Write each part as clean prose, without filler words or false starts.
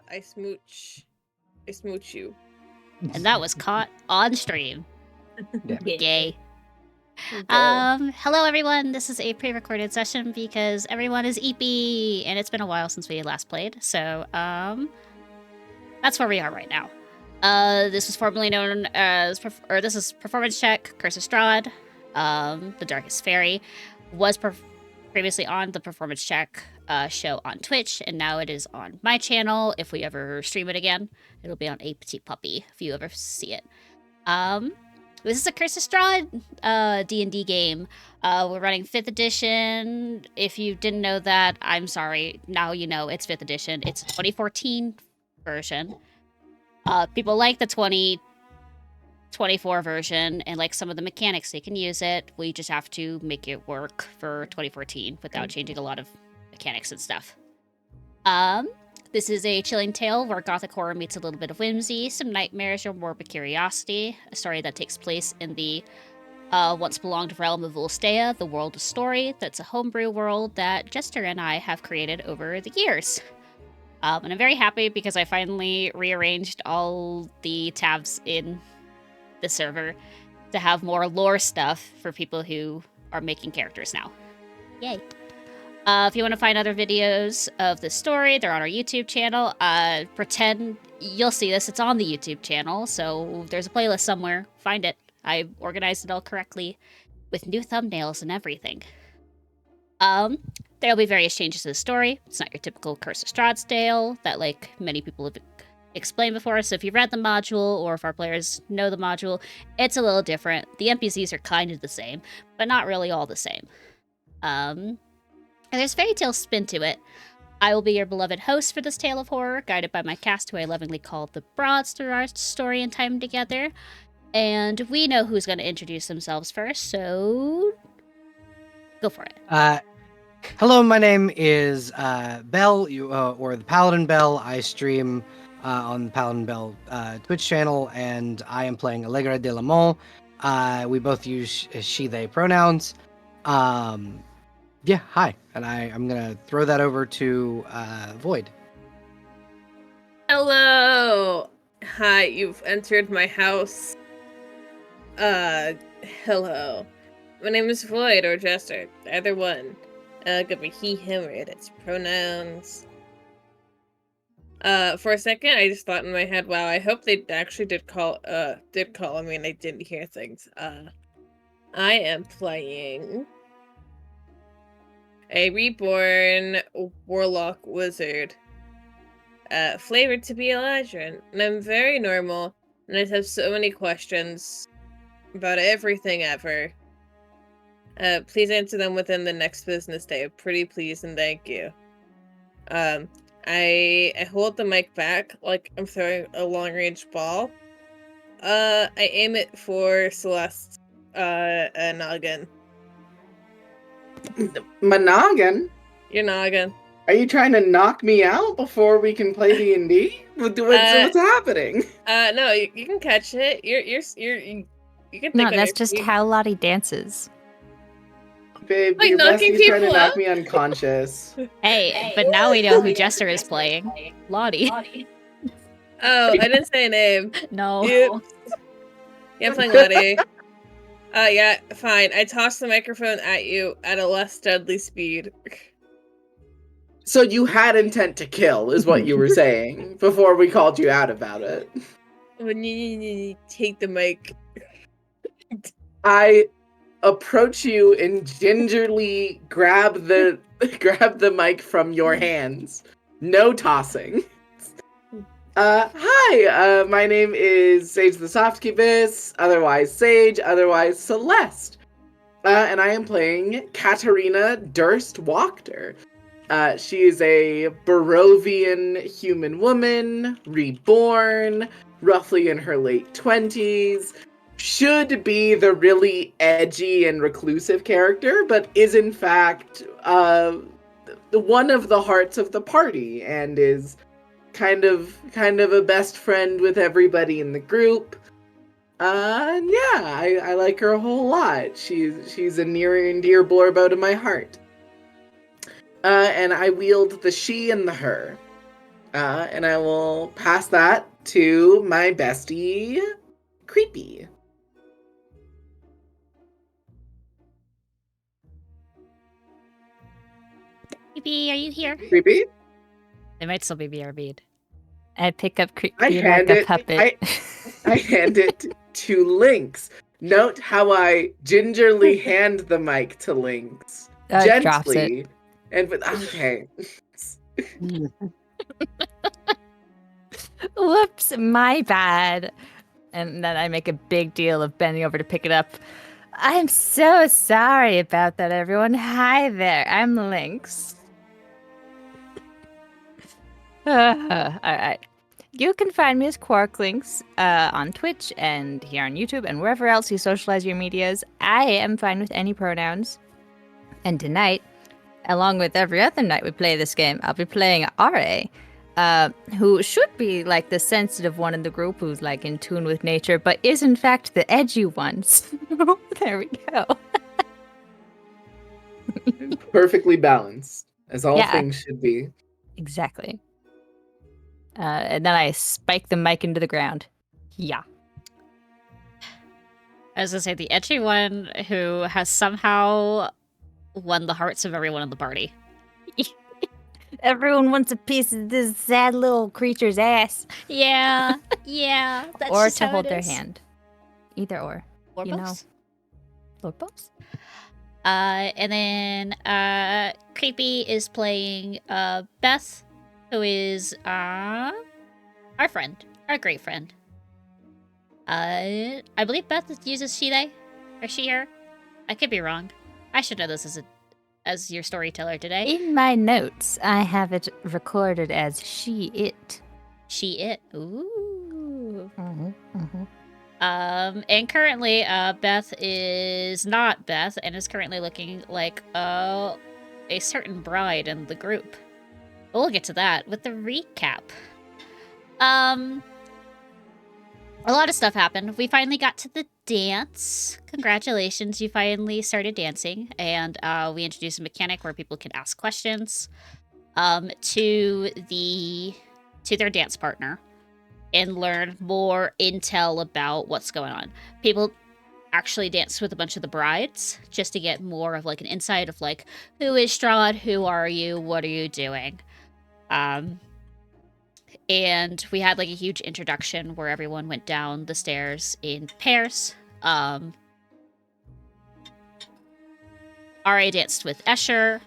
I smooch you. And that was caught on stream. Yeah. Yay. Okay. Hello everyone. This is a pre-recorded session because everyone is eepy and it's been a while since we last played. So, that's where we are right now. This was formerly known as, this is Performance Check, Curse of Strahd, the Darkest Faerie, was previously on the Performance Check show on Twitch, and now it is on my channel. If we ever stream it again, it'll be on A Petite Puppy, if you ever see it. This is a Curse of Strahd D&D game. We're running 5th edition. If you didn't know that, I'm sorry. Now you know it's 5th edition. It's a 2014 version. People like the 2024 version and like some of the mechanics. They can use it. We just have to make it work for 2014 without changing a lot of mechanics and stuff. This is a chilling tale where gothic horror meets a little bit of whimsy, some nightmares, or morbid curiosity. A story that takes place in the once belonged realm of Ulstea, the world of story. That's a homebrew world that Jester and I have created over the years. And I'm very happy because I finally rearranged all the tabs in the server to have more lore stuff for people who are making characters now. Yay. If you want to find other videos of this story, they're on our YouTube channel. Pretend you'll see this. It's on the YouTube channel, so there's a playlist somewhere. Find it. I organized it all correctly with new thumbnails and everything. There'll be various changes to the story. It's not your typical Curse of Strahd Tale that, like, many people have explained before. So if you read the module, or if our players know the module, it's a little different. The NPCs are kind of the same, but not really all the same. And there's fairy tale spin to it. I will be your beloved host for this tale of horror, guided by my cast, who I lovingly call the Broads, through our story and time together. And we know who's going to introduce themselves first, so go for it. Hello, my name is Bell, or the Paladin Bell. I stream on the Paladin Bell Twitch channel, and I am playing Allegra de la Mole. We both use she, they pronouns. Yeah, hi. And I'm going to throw that over to Void. Hello. Hi, you've entered my house. Hello. My name is Void or Jester. Either one. Could be he, him, or it. It's pronouns. For a second, I just thought in my head, wow, I hope they actually did call. I mean, I didn't hear things. I am playing a reborn warlock wizard. Flavored to be Elijah, and I'm very normal, and I just have so many questions about everything ever. Please answer them within the next business day. Pretty please and thank you. I hold the mic back like I'm throwing a long-range ball. I aim it for Celeste's noggin. My noggin? Your noggin. Are you trying to knock me out before we can play D&D? What's happening? No, you can catch it. You can think No, on that's your just feet. how Lottie dances. Babe, Like your knocking bestie's trying to people knock up? me unconscious. Hey, but now we know who Jester is playing. Lottie. Oh, I didn't say a name. No. Yeah, I'm playing Letty. Yeah, fine. I toss the microphone at you at a less deadly speed. So you had intent to kill, is what you were saying, before we called you out about it. When you take the mic. I approach you and gingerly grab the mic from your hands. No tossing. Hi, my name is Sage the Softkeepess, otherwise Sage, otherwise Celeste. And I am playing Katarina Durst Wachter. She is a Barovian human woman, reborn, roughly in her late 20s. Should be the really edgy and reclusive character, but is in fact one of the hearts of the party, and is kind of a best friend with everybody in the group. And yeah, I like her a whole lot. She's a near and dear blorbo to my heart. And I wield the she and the her. And I will pass that to my bestie, Creepy. Creepy, are you here? Creepy? They might still be BRB'd. I pick up Creepy I like hand a it. puppet. I hand it to Lynx. Note how I gingerly hand the mic to Lynx. Drops it. Gently. And with okay. Whoops, my bad. And then I make a big deal of bending over to pick it up. I'm so sorry about that, everyone. Hi there, I'm Lynx. All right. You can find me as Quarklynx on Twitch and here on YouTube and wherever else you socialize your medias. I am fine with any pronouns. And tonight, along with every other night we play this game, I'll be playing R.A., who should be like the sensitive one in the group who's like in tune with nature, but is in fact the edgy one. So there we go. Perfectly balanced, as all Yeah. things should be. Exactly. And then I spike the mic into the ground. Yeah. I was gonna say, the edgy one who has somehow won the hearts of everyone in the party. Everyone wants a piece of this sad little creature's ass. Yeah, yeah. That's Or just to how hold it their is. hand. Either or. War you know, books? Lord Books. And then Creepy is playing Beth, who is our friend, our great friend. I believe Beth uses she they or she her. I could be wrong. I should know this as your storyteller today. In my notes, I have it recorded as she it. She it. Ooh. Mm-hmm. And currently, Beth is not Beth and is currently looking like a certain bride in the group. But we'll get to that with the recap. A lot of stuff happened. We finally got to the dance. Congratulations, you finally started dancing. And we introduced a mechanic where people can ask questions to their dance partner and learn more intel about what's going on. People actually danced with a bunch of the brides just to get more of like an insight of like, who is Strahd? Who are you? What are you doing? And we had like a huge introduction where everyone went down the stairs in pairs. RA danced with Escher.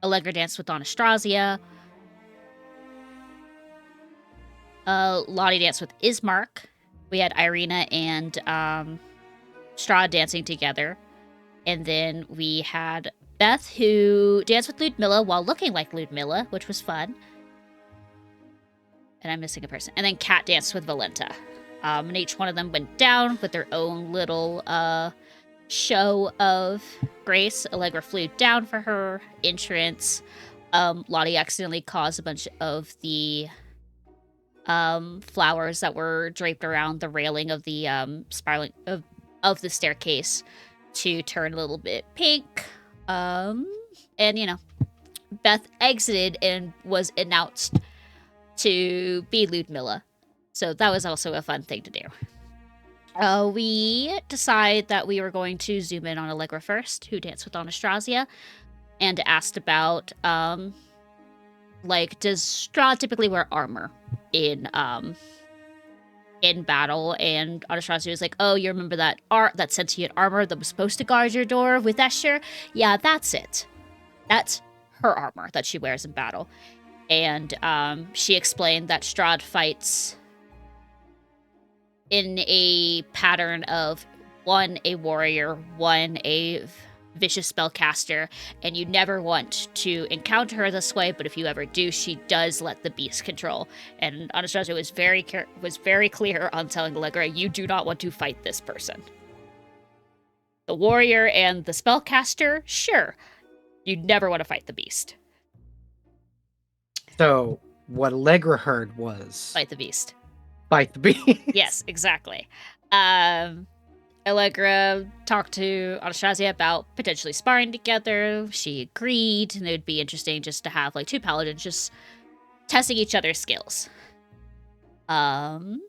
Allegra danced with Anastasia. Lottie danced with Ismark. We had Irina and Strahd dancing together. And then we had Beth, who danced with Ludmilla while looking like Ludmilla, which was fun. And I'm missing a person. And then Kat danced with Valenta. And each one of them went down with their own little show of grace. Allegra flew down for her entrance. Lottie accidentally caused a bunch of the flowers that were draped around the railing of the spiraling of the staircase to turn a little bit pink. And you know, Beth exited and was announced to be Ludmilla. So that was also a fun thing to do. We decided that we were going to zoom in on Allegra first, who danced with Anastasia, and asked about, like, does Strahd typically wear armor in battle? And Anastasia was like, oh, you remember that sentient armor that was supposed to guard your door with Escher? Yeah, that's it. That's her armor that she wears in battle. And she explained that Strahd fights in a pattern of one a warrior, one a vicious spellcaster, and you never want to encounter her this way, but if you ever do, she does let the beast control. And Anastasia was very clear on telling Allegra, you do not want to fight this person. The warrior and the spellcaster, sure. You never want to fight the beast. So what Allegra heard was Fight the beast. Fight the beast. Yes, exactly. Allegra talked to Anastasia about potentially sparring together. She agreed, and it would be interesting just to have like two paladins just testing each other's skills. And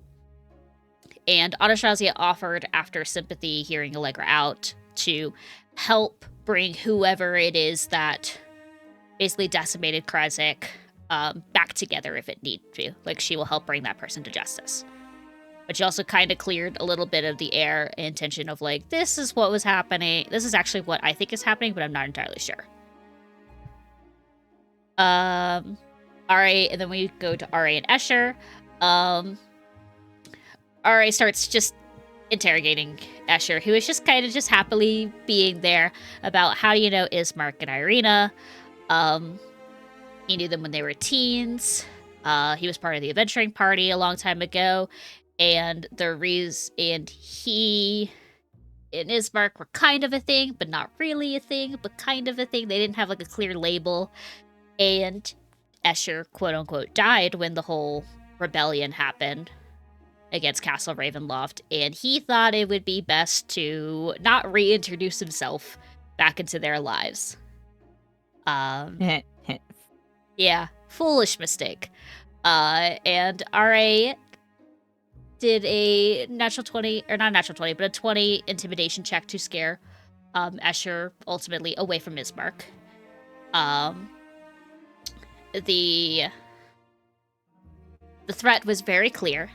Anastasia offered, after sympathy, hearing Allegra out, to help bring whoever it is that basically decimated Krasik back together if it need to. Like, she will help bring that person to justice. But she also kind of cleared a little bit of the air and tension of like, this is what was happening. This is actually what I think is happening, but I'm not entirely sure. Alright, and then we go to RA and Escher. RA starts just interrogating Escher, who is just kind of just happily being there about how do you know Ismark and Irina. He knew them when they were teens. He was part of the adventuring party a long time ago. And he and Ismark were kind of a thing, but not really a thing, but kind of a thing. They didn't have like a clear label. And Escher, quote unquote, died when the whole rebellion happened against Castle Ravenloft. And he thought it would be best to not reintroduce himself back into their lives. Yeah, foolish mistake. And RA did a natural 20, or not natural 20, but a 20 intimidation check to scare Escher ultimately away from Ismark. The threat was very clear.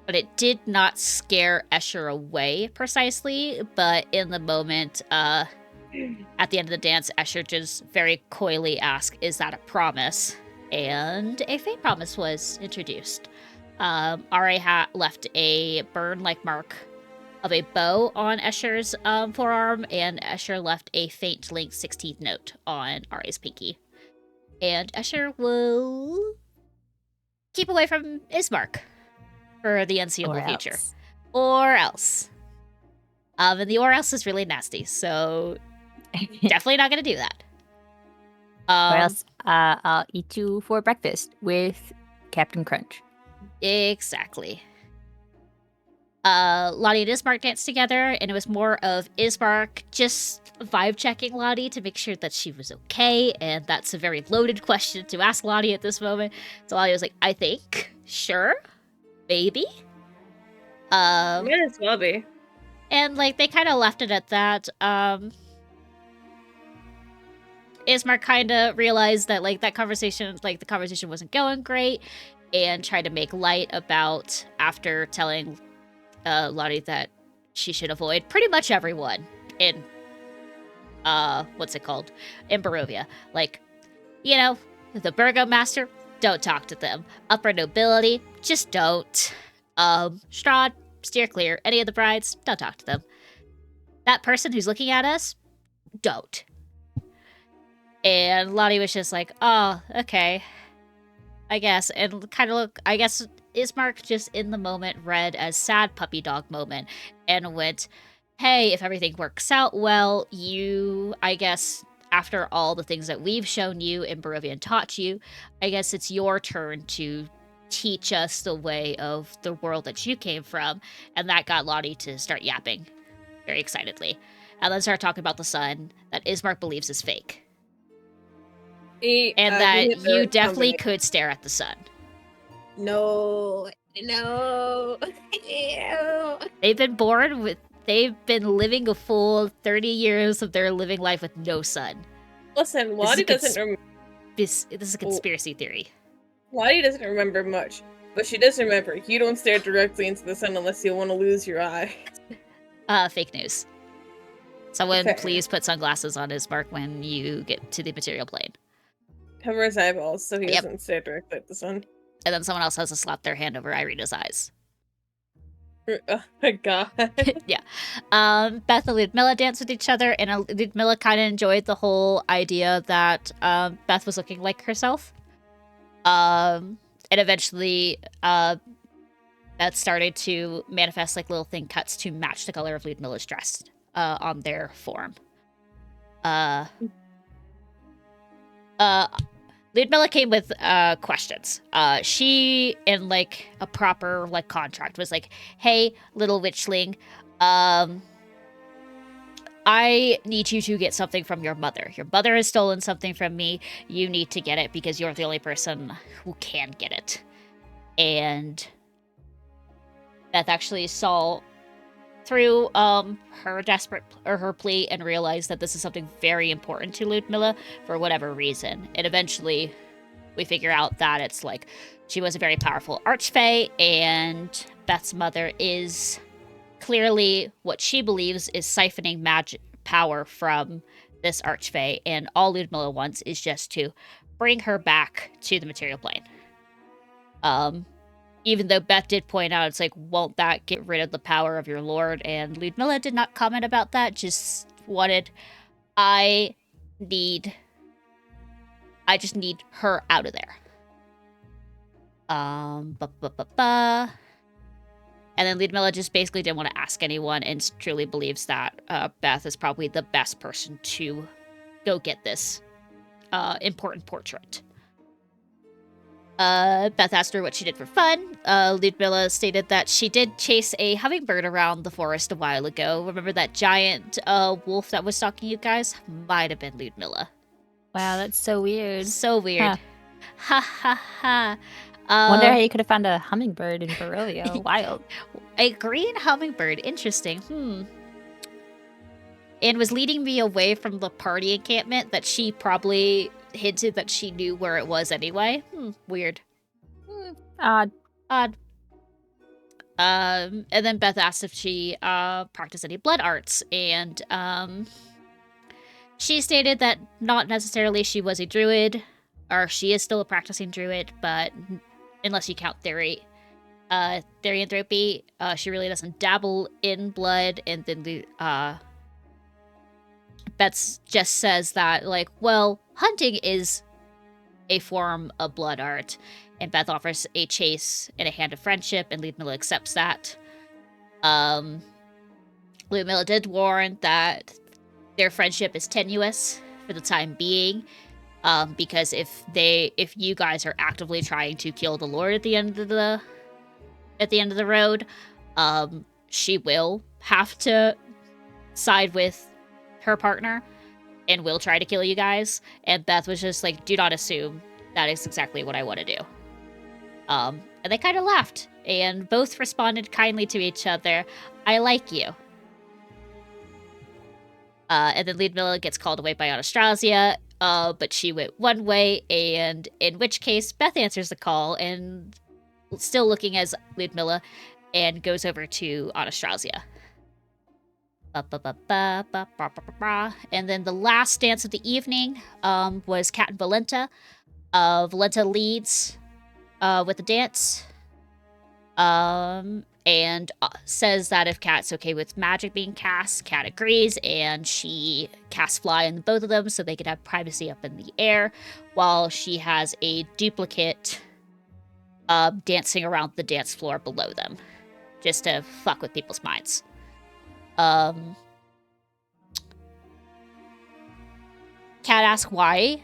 but it did not scare Escher away precisely. But in the moment, at the end of the dance, Escher just very coyly asked, "Is that a promise?" And a fate promise was introduced. Ra left a burn-like mark of a bow on Escher's forearm, and Escher left a faint link 16th note on Ra's pinky. And Escher will keep away from Ismark for the unseeable future. Or else. And the or else is really nasty, so definitely not gonna do that. Or else I'll eat you for breakfast with Captain Crunch. Exactly. Lottie and Ismark danced together, and it was more of Ismark just vibe checking Lottie to make sure that she was okay, and that's a very loaded question to ask Lottie at this moment. So Lottie was like, I think, sure, maybe. Might as well be. And like they kind of left it at that. Ismark kind of realized that like the conversation wasn't going great, and tried to make light about after telling Lottie that she should avoid pretty much everyone in what's it called? In Barovia. Like, you know, the Burgomaster, don't talk to them. Upper nobility, just don't. Strahd, steer clear. Any of the brides, don't talk to them. That person who's looking at us, don't. And Lottie was just like, oh, okay. I guess. And kind of I guess Ismark just in the moment read as sad puppy dog moment and went, hey, if everything works out well, you, I guess, after all the things that we've shown you in Barovia and taught you, I guess it's your turn to teach us the way of the world that you came from. And that got Lottie to start yapping very excitedly. And then start talking about the sun that Ismark believes is fake. And that you definitely could stare at the sun. No. They've been living a full 30 years of their living life with no sun. Listen, Lottie doesn't remember. This is a conspiracy theory. Lottie doesn't remember much, but she does remember you don't stare directly into the sun unless you want to lose your eye. Fake news. Someone please put sunglasses on Ismark when you get to the material plane. Cover his eyeballs so he doesn't stare directly at the sun. And then someone else has to slap their hand over Irina's eyes. Oh my god. Yeah. Beth and Ludmilla danced with each other, and Ludmilla kind of enjoyed the whole idea that Beth was looking like herself. And eventually, Beth started to manifest like little thing cuts to match the color of Ludmilla's dress on their form. Ludmilla came with questions. She, in like a proper like contract, was like, "Hey, little witchling, I need you to get something from your mother. Your mother has stolen something from me. You need to get it because you're the only person who can get it." And Beth actually saw through her plea and realized that this is something very important to Ludmilla for whatever reason. And eventually we figure out that it's like she was a very powerful archfey, and Beth's mother is clearly what she believes is siphoning magic power from this archfey, and all Ludmilla wants is just to bring her back to the material plane. Even though Beth did point out, it's like, won't that get rid of the power of your lord? And Ludmilla did not comment about that, just wanted, I just need her out of there. And then Ludmilla just basically didn't want to ask anyone and truly believes that Beth is probably the best person to go get this important portrait. Beth asked her what she did for fun. Ludmilla stated that she did chase a hummingbird around the forest a while ago. Remember that giant wolf that was stalking you guys? Might have been Ludmilla. Wow, that's so weird. So weird. Ha ha ha. Wonder how you could have found a hummingbird in Barovia. Wild. A green hummingbird. Interesting. And was leading me away from the party encampment that she probably hinted that she knew where it was anyway. Weird. Odd. And then Beth asked if she practiced any blood arts, and she stated that not necessarily she was a druid, or she is still a practicing druid, but unless you count therianthropy, she really doesn't dabble in blood. And then the Beth just says that, like, well, hunting is a form of blood art, and Beth offers a chase and a hand of friendship, and Ludmilla accepts that. Ludmilla did warn that their friendship is tenuous for the time being, because if you guys are actively trying to kill the Lord at the end of the road, she will have to side with her partner and will try to kill you guys. And Beth was just like, do not assume that is exactly what I want to do. And they kind of laughed, and both responded kindly to each other. I like you. And then Ludmilla gets called away by Anastasia, but she went one way, and in which case Beth answers the call, and still looking as Ludmilla, and goes over to Anastasia. And then the last dance of the evening was Kat and Valenta. Valenta leads with the dance, and says that if Kat's okay with magic being cast, Kat agrees, and she casts fly on both of them so they can have privacy up in the air, while she has a duplicate dancing around the dance floor below them, just to fuck with people's minds. Kat asks why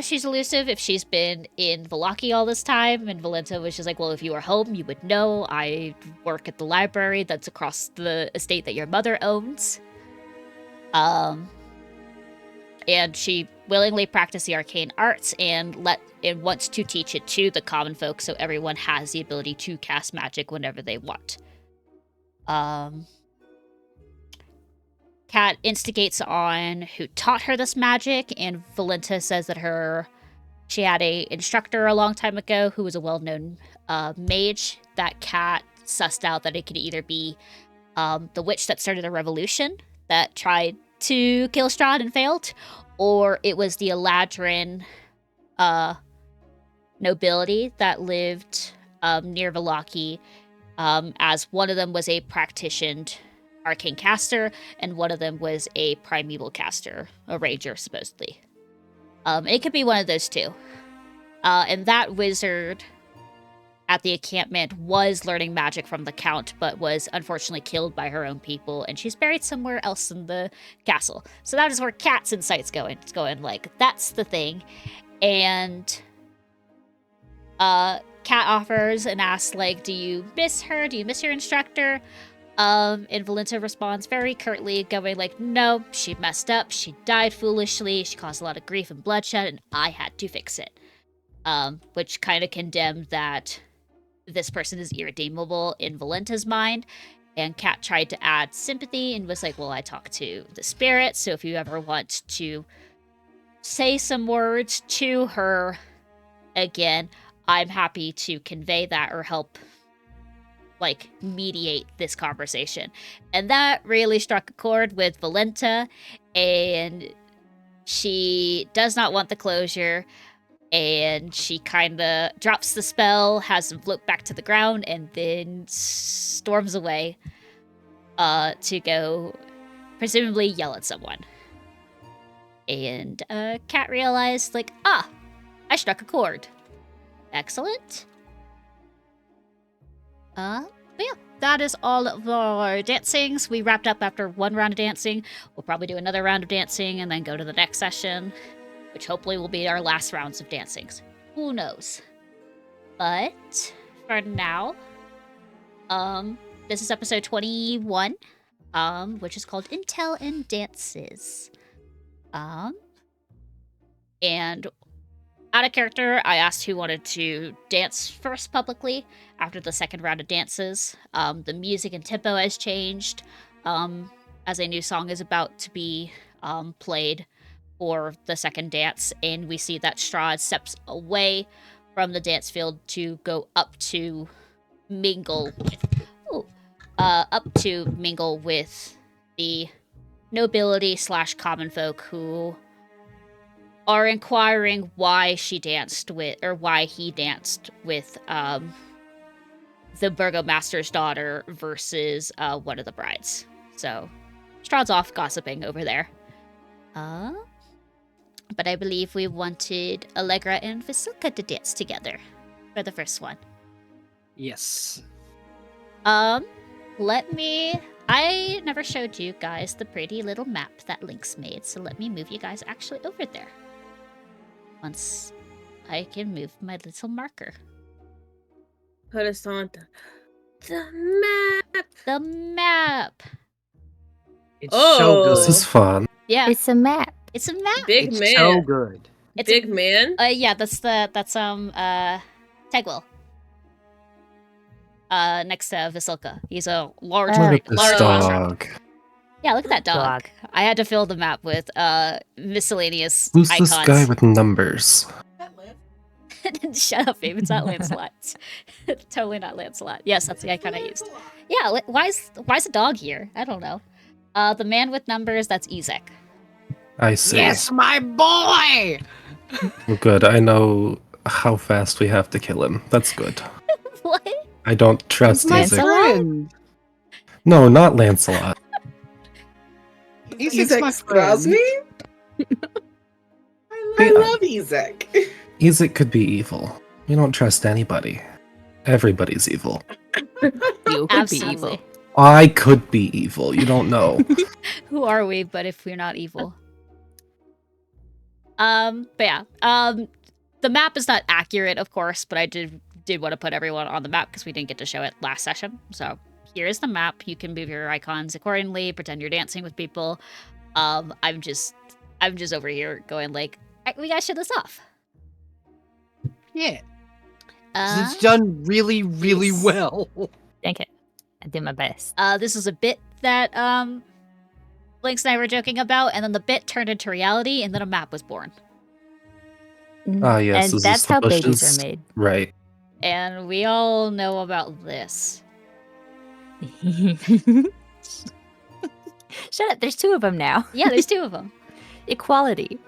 she's elusive, if she's been in Vallaki all this time, and Valenta was just like, well, if you were home, you would know. I work at the library that's across the estate that your mother owns. And she willingly practiced the arcane arts and wants to teach it to the common folk, so everyone has the ability to cast magic whenever they want. Kat instigates on who taught her this magic, and Valenta says that she had a instructor a long time ago who was a well-known mage. That Kat sussed out that it could either be the witch that started a revolution that tried to kill Strahd and failed, or it was the Eladrin nobility that lived near Vallaki, as one of them was a practitioned arcane caster, and one of them was a primeval caster, a ranger, supposedly. It could be one of those two. And that wizard at the encampment was learning magic from the Count, but was unfortunately killed by her own people, and she's buried somewhere else in the castle. So that is where Kat's insight's going. It's going like, that's the thing. And Kat offers and asks, like, do you miss her? Do you miss your instructor? And Valenta responds very curtly, going like, no, she messed up, she died foolishly, she caused a lot of grief and bloodshed, and I had to fix it. Which kind of condemned that this person is irredeemable in Valenta's mind. And Kat tried to add sympathy and was like, well, I talked to the spirit, so if you ever want to say some words to her again, I'm happy to convey that or help mediate this conversation. And that really struck a chord with Valenta, and she does not want the closure, and she kind of drops the spell, has them float back to the ground, and then storms away to go presumably yell at someone. And Kat realized, I struck a chord. Excellent. But yeah, that is all of our dancings. We wrapped up after one round of dancing. We'll probably do another round of dancing and then go to the next session, which hopefully will be our last rounds of dancings. Who knows? But for now, this is episode 21, which is called Intel and Dances. And out of character, I asked who wanted to dance first publicly after the second round of dances. The music and tempo has changed, as a new song is about to be played for the second dance, and we see that Strahd steps away from the dance field to go up to mingle with up to mingle with the nobility / common folk who are inquiring why she danced with, or why he danced with, the burgomaster's daughter versus one of the brides. So Strahd's off gossiping over there. But I believe we wanted Allegra and Vasilka to dance together for the first one. Yes. I never showed you guys the pretty little map that Lynx made, so let me move you guys actually over there. Once I can move my little marker. Put us on the map. The map! It's so Oh. good. This is fun. Yeah, It's a map. it's a map! Big It's man. so good. It's Big man. Yeah, that's Tegwell. Next to Vasilka. He's a large, Look Look at this large construct. dog. Yeah, look at that dog. Dog. I had to fill the map with miscellaneous Who's icons. this guy with numbers? Shut up, babe. It's not Lancelot. Totally not Lancelot. Yes, that's the icon I used. Yeah, why is a dog here? I don't know. The man with numbers, that's Ezek. I see. Yes, my boy. Well, good. I know how fast we have to kill him. That's good. What? I don't trust My Isaac. friend. No, not Lancelot. Isaac's my Ezek Strasny? I Yeah. love Ezek. Isaac could be evil. You don't trust anybody. Everybody's evil. You could be Absolutely. evil. I could be evil. You don't know. Who are we, but if we're not evil? But yeah. The map is not accurate, of course, but I did want to put everyone on the map because we didn't get to show it last session. So here is the map. You can move your icons accordingly, pretend you're dancing with people. I'm just over here going like, we gotta show this off. Yeah. 'Cause it's done really, really yes. well. Thank it. I did my best. This was a bit that Lynx and I were joking about, and then the bit turned into reality, and then a map was born. Ah, yes, And this is that's the how babies bushes. are made. Right. And we all know about this. Shut up. There's two of them now. Yeah, there's two of them. Equality.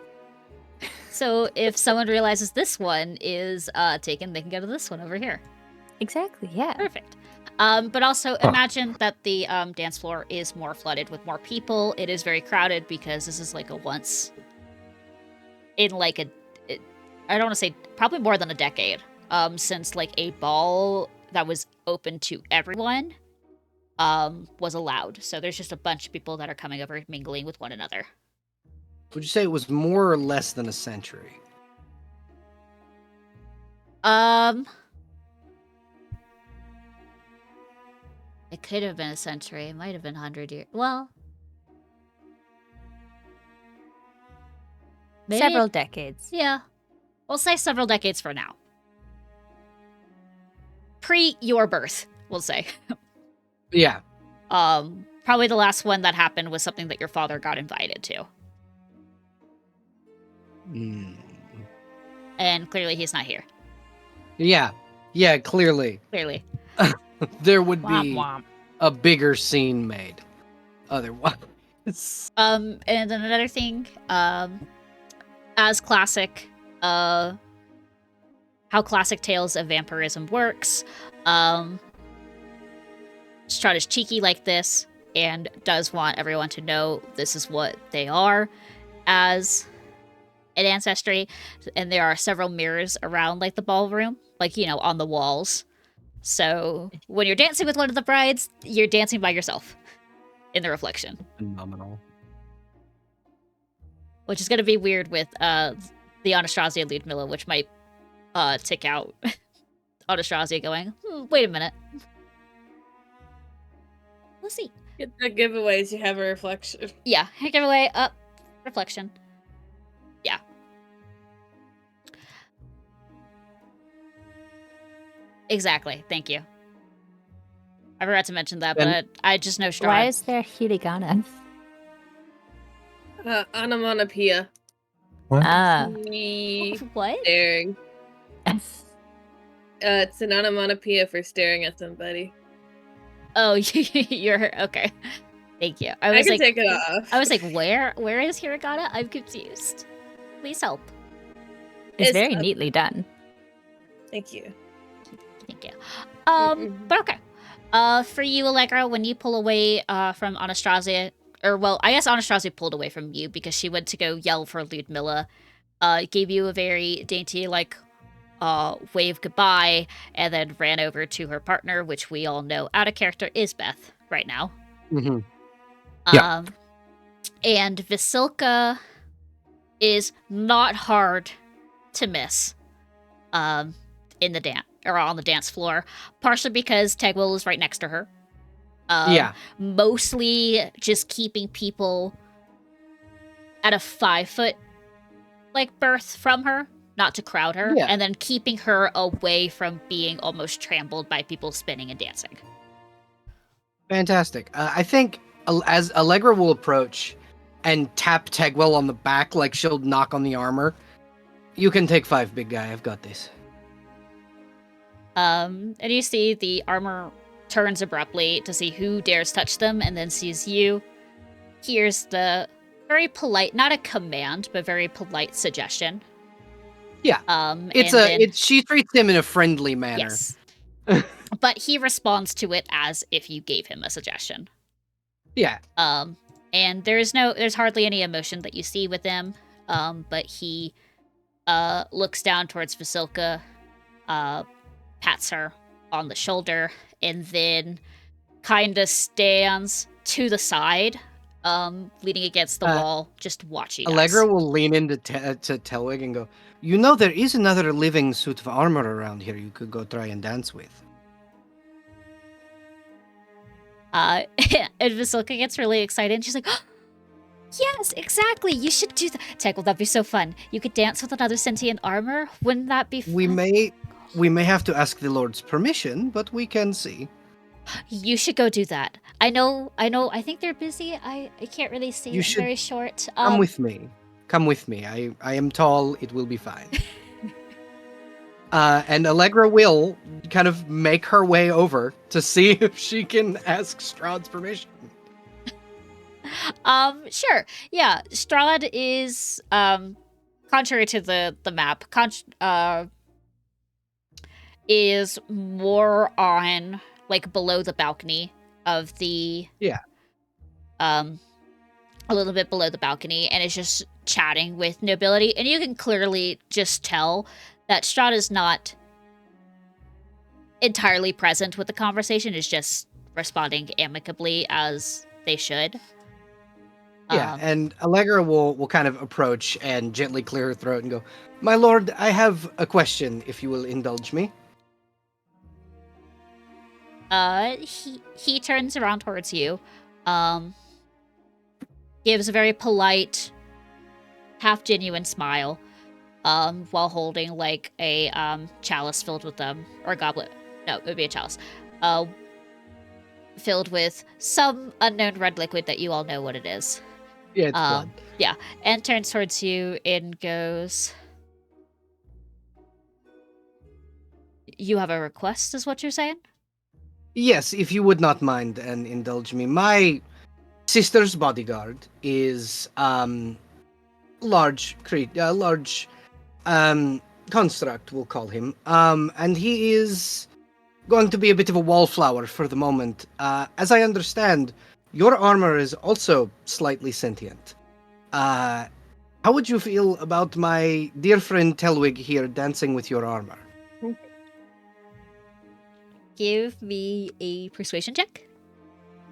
So if someone realizes this one is taken, they can go to this one over here. Exactly. Yeah. Perfect. But also imagine that the dance floor is more flooded with more people. It is very crowded because this is like a once in like I don't want to say probably more than a decade since like a ball that was open to everyone was allowed. So there's just a bunch of people that are coming over mingling with one another. Would you say it was more or less than a century? It could have been a century. It might have been 100 years. Well, maybe Several decades. Yeah. We'll say several decades for now. Pre your birth, we'll say. Yeah. Probably the last one that happened was something that your father got invited to. Mm. And clearly he's not here. Yeah. Yeah, clearly. Clearly. There would Womp be womp. a bigger scene made otherwise. And then another thing, as classic, how classic Tales of Vampirism works, Strahd is cheeky like this and does want everyone to know this is what they are as an ancestry. And there are several mirrors around like the ballroom, like, you know, on the walls. So when you're dancing with one of the brides, you're dancing by yourself in the reflection. Phenomenal. Which is going to be weird with the Anastasia Ludmilla, which might tick out Anastasia going, wait a minute. We'll see. Get the giveaways, you have a reflection. Yeah, giveaway, up, reflection. Yeah. Exactly, thank you. I forgot to mention that, but I just know Strahd. Why is there hiragana? Onomatopoeia. What? Ah. What? Staring. It's an onomatopoeia for staring at somebody. Oh, you're okay. Thank you. I I was can like, take it off. I was like, where is Hiragana? I'm confused. Please help. It's It's very up. neatly done. Thank you. Thank you. Mhm. But okay. For you, Allegra, when you pull away from Anastasia, or well, I guess Anastasia pulled away from you because she went to go yell for Ludmilla. Gave you a very dainty wave goodbye, and then ran over to her partner, which we all know out of character is Beth right now. Mm-hmm. Yeah. And Vasilka is not hard to miss. In the dance or on the dance floor, partially because Tegwell is right next to her. Yeah. Mostly just keeping people at a 5-foot berth from her, not to crowd her, Yeah. and then keeping her away from being almost trampled by people spinning and dancing. Fantastic. I think as Allegra will approach and tap Tegwell on the back like she'll knock on the armor, you can take 5, big guy. I've got this. And you see the armor turns abruptly to see who dares touch them, and then sees you. Here's the very polite, not a command, but very polite suggestion. Yeah. She treats him in a friendly manner. Yes. But he responds to it as if you gave him a suggestion. Yeah. And there's hardly any emotion that you see with him. But he looks down towards Vasilka, pats her on the shoulder, and then kind of stands to the side, leaning against the wall, just watching Allegra us. will lean into to Telwig and go, "You know there is another living suit of armor around here you could go try and dance with." And Vasilka gets really excited, and she's like, oh, yes, exactly, you should do that. Tegwell, that'd be so fun. You could dance with another sentient armor. Wouldn't that be fun? We may have to ask the Lord's permission, but we can see. You should go do that. I know, I think they're busy. I can't really see. You should very short. Come with me. Come with me. I am tall. It will be fine. And Allegra will kind of make her way over to see if she can ask Strahd's permission. Sure. Yeah, Strahd is, contrary to the map, is more on, below the balcony of the... Yeah. A little bit below the balcony, and is just chatting with nobility, and you can clearly just tell that Strahd is not entirely present with the conversation, is just responding amicably as they should. Yeah, and Allegra will kind of approach and gently clear her throat and go, "My lord, I have a question, if you will indulge me." He turns around towards you, gives a very polite, half genuine smile, while holding a chalice filled with or a goblet. No, it would be a chalice. Filled with some unknown red liquid that you all know what it is. Yeah, it's blood. Yeah, and turns towards you and goes, "You have a request, is what you're saying?" Yes, if you would not mind and indulge me. My sister's bodyguard is large construct, we'll call him. And he is going to be a bit of a wallflower for the moment. As I understand, your armor is also slightly sentient. How would you feel about my dear friend Telwig here dancing with your armor? Give me a persuasion check.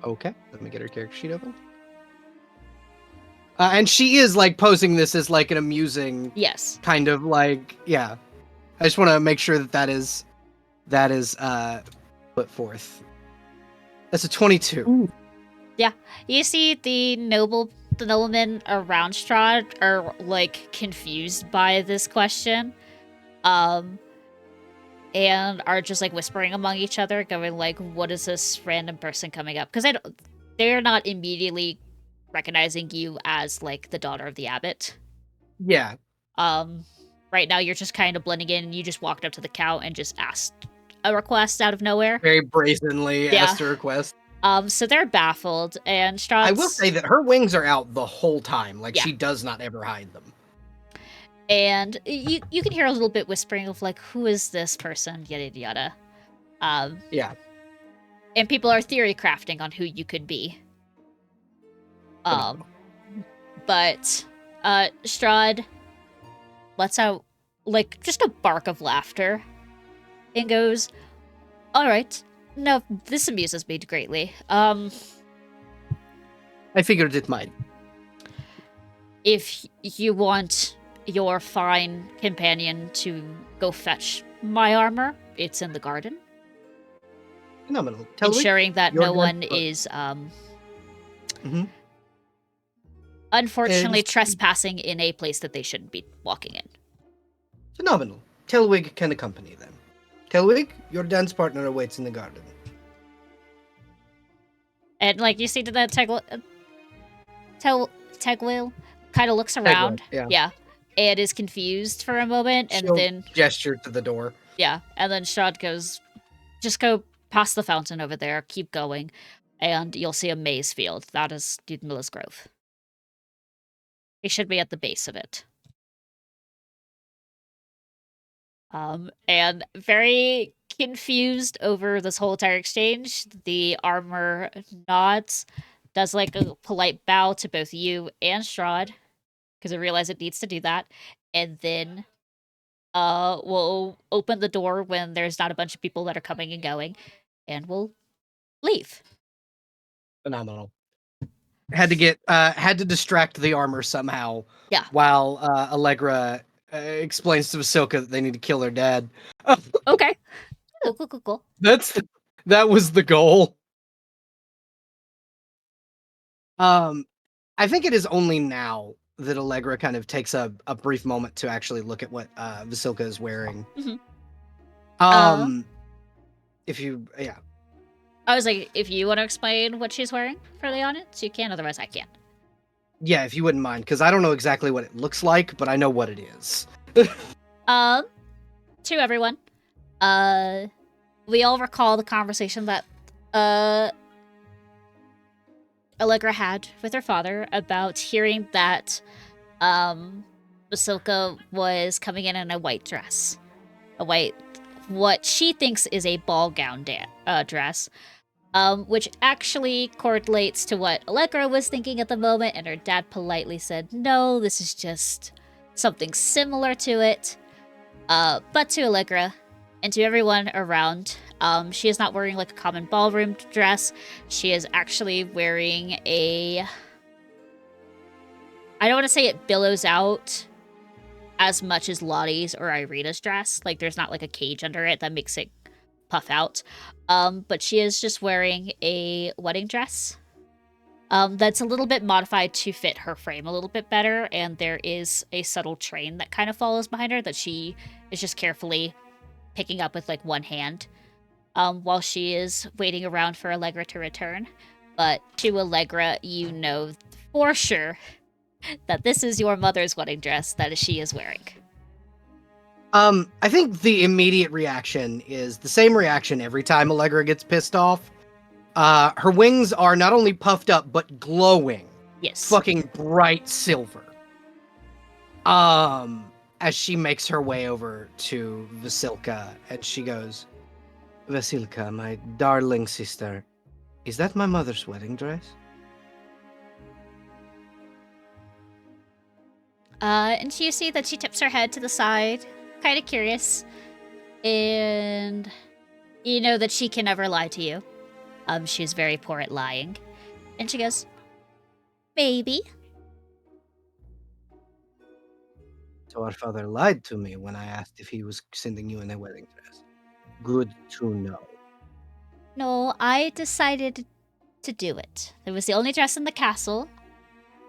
Okay, let me get her character sheet open. And she is posing this as an amusing, yes, kind of yeah. I just want to make sure that is put forth. That's a 22. Ooh. Yeah, you see the noblemen around Strahd are confused by this question, and are just whispering among each other, going what is this random person coming up? Because they're not immediately recognizing you as the daughter of the abbot. Yeah. Right now you're just kind of blending in, and you just walked up to the cow and just asked a request out of nowhere. Very brazenly Yeah. asked a request. So they're baffled, and Strahd's... I will say that her wings are out the whole time. Like, Yeah. she does not ever hide them. And you can hear a little bit whispering of, like, who is this person, yada yada. Yeah. And people are theory crafting on who you could be. But Strahd lets out, like, just a bark of laughter and goes, "All right, no, this amuses me greatly. I figured it might. If you want your fine companion to go fetch my armor, it's in the garden. Phenomenal. Ensuring that you're no good, one but- is, Mhm. unfortunately And- trespassing in a place that they shouldn't be walking in." Phenomenal. Telwig can accompany them. Telwig, your dance partner awaits in the garden. And, like, you see that Tegwil kind of looks around. yeah. And is confused for a moment, and She'll then, gesture to the door. yeah, and then Strahd goes, "Just go past the fountain over there, keep going, and you'll see a maize field. That is Dudmilla's Grove. He should be at the base of it." And very confused over this whole entire exchange, the armor nods, does, like, a polite bow to both you and Strahd, because I realize it needs to do that, and then we'll open the door when there's not a bunch of people that are coming and going, and we'll leave. Phenomenal. Had to distract the armor somehow. Yeah. While Allegra explains to Vasilka that they need to kill their dad. Okay. Cool. That was the goal. I think it is only now that Allegra kind of takes a brief moment to actually look at what Vasilka is wearing. Mhm. Yeah. I was like, if you want to explain what she's wearing for the audience, you can, otherwise I can. Yeah, if you wouldn't mind, because I don't know exactly what it looks like, but I know what it is. To everyone, we all recall the conversation that Allegra had with her father about hearing that Vasilka was coming in a white dress. What she thinks is a ball gown dress, which actually correlates to what Allegra was thinking at the moment, and her dad politely said, "No, this is just something similar to it." But to Allegra, and to everyone around, she is not wearing, like, a common ballroom dress. She is actually wearing I don't want to say it billows out as much as Lottie's or Irina's dress. Like, there's not, like, a cage under it that makes it puff out. But she is just wearing a wedding dress that's a little bit modified to fit her frame a little bit better, and there is a subtle train that kind of follows behind her that she is just carefully picking up with, like, one hand while she is waiting around for Allegra to return. But to Allegra, you know for sure that this is your mother's wedding dress that she is wearing. I think the immediate reaction is the same reaction every time Allegra gets pissed off. Her wings are not only puffed up, but glowing. Yes. Fucking bright silver. As she makes her way over to Vasilka, and she goes, "Vasilka, my darling sister, is that my mother's wedding dress?" And you see that she tips her head to the side, kind of curious. And you know that she can never lie to you. She's very poor at lying. And she goes, "Maybe." So our father lied to me when I asked if he was sending you in a wedding dress. Good to know. "No, I decided to do it. It was the only dress in the castle,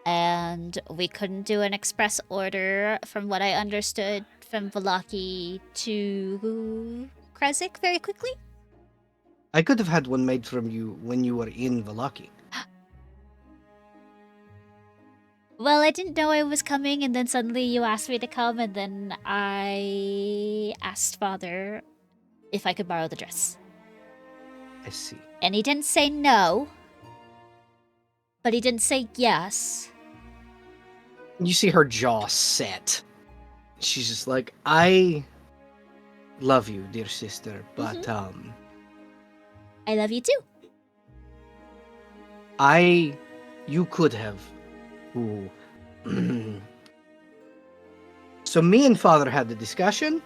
and we couldn't do an express order, from what I understood, from Vallaki to Krezik very quickly." I could have had one made from you when you were in Vallaki. "Well, I didn't know I was coming, and then suddenly you asked me to come, and then I asked Father if I could borrow the dress. I see. And he didn't say no, but he didn't say yes. You see her jaw set. She's just like, I love you, dear sister, but I love you too. you could have. Ooh. So me and father had the discussion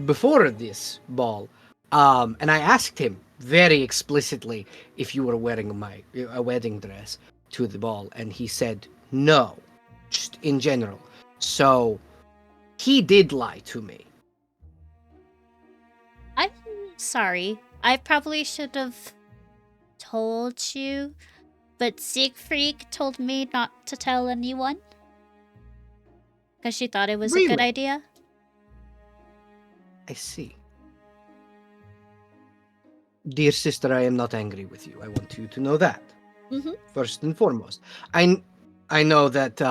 before this ball, and I asked him very explicitly if you were wearing a wedding dress to the ball, and he said no, just in general. So he did lie to me. I'm sorry. I probably should have told you, but Siegfried told me not to tell anyone. Because she thought it was a good Really? idea. I see. Dear sister, I am not angry with you. I want you to know that. First and foremost. I know that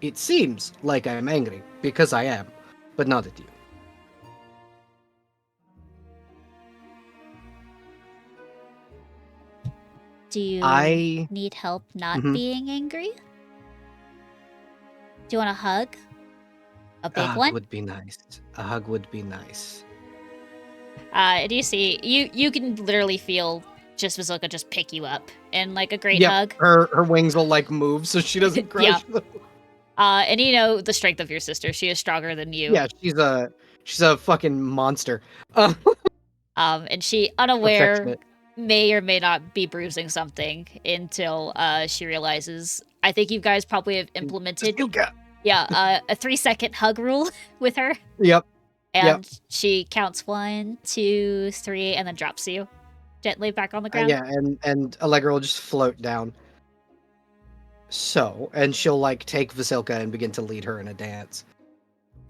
it seems like I am angry, because I am, but not at you. Do you I- need help not Mhm. being angry? Do you want a hug? A A big hug one? would be nice. A hug would be nice. And you see, you can literally feel just Bazooka just pick you up in like a great Yep, hug. her wings will like move so she doesn't crush Yeah. them. And you know the strength of your sister. She is stronger than you. Yeah, she's a fucking monster. And she, unaware, Affectionate. may or may not be bruising something until she realizes. I think you guys probably have implemented Bazooka. a 3-second hug rule with her. Yep. And she counts 1, 2, 3, and then drops you gently back on the ground. Yeah, and Allegra will just float down. So, and she'll like take Vasilka and begin to lead her in a dance.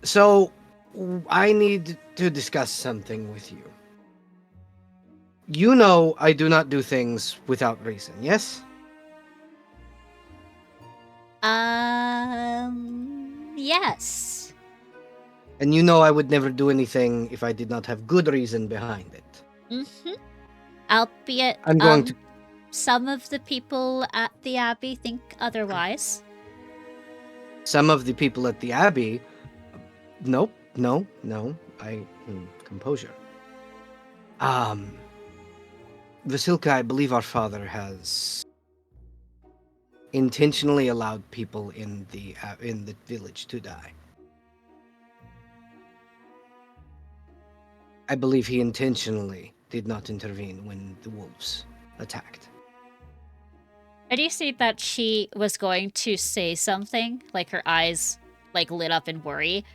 So, I need to discuss something with you. You know I do not do things without reason, yes? Yes. And you know I would never do anything if I did not have good reason behind it. Albeit, I'm going to... some of the people at the Abbey think otherwise. Some of the people at the Abbey... Nope, no. Composure. Vasilka, I believe our father has intentionally allowed people in the village to die. I believe he intentionally did not intervene when the wolves attacked. And you see that she was going to say something, like her eyes like lit up in worry.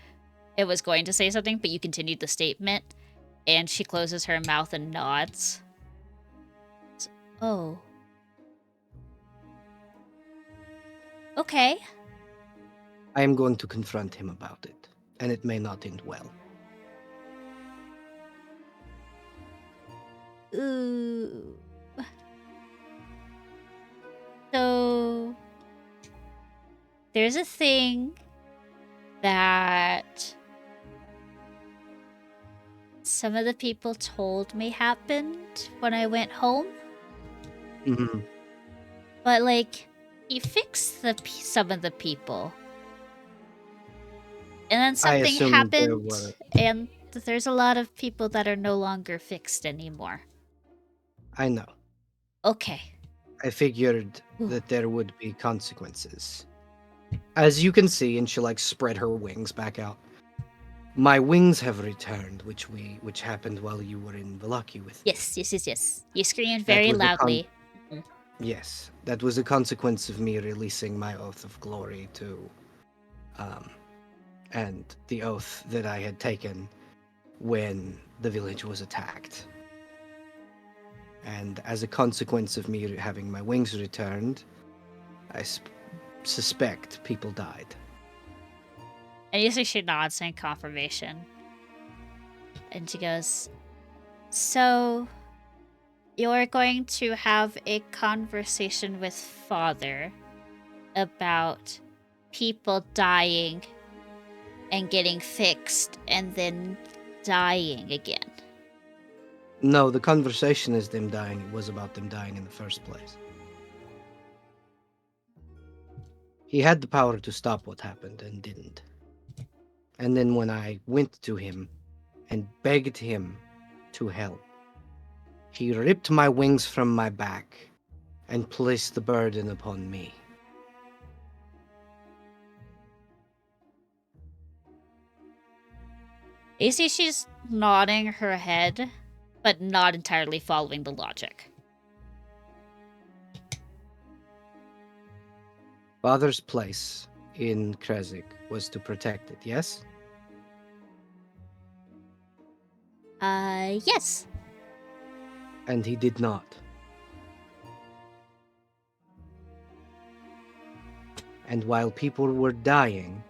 It was going to say something, but you continued the statement, and she closes her mouth and nods. Oh. Okay. I am going to confront him about it, and it may not end well. Ooh. So there's a thing that some of the people told me happened when I went home. Mm-hmm. But like, he fixed some of the people, and then something assumed there happened, were- and there's a lot of people that are no longer fixed anymore. I know. Okay. I figured that there would be consequences. As you can see, and she'll like spread her wings back out. My wings have returned, which happened while you were in Valaki with me. Yes. You screamed very was a loudly. Yes, that was a consequence of me releasing my oath of glory to, and the oath that I had taken when the village was attacked. And as a consequence of me having my wings returned, I suspect people died. And you see she nods in confirmation. And she goes, so you're going to have a conversation with Father about people dying and getting fixed and then dying again. No, the conversation is them dying. It was about them dying in the first place. He had the power to stop what happened and didn't. And then when I went to him and begged him to help, he ripped my wings from my back and placed the burden upon me. You see she's nodding her head, but not entirely following the logic. Father's place in Krezik was to protect it, yes? Yes. And he did not. And while people were dying,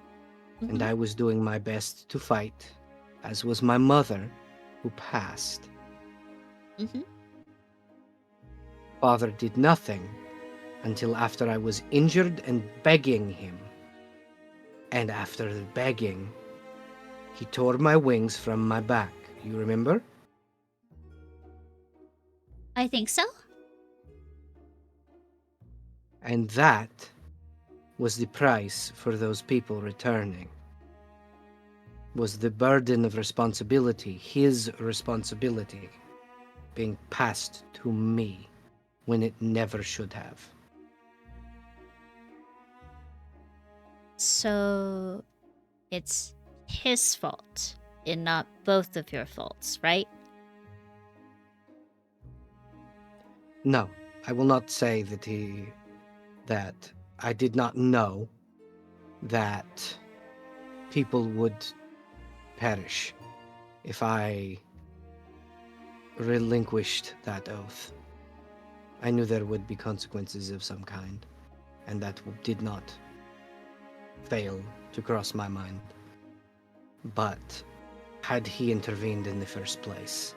and I was doing my best to fight, as was my mother, who passed, Father did nothing until after I was injured and begging him. And after the begging, he tore my wings from my back. You remember? I think so. And that was the price for those people returning. Was the burden of responsibility, his responsibility, being passed to me when it never should have. So it's his fault and not both of your faults, right? No, I will not say that I did not know that people would perish if I relinquished that oath. I knew there would be consequences of some kind, and that did not fail to cross my mind. But had he intervened in the first place,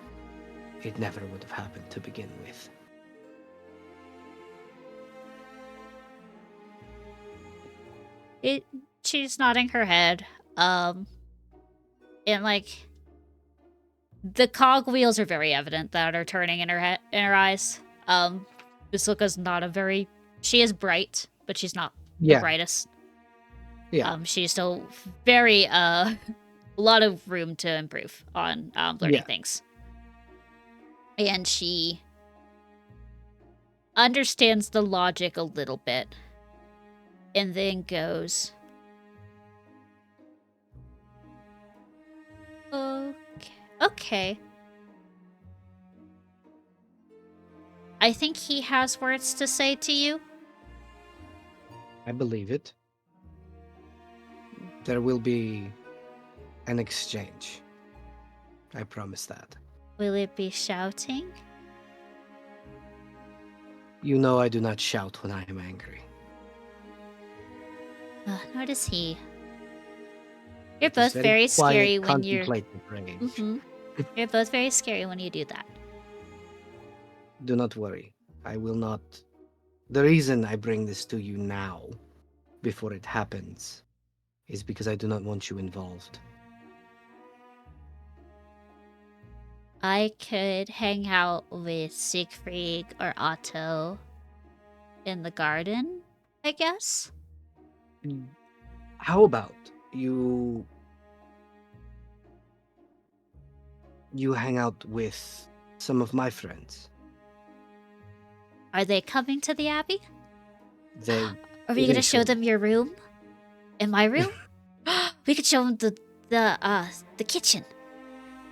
it never would have happened to begin with. She's nodding her head. And like the cogwheels are very evident that are turning in her eyes. Basilicca's not a very. She is bright, but she's not the brightest. Yeah. She's still very a lot of room to improve on learning things. And she understands the logic a little bit. And then goes, okay. I think he has words to say to you. I believe it. There will be an exchange. I promise that. Will it be shouting? You know I do not shout when I am angry. Nor does he. You're both very scary when you're. You're both very scary when you do that. Do not worry. I will not. The reason I bring this to you now, before it happens, is because I do not want you involved. I could hang out with Siegfried or Otto in the garden, I guess. How about you hang out with some of my friends? Are they coming to the Abbey? They Are we gonna show them your room? In my room? We could show them the kitchen.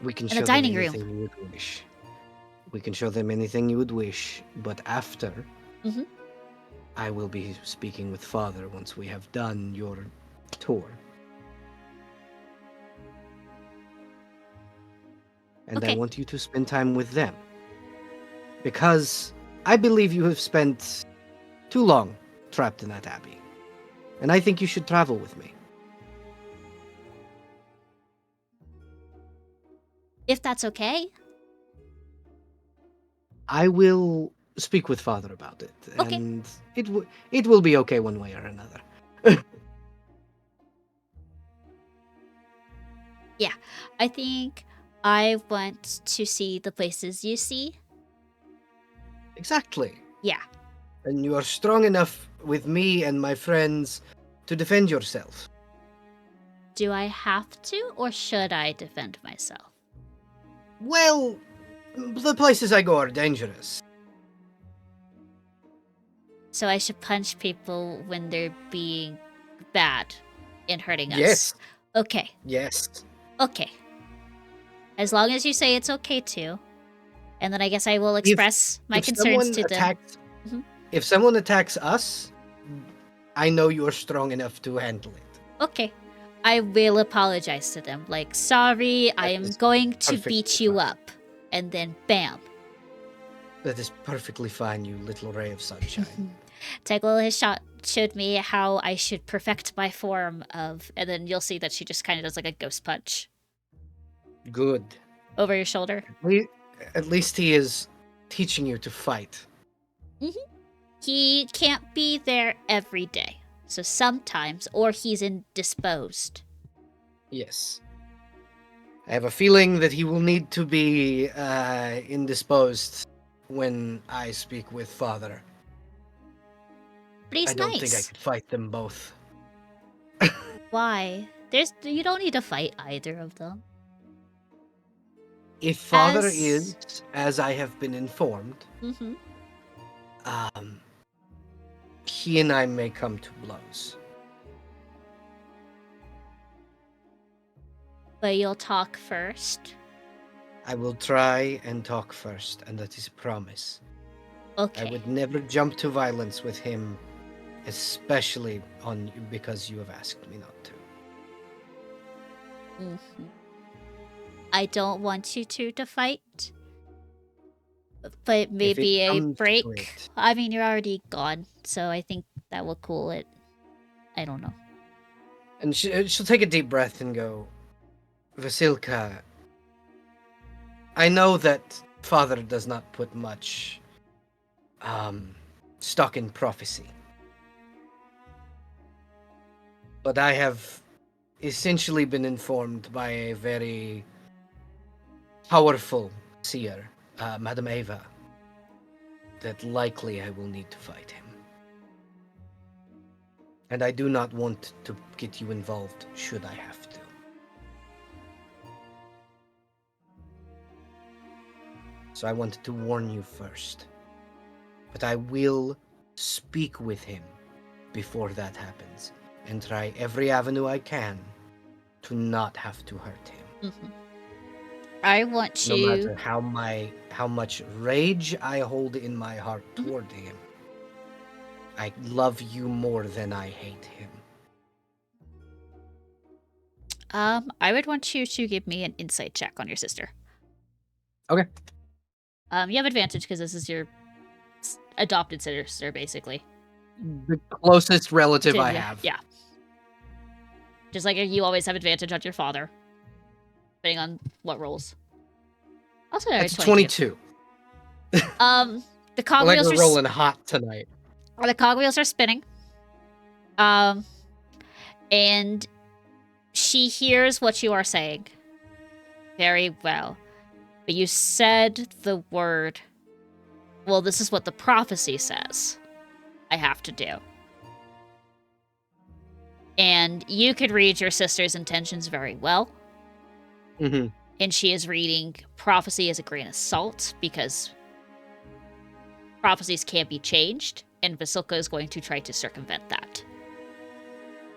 We can and show the dining them room. anything you would wish. We can show them anything you would wish, but after, I will be speaking with Father once we have done your tour. And I want you to spend time with them. Because I believe you have spent too long trapped in that abbey. And I think you should travel with me. If that's okay. I will speak with Father about it. Okay. And it will be okay one way or another. Yeah, I think I want to see the places you see. Exactly. Yeah. And you are strong enough with me and my friends to defend yourself. Do I have to, or should I defend myself? Well, the places I go are dangerous. So I should punch people when they're being bad and hurting us. Yes. Okay. Yes. Okay. As long as you say it's okay to. And then I guess I will express my If concerns someone to them. attacks, Mhm. if someone attacks us, I know you are strong enough to handle it. Okay. I will apologize to them. Like, sorry, I am is going to perfectly beat you fine. up. And then bam. That is perfectly fine, you little ray of sunshine. Tegel has showed me how I should perfect my form of, and then you'll see that she just kind of does like a ghost punch Good. over your shoulder. At least he is teaching you to fight. He can't be there every day. So sometimes, or he's indisposed. Yes. I have a feeling that he will need to be indisposed when I speak with Father. But he's I don't nice. think I could fight them both. Why? You don't need to fight either of them. If Father As- is, as I have been informed, Mm-hmm. he and I may come to blows. But you'll talk first. I will try and talk first, and that is a promise. Okay. I would never jump to violence with him, especially because you have asked me not to. Mhm. I don't want you two to fight. But maybe a comes to break. it. I mean, you're already gone, so I think that will cool it. I don't know. And she'll take a deep breath and go, Vasilka, I know that Father does not put much stock in prophecy. But I have essentially been informed by a very powerful seer, Madame Ava, that likely I will need to fight him. And I do not want to get you involved should I have to. So I wanted to warn you first. But I will speak with him before that happens and try every avenue I can to not have to hurt him. Mm-hmm. I want No you. matter how much rage I hold in my heart toward him, I love you more than I hate him. I would want you to give me an insight check on your sister. Okay. You have advantage because this is your adopted sister, basically. The closest relative I Yeah, have. Yeah. Just like you always have advantage on your father, depending on what rolls. Also, That's 22. The I cogwheels like we're are rolling hot tonight. the cogwheels are spinning. And she hears what you are saying very well. But you said the word, well, this is what the prophecy says I have to do. And you could read your sister's intentions very well. Mm-hmm. And she is reading prophecy as a grain of salt because prophecies can't be changed, and Vasilka is going to try to circumvent that.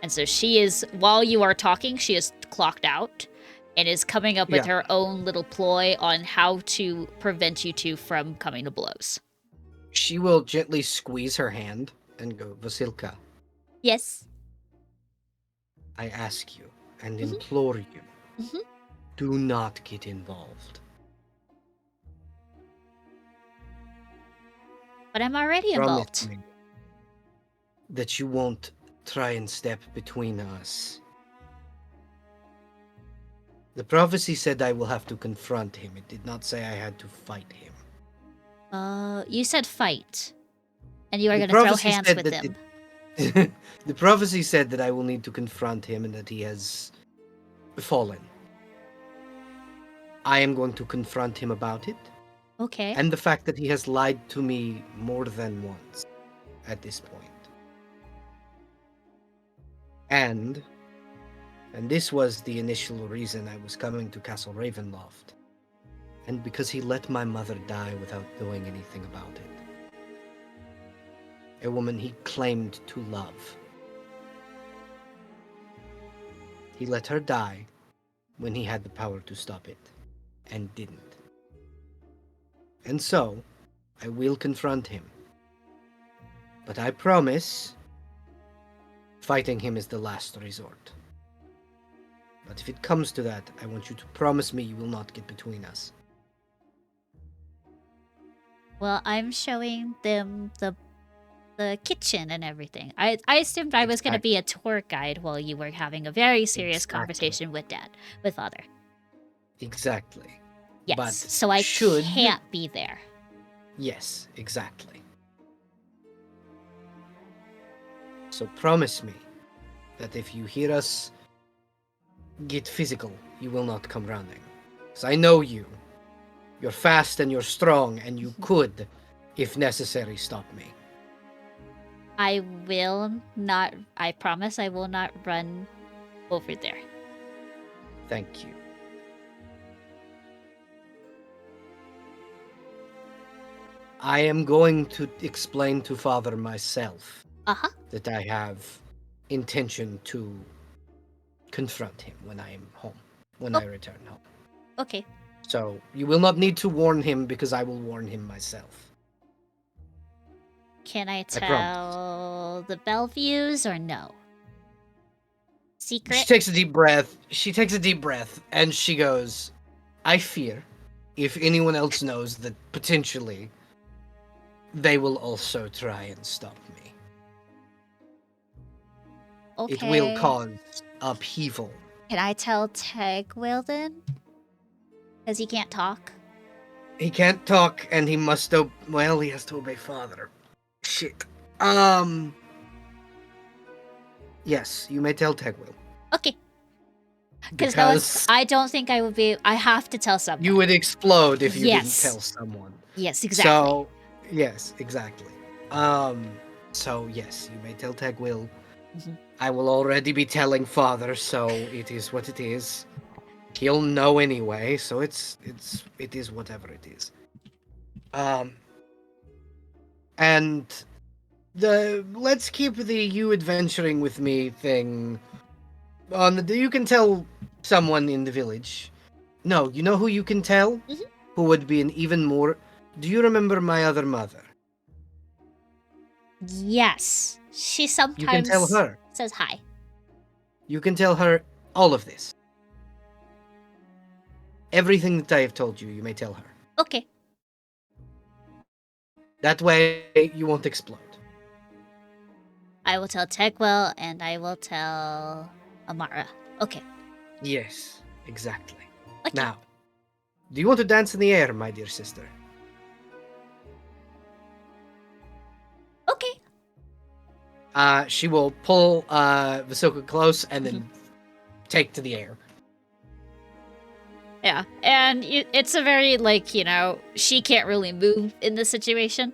And so she is, while you are talking, she is clocked out and is coming up with her own little ploy on how to prevent you two from coming to blows. She will gently squeeze her hand and go, Vasilka, Yes. I ask you and implore you, Mhm. do not get involved. But I'm already involved. Promise me that you won't try and step between us. The prophecy said I will have to confront him. It did not say I had to fight him. You said fight. And you are going to throw hands with him. The prophecy said that I will need to confront him and that he has fallen. I am going to confront him about it, Okay. and the fact that he has lied to me more than once at this point. And this was the initial reason I was coming to Castle Ravenloft. And because he let my mother die without doing anything about it. A woman he claimed to love. He let her die when he had the power to stop it, and didn't. And so, I will confront him. But I promise, fighting him is the last resort. But if it comes to that, I want you to promise me you will not get between us. Well, I'm showing them the kitchen and everything. I assumed I was going to be a tour guide while you were having a very serious conversation with father. Exactly. Yes, But so I can't be there. Yes, exactly. So promise me that if you hear us get physical, you will not come running. Because I know you. You're fast and you're strong, and you could, if necessary, stop me. I will not. I promise I will not run over there. Thank you. I am going to explain to Father myself that I have intention to confront him when I am home, when I return home. Okay. So you will not need to warn him because I will warn him myself. Can I tell the Bellevues or no? Secret? She takes a deep breath, and she goes, I fear if anyone else knows that potentially they will also try and stop me. Okay. It will cause upheaval. Can I tell Tegwill then? Because he can't talk. He can't talk, and he must he has to obey Father. Shit. Yes, you may tell Tegwill. Okay. Because I don't think I would be. I have to tell someone. You would explode if you didn't tell someone. Yes, exactly. So, yes, exactly. So yes, you may tell Tegwill. Mm-hmm. I will already be telling Father, so it is what it is. He'll know anyway, so it is whatever it is. And let's keep the you adventuring with me thing on the. You can tell someone in the village. No, you know who you can tell? Mm-hmm. Who would be an even more. Do you remember my other mother? Yes. She sometimes You can tell her. Says hi. You can tell her all of this. Everything that I have told you, you may tell her. Okay. That way, you won't explode. I will tell Tegwill, and I will tell Amara. Okay. Yes, exactly. Okay. Now, do you want to dance in the air, my dear sister? Okay. She will pull Vasilka close and then take to the air. Yeah, and it's a very, she can't really move in this situation.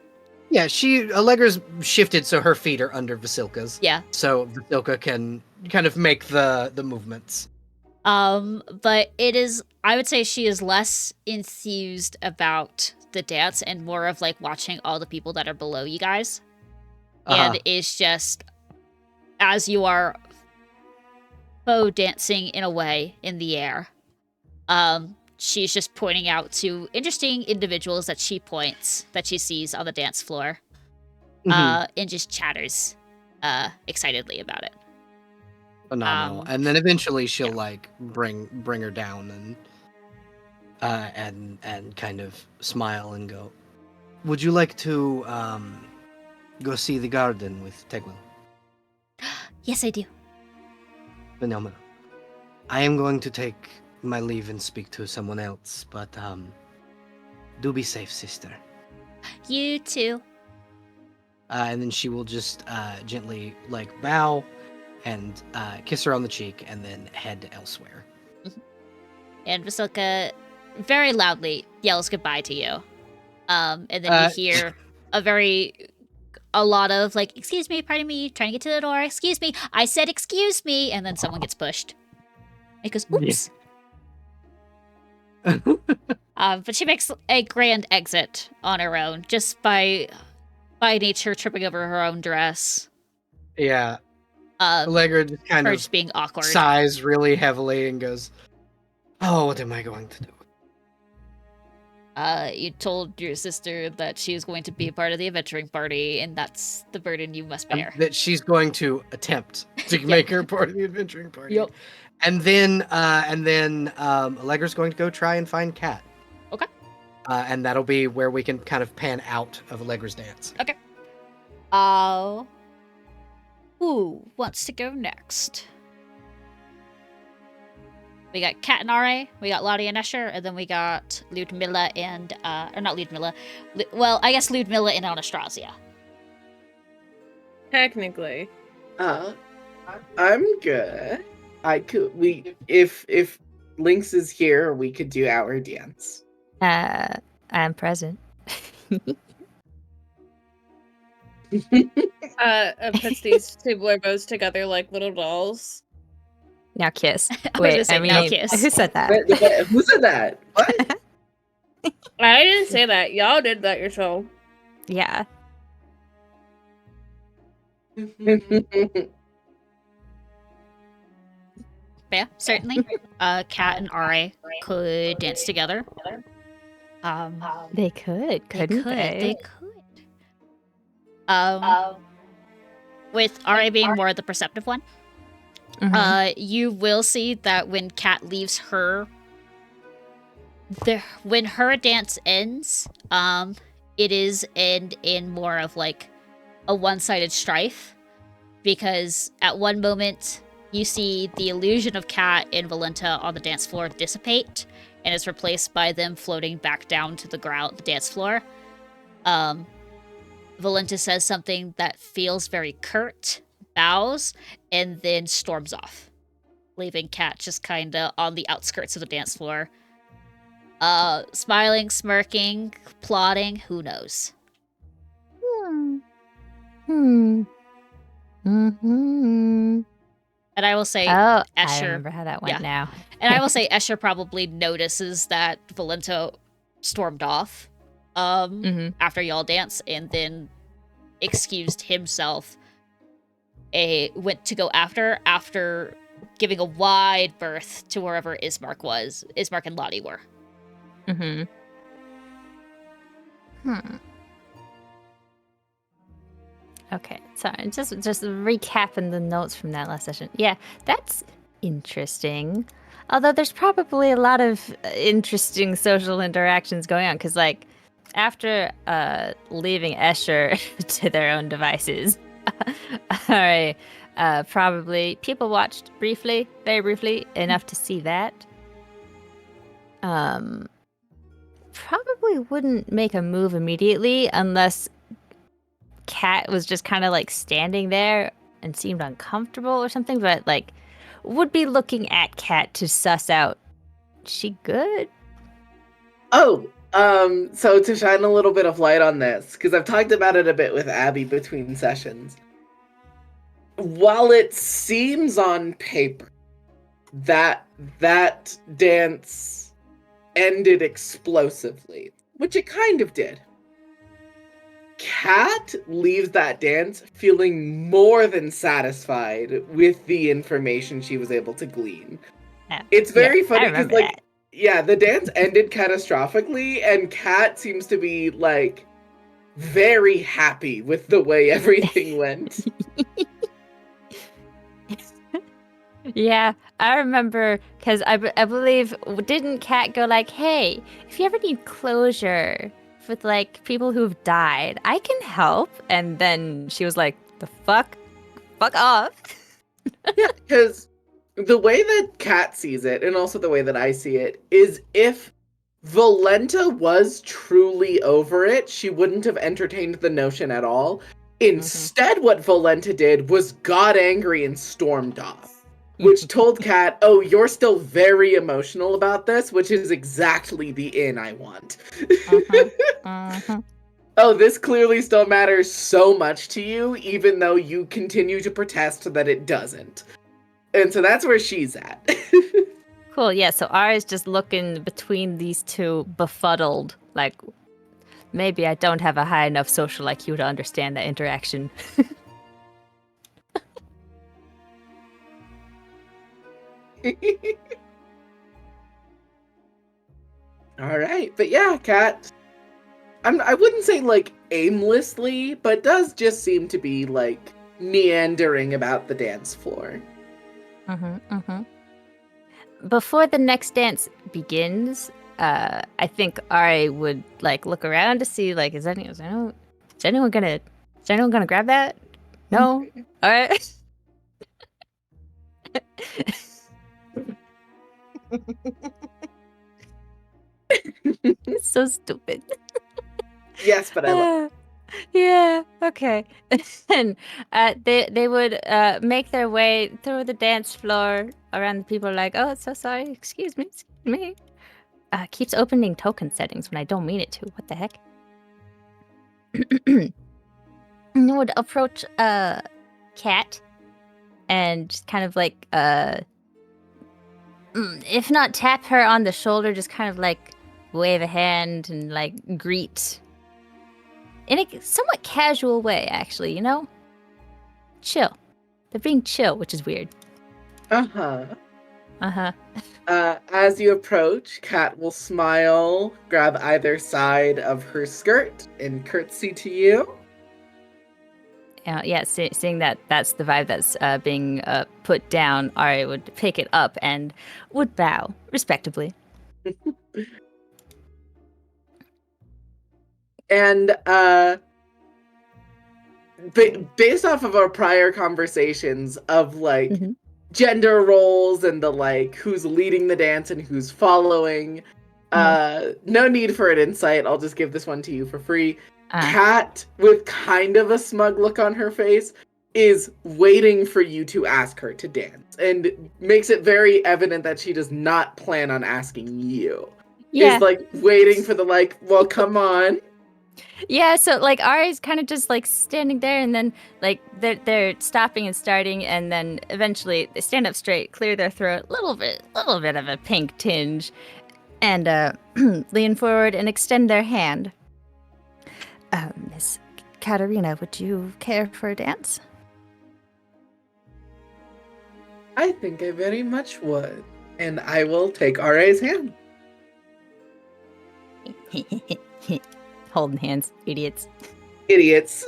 Yeah, Allegra's shifted so her feet are under Vasilka's. Yeah. So Vasilka can kind of make the movements. But I would say she is less enthused about the dance and more of, watching all the people that are below you guys. And is just, as you are faux dancing in a way in the air, she's just pointing out to interesting individuals that she sees on the dance floor, and just chatters excitedly about it. Phenomenal. And then eventually she'll bring her down and kind of smile and go, would you like to go see the garden with Tegwill? Yes, I do. Phenomenal. I am going to take my leave and speak to someone else, but do be safe, sister. You too. And then she will just gently bow and kiss her on the cheek and then head elsewhere. And Vasilka very loudly yells goodbye to you. And then you hear a lot of like, excuse me, pardon me, trying to get to the door, excuse me, I said excuse me, and then someone gets pushed. It goes, oops. But she makes a grand exit on her own, just by nature tripping over her own dress. Yeah. Allegra just kind Her of just being awkward. sighs really heavily and goes, "Oh, what am I going to do?" You told your sister that she was going to be a part of the adventuring party, and that's the burden you must bear. That she's going to attempt to make her part of the adventuring party. Yep. And then Allegra's going to go try and find Kat. Okay. And that'll be where we can kind of pan out of Allegra's dance. Okay. Who wants to go next? We got Kat and Ra, we got Lottie and Escher, and then we got Ludmilla and, or not Ludmilla. Well, I guess Ludmilla and Anastasia. Technically. I'm good. If Lynx is here, we could do our dance. I'm present. Puts these two boy bows together like little dolls. Now kiss. I was Wait, gonna say, I mean, now kiss. who said that? Who said that? What? I didn't say that. Y'all did that yourself. Yeah. Yeah, certainly. Kat and Ra could dance together. They could, couldn't They could. With Ra being more the perceptive one, you will see that when Kat leaves her, when her dance ends, it is in more of like a one-sided strife, because at one moment you see the illusion of Kat and Valenta on the dance floor dissipate, and is replaced by them floating back down to the ground, the dance floor. Valenta says something that feels very curt, bows, and then storms off, leaving Kat just kind of on the outskirts of the dance floor. Smiling, smirking, plotting, who knows? And I will say, I Escher, remember how that went now. and I will say Escher probably notices that Valenta stormed off after y'all dance, and then excused himself. Went to go after giving a wide berth to wherever Ismark was. Ismark and Lottie were. Okay, sorry, just recapping the notes from that last session. Yeah, that's interesting. Although there's probably a lot of interesting social interactions going on, because like after leaving Escher to their own devices, alright, probably people watched briefly, very briefly, enough to see that. Probably wouldn't make a move immediately unless Kat was just kind of like standing there and seemed uncomfortable or something, but like would be looking at Kat to suss out, she good? So to shine a little bit of light on this, because I've talked about it a bit with Abby between sessions. While it seems on paper that dance ended explosively, which it kind of did, Kat leaves that dance feeling more than satisfied with the information she was able to glean. It's very funny because, like, the dance ended catastrophically, and Kat seems to be, like, very happy with the way everything went. Yeah, I remember, because I believe, didn't Kat go like, hey, if you ever need closure with like people who've died, I can help? And then she was like, the fuck off. Yeah, because the way that Kat sees it, and also the way that I see it, is if Valenta was truly over it, she wouldn't have entertained the notion at all. Instead, what Valenta did was got angry and stormed off. which told Kat, "Oh, you're still very emotional about this, which is exactly the in I want." Oh, this clearly still matters so much to you, even though you continue to protest that it doesn't. And so that's where she's at. Cool, yeah, so Ari's just looking between these two befuddled, like, maybe I don't have a high enough social IQ to understand that interaction. All right, but yeah, Kat, I wouldn't say like aimlessly, but does just seem to be like meandering about the dance floor. Before the next dance begins, I think Ari would like look around to see like is anyone gonna grab that? No? Alright. It's so stupid. Yes, but I love Yeah, okay. And they would make their way through the dance floor around the people like, oh, so sorry, excuse me. Keeps opening token settings when I don't mean it to. What the heck? And would approach Cat and just kind of like if not tap her on the shoulder, just kind of like wave a hand and like greet in a somewhat casual way, actually, you know? Chill. They're being chill, which is weird. Uh-huh. Uh-huh. As you approach, Kat will smile, grab either side of her skirt, and curtsy to you. Yeah, seeing that that's the vibe that's being put down, Ari would pick it up and would bow respectably. And based off of our prior conversations of like gender roles and the like who's leading the dance and who's following, no need for an insight. I'll just give this one to you for free. Kat, with kind of a smug look on her face, is waiting for you to ask her to dance and makes it very evident that she does not plan on asking you. Yeah. Is like waiting for the like, well, come on. Yeah, so like Ari's kind of just like standing there, and then like they're stopping and starting, and then eventually they stand up straight, clear their throat, little bit of a pink tinge, and lean forward and extend their hand. Miss Katarina, would you care for a dance? I think I very much would, and I will take R.A.'s hand. Holding hands, idiots. Idiots.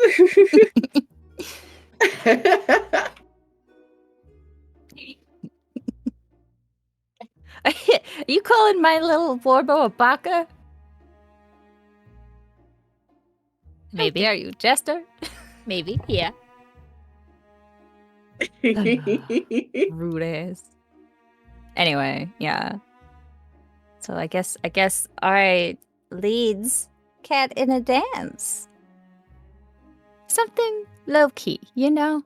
Are you calling my little Warbo a baka? Maybe. How dare you, Jester? Maybe, yeah. Rude ass. Anyway, yeah. So I guess Ari leads Cat in a dance. Something low key, you know?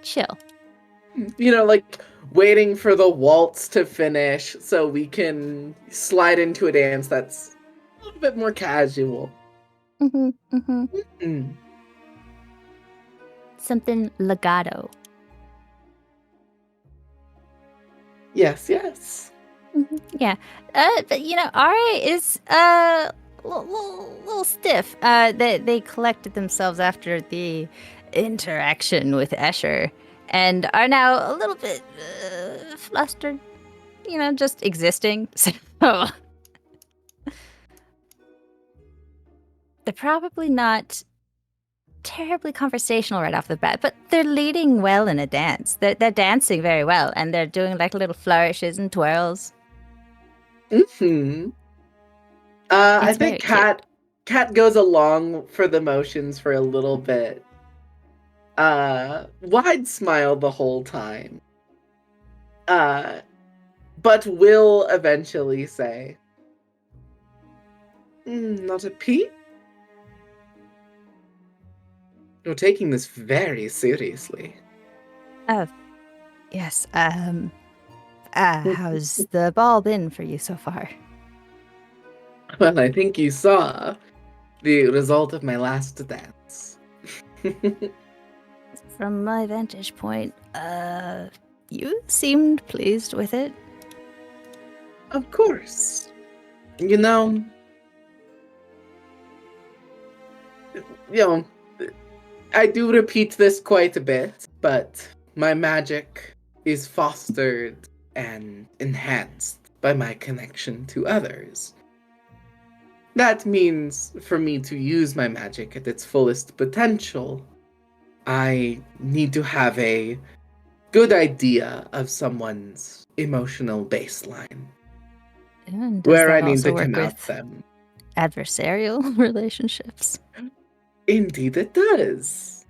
Chill. You know, like waiting for the waltz to finish so we can slide into a dance that's a little bit more casual. Something legato. Yes. Yeah. But you know, Ari is a little stiff. They collected themselves after the interaction with Escher and are now a little bit flustered. You know, just existing. So they're probably not terribly conversational right off the bat, but they're leading well in a dance. They're dancing very well, and they're doing like little flourishes and twirls. I think Kat goes along for the motions for a little bit. Wide smile the whole time. But will eventually say, not a peep? You're taking this very seriously. Yes. How's the ball been for you so far? Well, I think you saw the result of my last dance. From my vantage point, you seemed pleased with it. Of course. You know, I do repeat this quite a bit, but my magic is fostered and enhanced by my connection to others. That means for me to use my magic at its fullest potential, I need to have a good idea of someone's emotional baseline, And does where I that need also to work come out with them. adversarial relationships? Indeed, it does.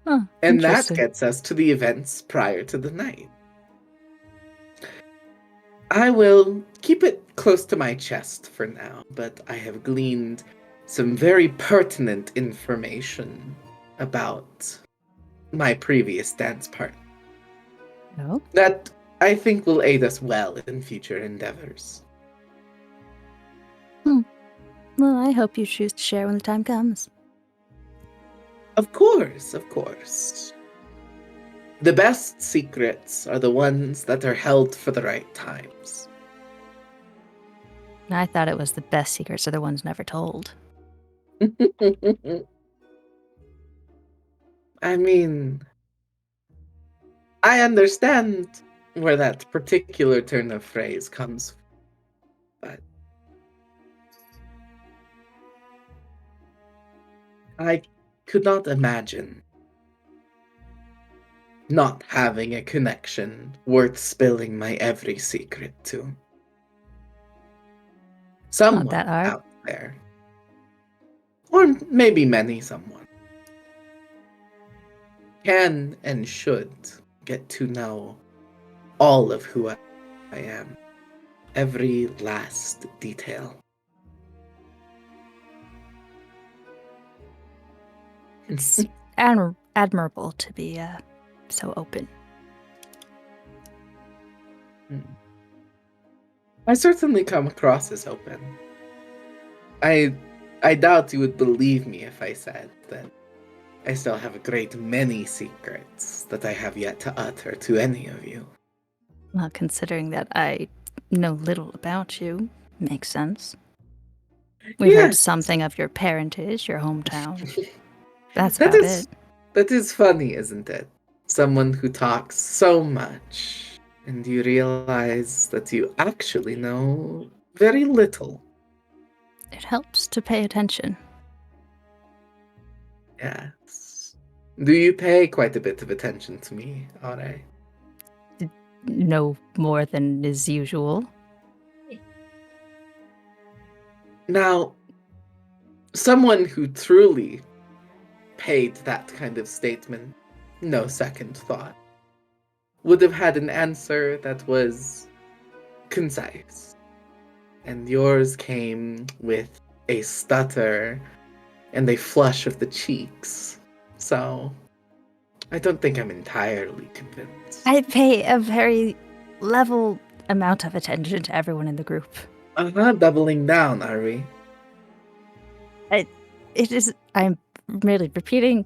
Huh, And that interesting. gets us to the events prior to the night. I will keep it close to my chest for now, but I have gleaned some very pertinent information about my previous dance partner No? that I think will aid us well in future endeavors. Well, I hope you choose to share when the time comes. Of course, of course. The best secrets are the ones that are held for the right times. I thought it was the best secrets are the ones never told. I mean, I understand where that particular turn of phrase comes from, but I could not imagine not having a connection worth spilling my every secret to. Someone that hard. out there. Or maybe many someone. Can and should get to know all of who I am. Every last detail. It's admirable to be so open. I certainly come across as open. I doubt you would believe me if I said that I still have a great many secrets that I have yet to utter to any of you. Well, considering that I know little about you, makes sense. We heard Yes. something of your parentage, your hometown. That's That about is it. that is funny, isn't it? Someone who talks so much and you realize that you actually know very little. It helps to pay attention. Yes. Do you pay quite a bit of attention to me, Are? No more than is usual. Now, someone who truly paid that kind of statement, no second thought, would have had an answer that was concise. And yours came with a stutter and a flush of the cheeks. So, I don't think I'm entirely convinced. I pay a very level amount of attention to everyone in the group. I'm not doubling down, are we? I'm merely repeating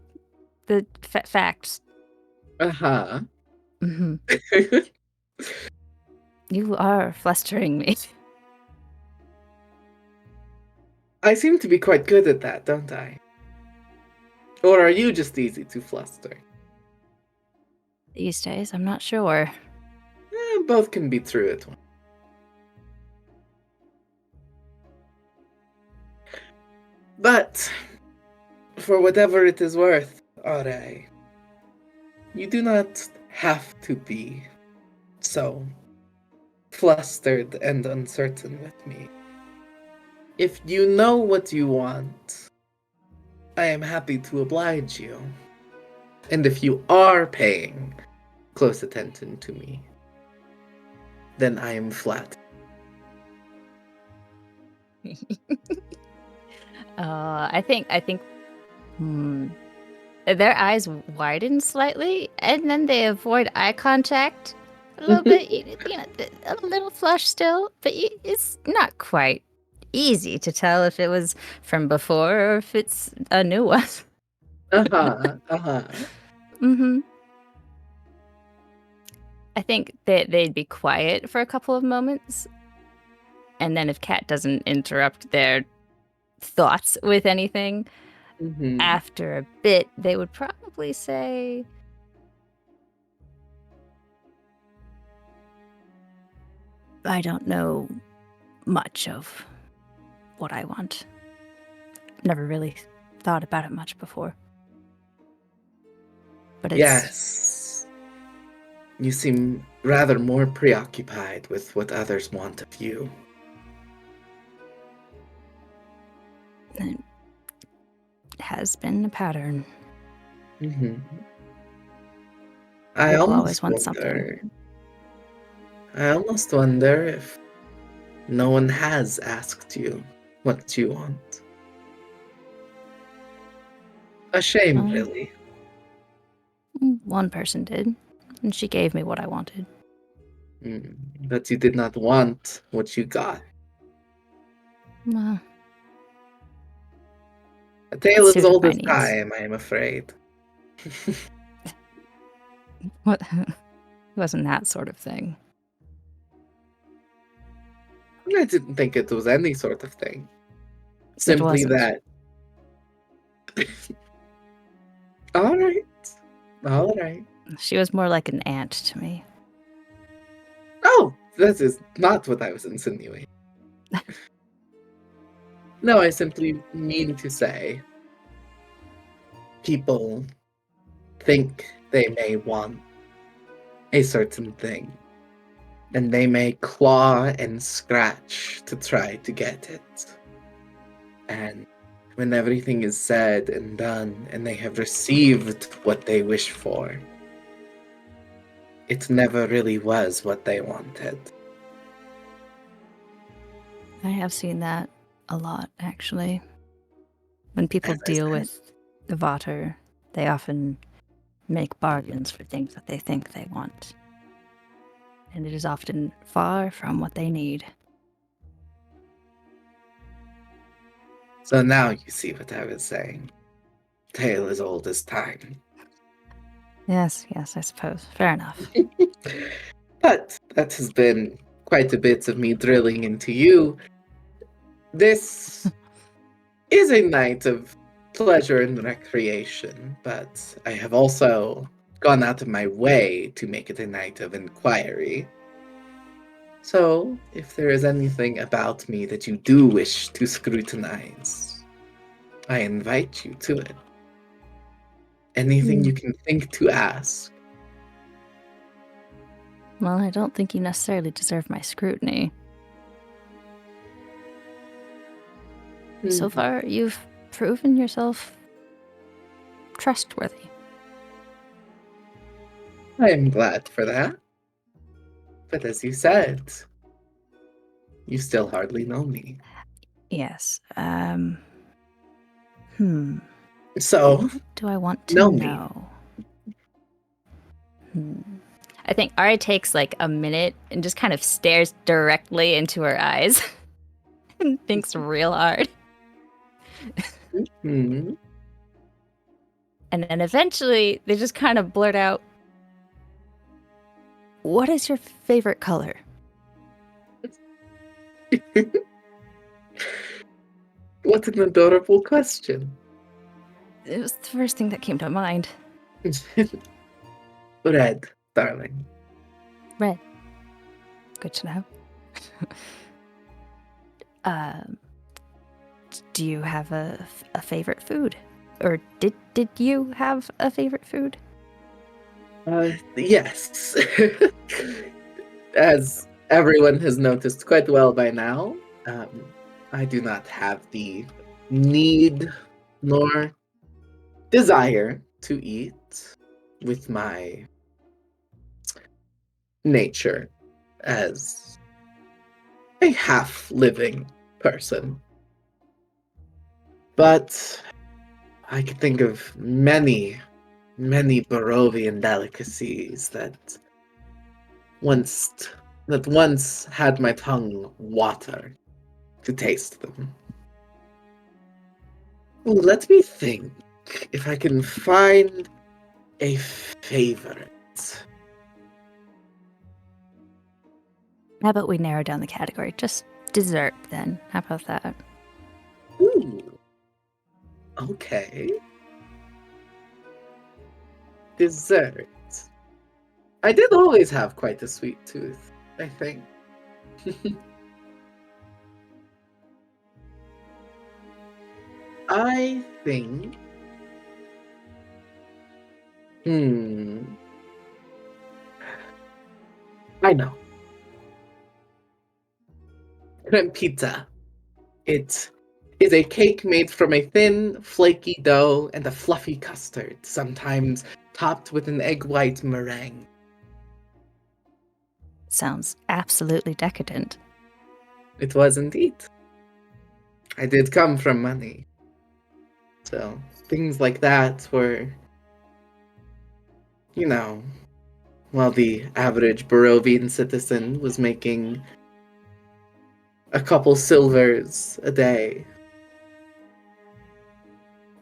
the facts. Uh-huh. Hmm. You are flustering me. I seem to be quite good at that, don't I? Or are you just easy to fluster? These days, I'm not sure. Both can be true at once. But, for whatever it is worth, Aure, you do not have to be so flustered and uncertain with me. If you know what you want, I am happy to oblige you. And if you are paying close attention to me, then I am flattered. I think their eyes widen slightly, and then they avoid eye contact, a little bit, a little flushed still, but it's not quite easy to tell if it was from before or if it's a new one. Mm-hmm. I think that they'd be quiet for a couple of moments, and then if Kat doesn't interrupt their thoughts with anything, after a bit, they would probably say, I don't know much of what I want. Never really thought about it much before. But it's... Yes. You seem rather more preoccupied with what others want of you. It has been a pattern. I People almost always want something. I almost wonder if no one has asked you what you want. A shame, really. One person did, and she gave me what I wanted. But you did not want what you got. Well, A tale as suited old my as needs. time, I am afraid. What? It wasn't that sort of thing. I didn't think it was any sort of thing. Simply wasn't. that. All right. She was more like an aunt to me. Oh, that is not what I was insinuating. No, I simply mean to say people think they may want a certain thing, and they may claw and scratch to try to get it. And when everything is said and done, and they have received what they wish for, it never really was what they wanted. I have seen that a lot, actually. When people As I deal said. with the Vater, they often make bargains for things that they think they want. And it is often far from what they need. So now you see what I was saying. Tale as old as time. Yes, I suppose. Fair enough. But that has been quite a bit of me drilling into you. This is a night of pleasure and recreation, but I have also gone out of my way to make it a night of inquiry. So, if there is anything about me that you do wish to scrutinize, I invite you to it. Anything you can think to ask. Well, I don't think you necessarily deserve my scrutiny. So far, you've proven yourself trustworthy. I am glad for that. But as you said, you still hardly know me. Yes. So, Do I want to know me. know? I think Ari takes like a minute and just kind of stares directly into her eyes and thinks real hard. Hmm. And then eventually they just kind of blurt out, what is your favorite color? What an adorable question. It was the first thing that came to mind. Red, darling. Red. Good to know. Do you have a favorite food? Or did you have a favorite food? Yes. As everyone has noticed quite well by now, I do not have the need nor desire to eat with my nature as a half-living person. But I could think of many Barovian delicacies that once once had my tongue water to taste them. Ooh, let me think if I can find a favorite. How about we narrow down the category? Just dessert, then. How about that? Ooh. Okay. Dessert. I did always have quite a sweet tooth, I think. I think. I know. Crempita. It is a cake made from a thin, flaky dough and a fluffy custard, sometimes topped with an egg white meringue. Sounds absolutely decadent. It was indeed. I did come from money. So things like that were, while the average Barovian citizen was making a couple silvers a day,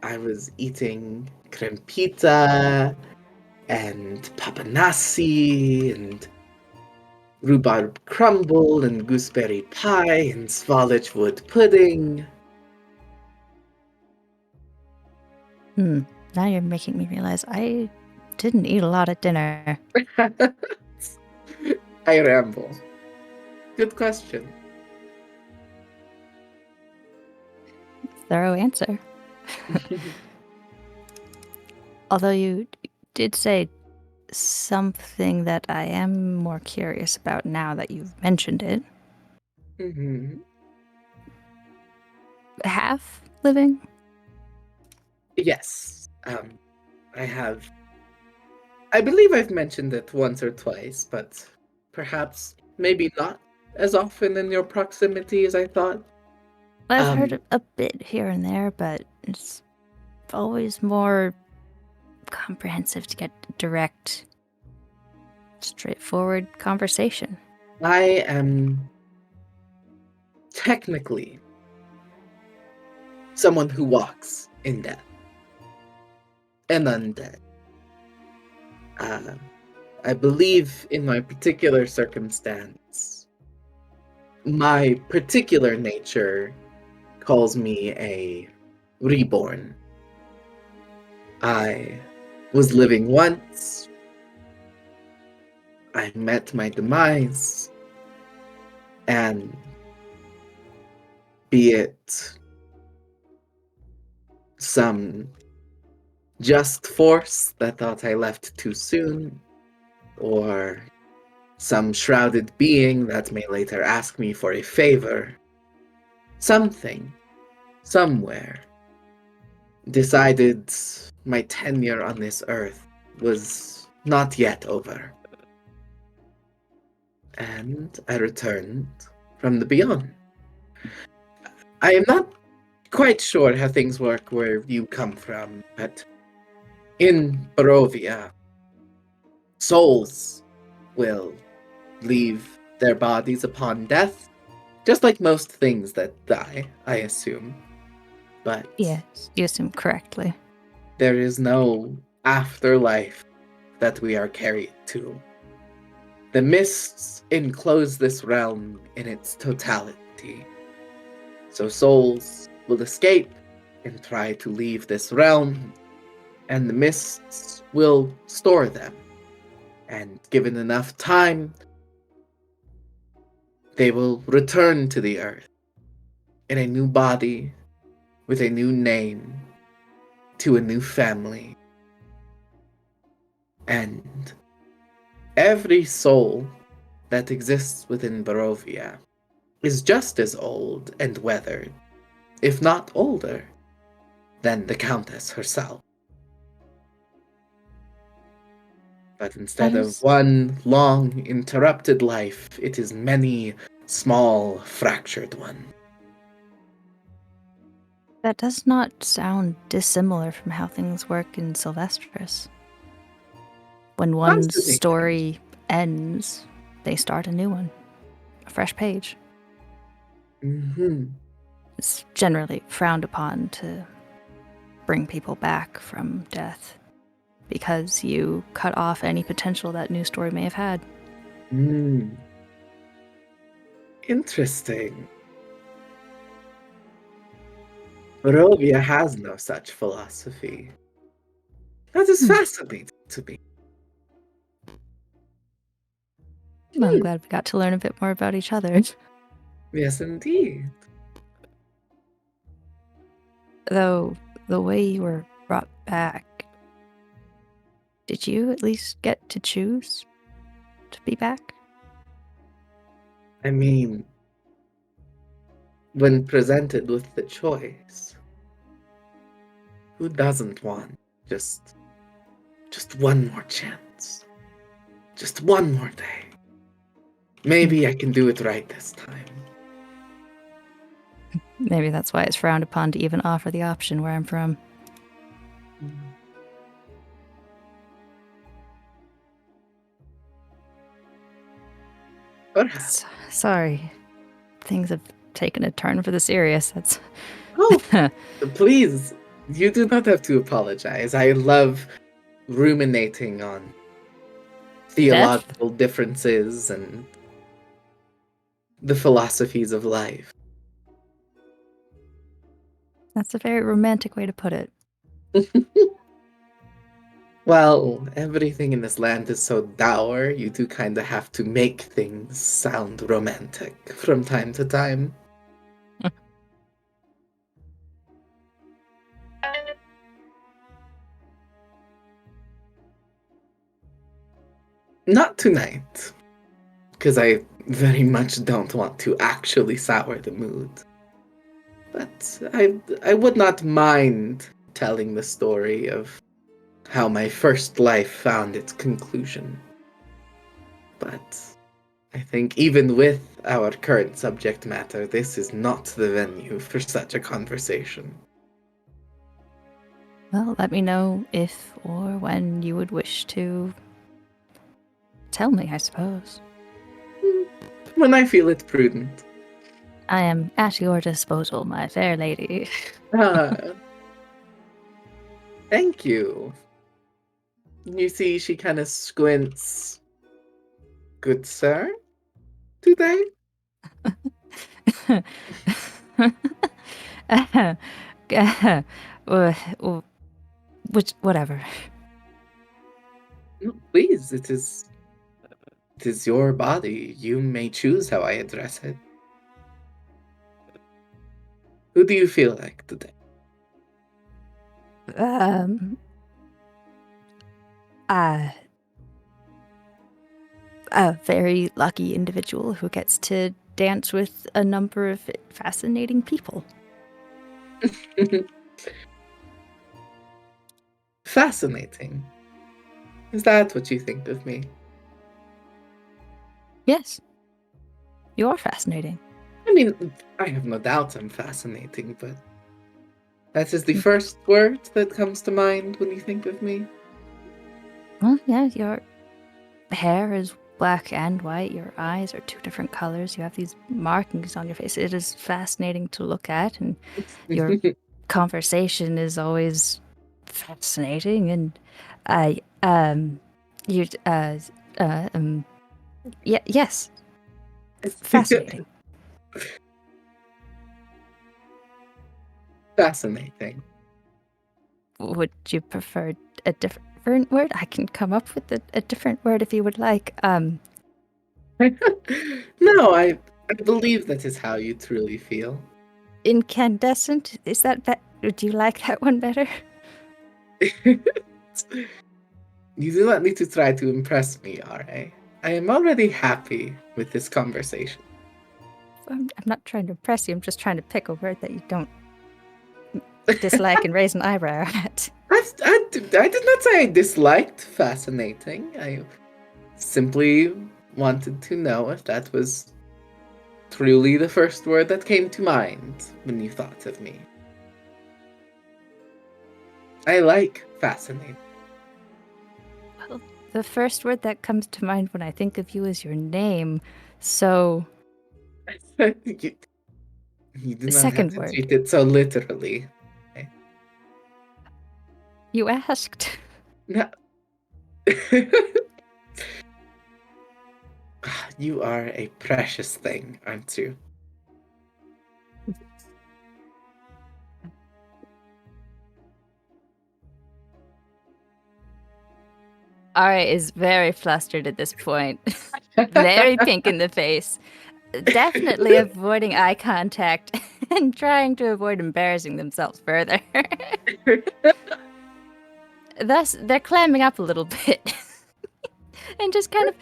I was eating crempita and papanasi and rhubarb crumble and gooseberry pie and Svalich wood pudding. Now you're making me realize I didn't eat a lot at dinner. I ramble. Good question. Thorough answer. Although you did say something that I am more curious about now that you've mentioned it. Mm-hmm. Half living? Yes. I believe I've mentioned it once or twice, but perhaps maybe not as often in your proximity as I thought. I've heard a bit here and there, but it's always more comprehensive to get direct, straightforward conversation. I am technically someone who walks in death and undead. I believe in my particular circumstance, my particular nature calls me a reborn. I was living once. I met my demise. And be it some just force that thought I left too soon, or some shrouded being that may later ask me for a favor, something, somewhere, decided my tenure on this earth was not yet over. And I returned from the beyond. I am not quite sure how things work where you come from, but in Barovia, souls will leave their bodies upon death, just like most things that die, I assume. But Yes, you assume correctly. there is no afterlife that we are carried to. The mists enclose this realm in its totality. So souls will escape and try to leave this realm, and the mists will store them. And given enough time, they will return to the earth in a new body, with a new name, to a new family. And every soul that exists within Barovia is just as old and weathered, if not older, than the Countess herself. But instead of one long, interrupted life, it is many small, fractured ones. That does not sound dissimilar from how things work in Sylvestris. When one Constantly. story ends, they start a new one, a fresh page. Mm-hmm. It's generally frowned upon to bring people back from death because you cut off any potential that new story may have had. Interesting. Barovia has no such philosophy. That is fascinating to me. Well, I'm glad we got to learn a bit more about each other. Yes, indeed. Though, the way you were brought back, did you at least get to choose to be back? I mean, when presented with the choice, who doesn't want just one more chance? Just one more day. Maybe I can do it right this time. Maybe that's why it's frowned upon to even offer the option where I'm from. Perhaps. Sorry. Things have taken a turn for the serious. That's... Oh, please. You do not have to apologize. I love ruminating on theological differences and the philosophies of life. That's a very romantic way to put it. Well, everything in this land is so dour, you do kind of have to make things sound romantic from time to time. Not tonight, because I very much don't want to actually sour the mood. But I would not mind telling the story of how my first life found its conclusion. But I think even with our current subject matter, this is not the venue for such a conversation. Well, let me know if or when you would wish to tell me, I suppose. When I feel it prudent. I am at your disposal, my fair lady. Thank you. You see, she kind of squints. Good sir? Today? Whatever. No, please, it is your body. You may choose how I address it. Who do you feel like today? A very lucky individual who gets to dance with a number of fascinating people. Fascinating. Is that what you think of me? Yes. You are fascinating. I mean, I have no doubt I'm fascinating, but that is the first word that comes to mind when you think of me. Well, yeah, your hair is black and white. Your eyes are two different colors. You have these markings on your face. It is fascinating to look at, and your conversation is always fascinating. And yes, fascinating. Fascinating. Would you prefer a different word? I can come up with a different word if you would like. No, I believe that is how you truly feel. Incandescent? Is that do you like that one better? You do not need to try to impress me, R.A. I am already happy with this conversation. I'm not trying to impress you. I'm just trying to pick a word that you don't dislike and raise an eyebrow at. I did not say I disliked fascinating. I simply wanted to know if that was truly the first word that came to mind when you thought of me. I like fascinating. Well, The first word that comes to mind when I think of you is your name. So, You do The not second have to word. treat it so literally. you asked. No. You are a precious thing, aren't you? Ara is very flustered at this point. Very pink in the face. Definitely avoiding eye contact and trying to avoid embarrassing themselves further. Thus, they're clamming up a little bit and just kind of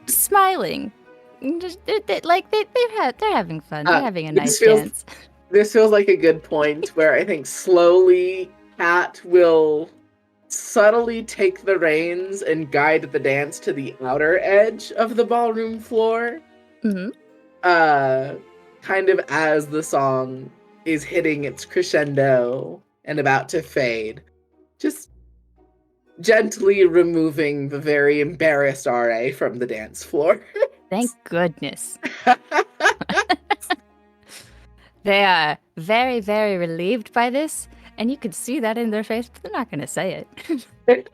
smiling. They're having fun. They're having a nice dance. This feels like a good point where I think slowly Kat will subtly take the reins and guide the dance to the outer edge of the ballroom floor. Mm-hmm. Kind of as the song is hitting its crescendo and about to fade. Just gently removing the very embarrassed RA from the dance floor. Thank goodness. They are very, very relieved by this, and you could see that in their face, but they're not going to say it.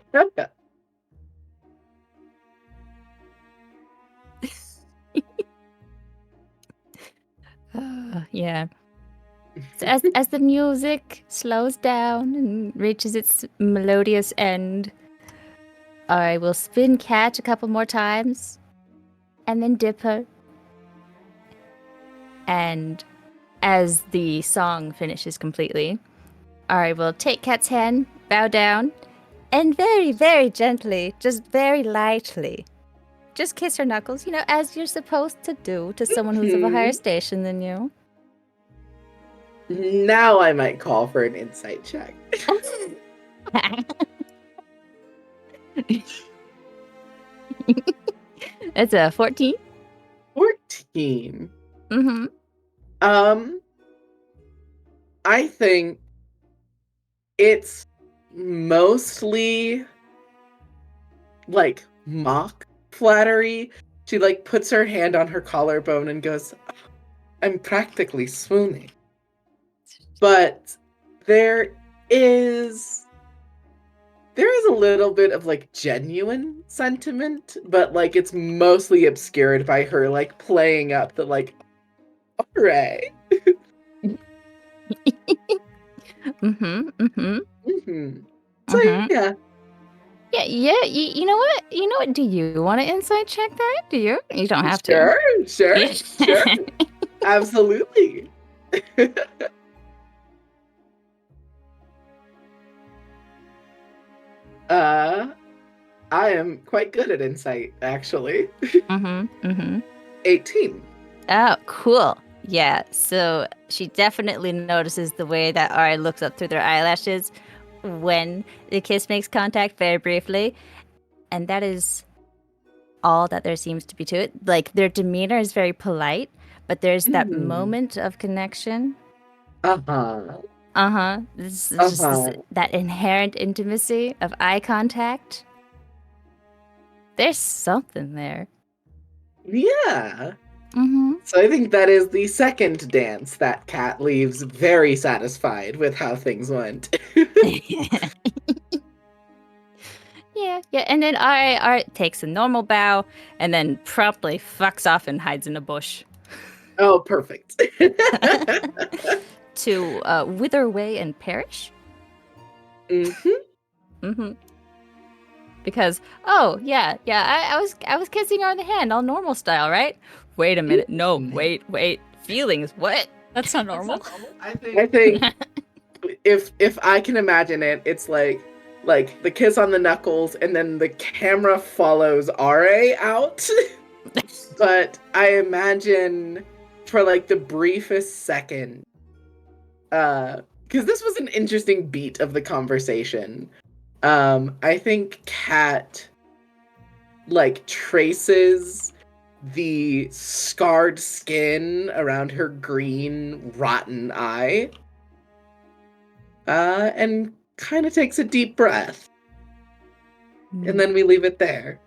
Yeah. So as the music slows down and reaches its melodious end, I will spin Cat a couple more times, and then dip her. And as the song finishes completely, I will take Cat's hand, bow down, and very, very gently, just very lightly, just kiss her knuckles, as you're supposed to do to someone who's of a higher station than you. Now I might call for an insight check. It's a 14. 14. Mm-hmm. I think it's mostly like mock flattery. She like puts her hand on her collarbone and goes, I'm practically swooning. But there is a little bit of like genuine sentiment, but like it's mostly obscured by her like playing up the like hooray. So yeah. Yeah, you know what? Do you want to insight check that? Do you? You don't have to. Sure. Absolutely. I am quite good at insight, actually. 18. Oh, cool. Yeah, so she definitely notices the way that Ari looks up through their eyelashes when the kiss makes contact very briefly. And that is all that there seems to be to it. Like, their demeanor is very polite, but there's that moment of connection. This is just that inherent intimacy of eye contact. There's something there. Yeah. So I think that is the second dance that Kat leaves very satisfied with how things went. Yeah. And then Ari takes a normal bow and then promptly fucks off and hides in a bush. Oh, perfect. To wither away and perish. Because I was kissing her on the hand, all normal style, right? Wait a minute, no, wait, feelings, what? That's not normal. I think if I can imagine it, it's like the kiss on the knuckles, and then the camera follows RA out. But I imagine for like the briefest second, because this was an interesting beat of the conversation. I think Kat like traces the scarred skin around her green, rotten eye, and kind of takes a deep breath. And then we leave it there.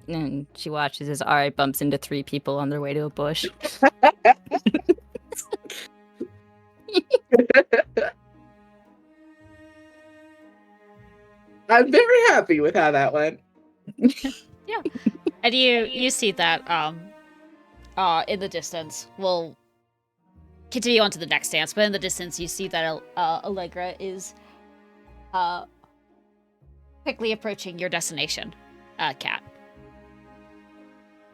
And she watches as Ari bumps into 3 people on their way to a bush. I'm very happy with how that went. Yeah. And you see that in the distance. We'll continue on to the next dance, but in the distance you see that Allegra is quickly approaching your destination, Cat.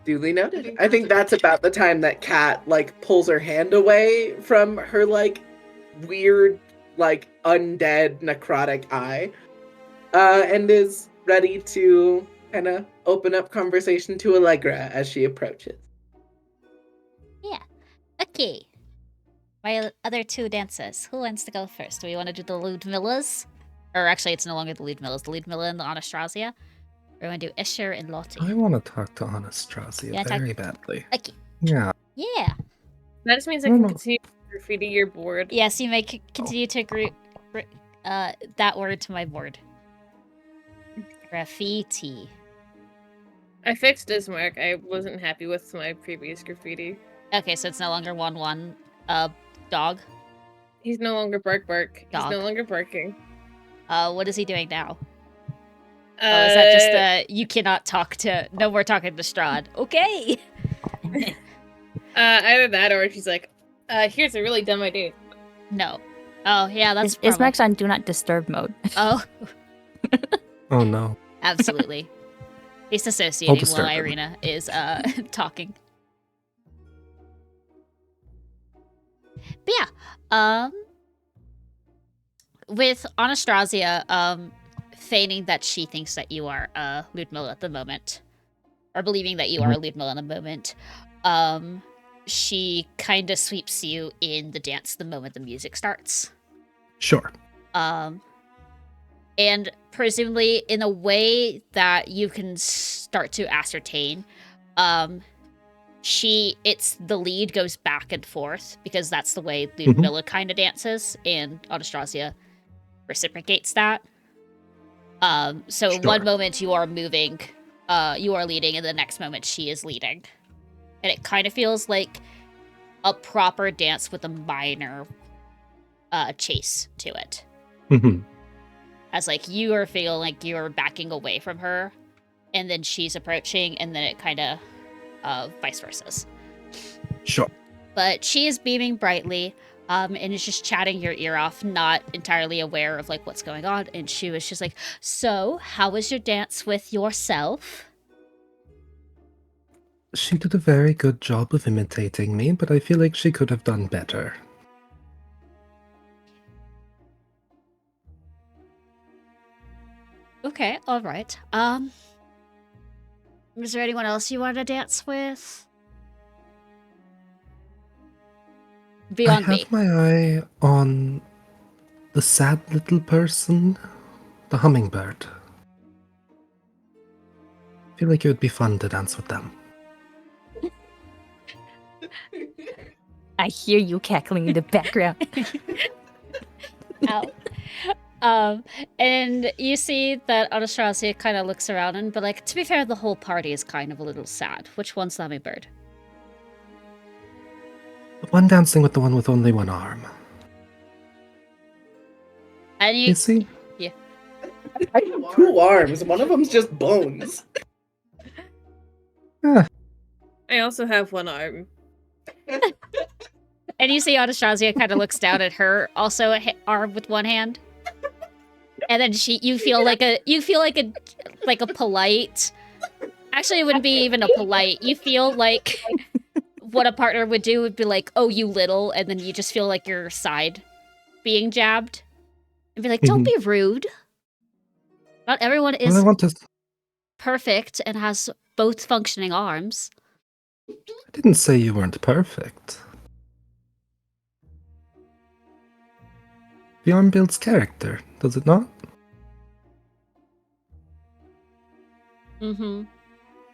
Duly noted. I think that's about the time that Kat, like, pulls her hand away from her, like, weird, like, undead, necrotic eye, and is ready to kind of open up conversation to Allegra as she approaches. Yeah. Okay. My other 2 dancers. Who wants to go first? Do we want to do the Ludmillas? Or actually, it's no longer the Ludmillas. The Ludmilla and the Anastasia. Or we want to do Escher and Lottie. I want to talk to Anastasia Yeah, very badly. Okay. Yeah. Yeah. That just means I No, can no. continue to graffiti your board. Yes, you may continue to that word to my board. Graffiti. I fixed Ismark. I wasn't happy with my previous graffiti. Okay, so it's no longer 1-1. Dog. He's no longer bark. He's Dog. no longer barking. What is he doing now? Oh, is that just you cannot talk to... No more talking to Strahd. Okay! Either that or she's like, here's a really dumb idea. No. Oh, yeah, that's Is Max on Do Not Disturb mode? Oh, Oh no. absolutely. He's dissociating while disturb him. Irina is talking. But yeah, with Anastasia feigning that she thinks that you are Ludmilla at the moment, or believing that you are Ludmilla at the moment, she kind of sweeps you in the dance the moment the music starts. Sure. And presumably in a way that you can start to ascertain, it's the lead goes back and forth because that's the way Ludmilla kind of dances, and Anastasia reciprocates that. So Sure. one moment you are moving, you are leading, and the next moment she is leading. And it kind of feels like a proper dance with a minor chase to it. Mhm. As like you are feeling like you're backing away from her, and then she's approaching, and then it kind of vice versa. Sure. But she is beaming brightly, and is just chatting your ear off, not entirely aware of like what's going on. And she was just like, "So, how was your dance with yourself?" She did a very good job of imitating me, but I feel like she could have done better. Okay, all right. Is there anyone else you want to dance with? Beyond I me. have my eye on the sad little person, the hummingbird. I feel like it would be fun to dance with them. I hear you cackling in the background. Ow. And you see that Anastasia kind of looks around and, but like, to be fair, the whole party is kind of a little sad. Which one's the hummingbird? The one dancing with the one with only one arm. And you Is he? I have 2 arms. One of them's just bones. I also have 1 arm. and you see Anastasia kind of looks down at her, also arm with one hand. And then you feel like a polite. Actually, it wouldn't be even a polite. You feel like what a partner would do would be like, "Oh, you little," and then you just feel like your side being jabbed, and be like, "Don't be rude. Not everyone is Well, I want to. perfect and has both functioning arms." I didn't say you weren't perfect. The arm builds character, does it not? Mm-hmm.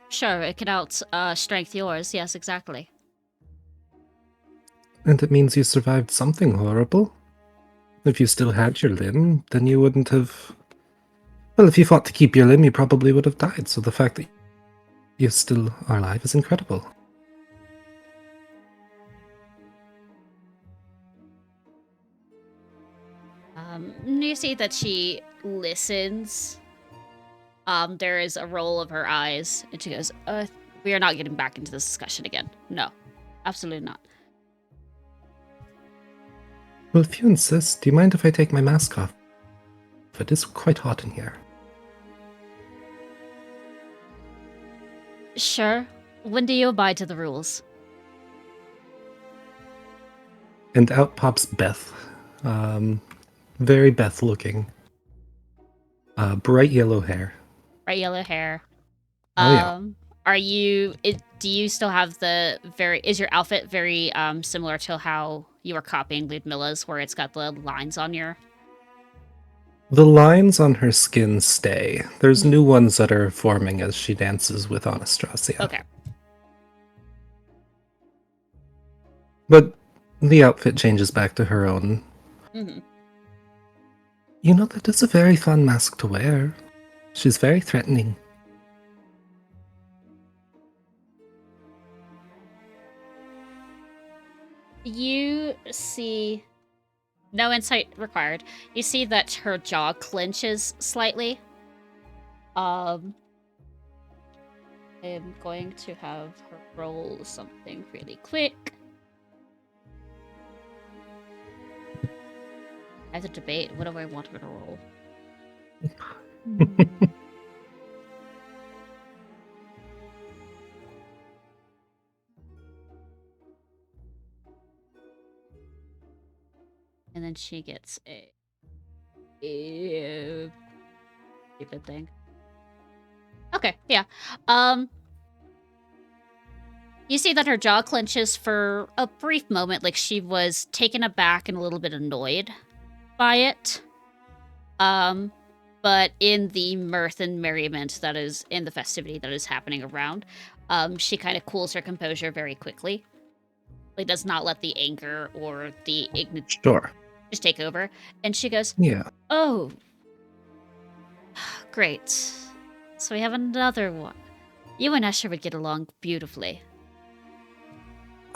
Sure, it can strength yours. Yes, exactly. And it means you survived something horrible. If you still had your limb, then you wouldn't have Well, if you fought to keep your limb, you probably would have died, so the fact that you still are alive is incredible. You see that she listens. There is a roll of her eyes, and she goes, we are not getting back into this discussion again. No, absolutely not. Well, if you insist, do you mind if I take my mask off? It is quite hot in here. Sure. When do you abide to the rules? And out pops Beth. Very Beth looking. Bright yellow hair. Bright yellow hair. Oh, yeah. Do you still have is your outfit very similar to how you were copying Ludmilla's, where it's got the lines on your... The lines on her skin stay. There's new ones that are forming as she dances with Anastasia. Okay. But the outfit changes back to her own. Mm-hmm. You know, that is a very fun mask to wear. She's very threatening. You see... No insight required. You see that her jaw clenches slightly. I am going to have her roll something really quick. I have to debate. What do I want her to roll? And then she gets a stupid thing. Okay, yeah. You see that her jaw clenches for a brief moment, like she was taken aback and a little bit annoyed by it. But in the mirth and merriment that is in the festivity that is happening around, she kind of cools her composure very quickly. Like, does not let the anger or the Sure. just take over. And she goes, Yeah. "Oh, great. So we have another one. You and Escher would get along beautifully.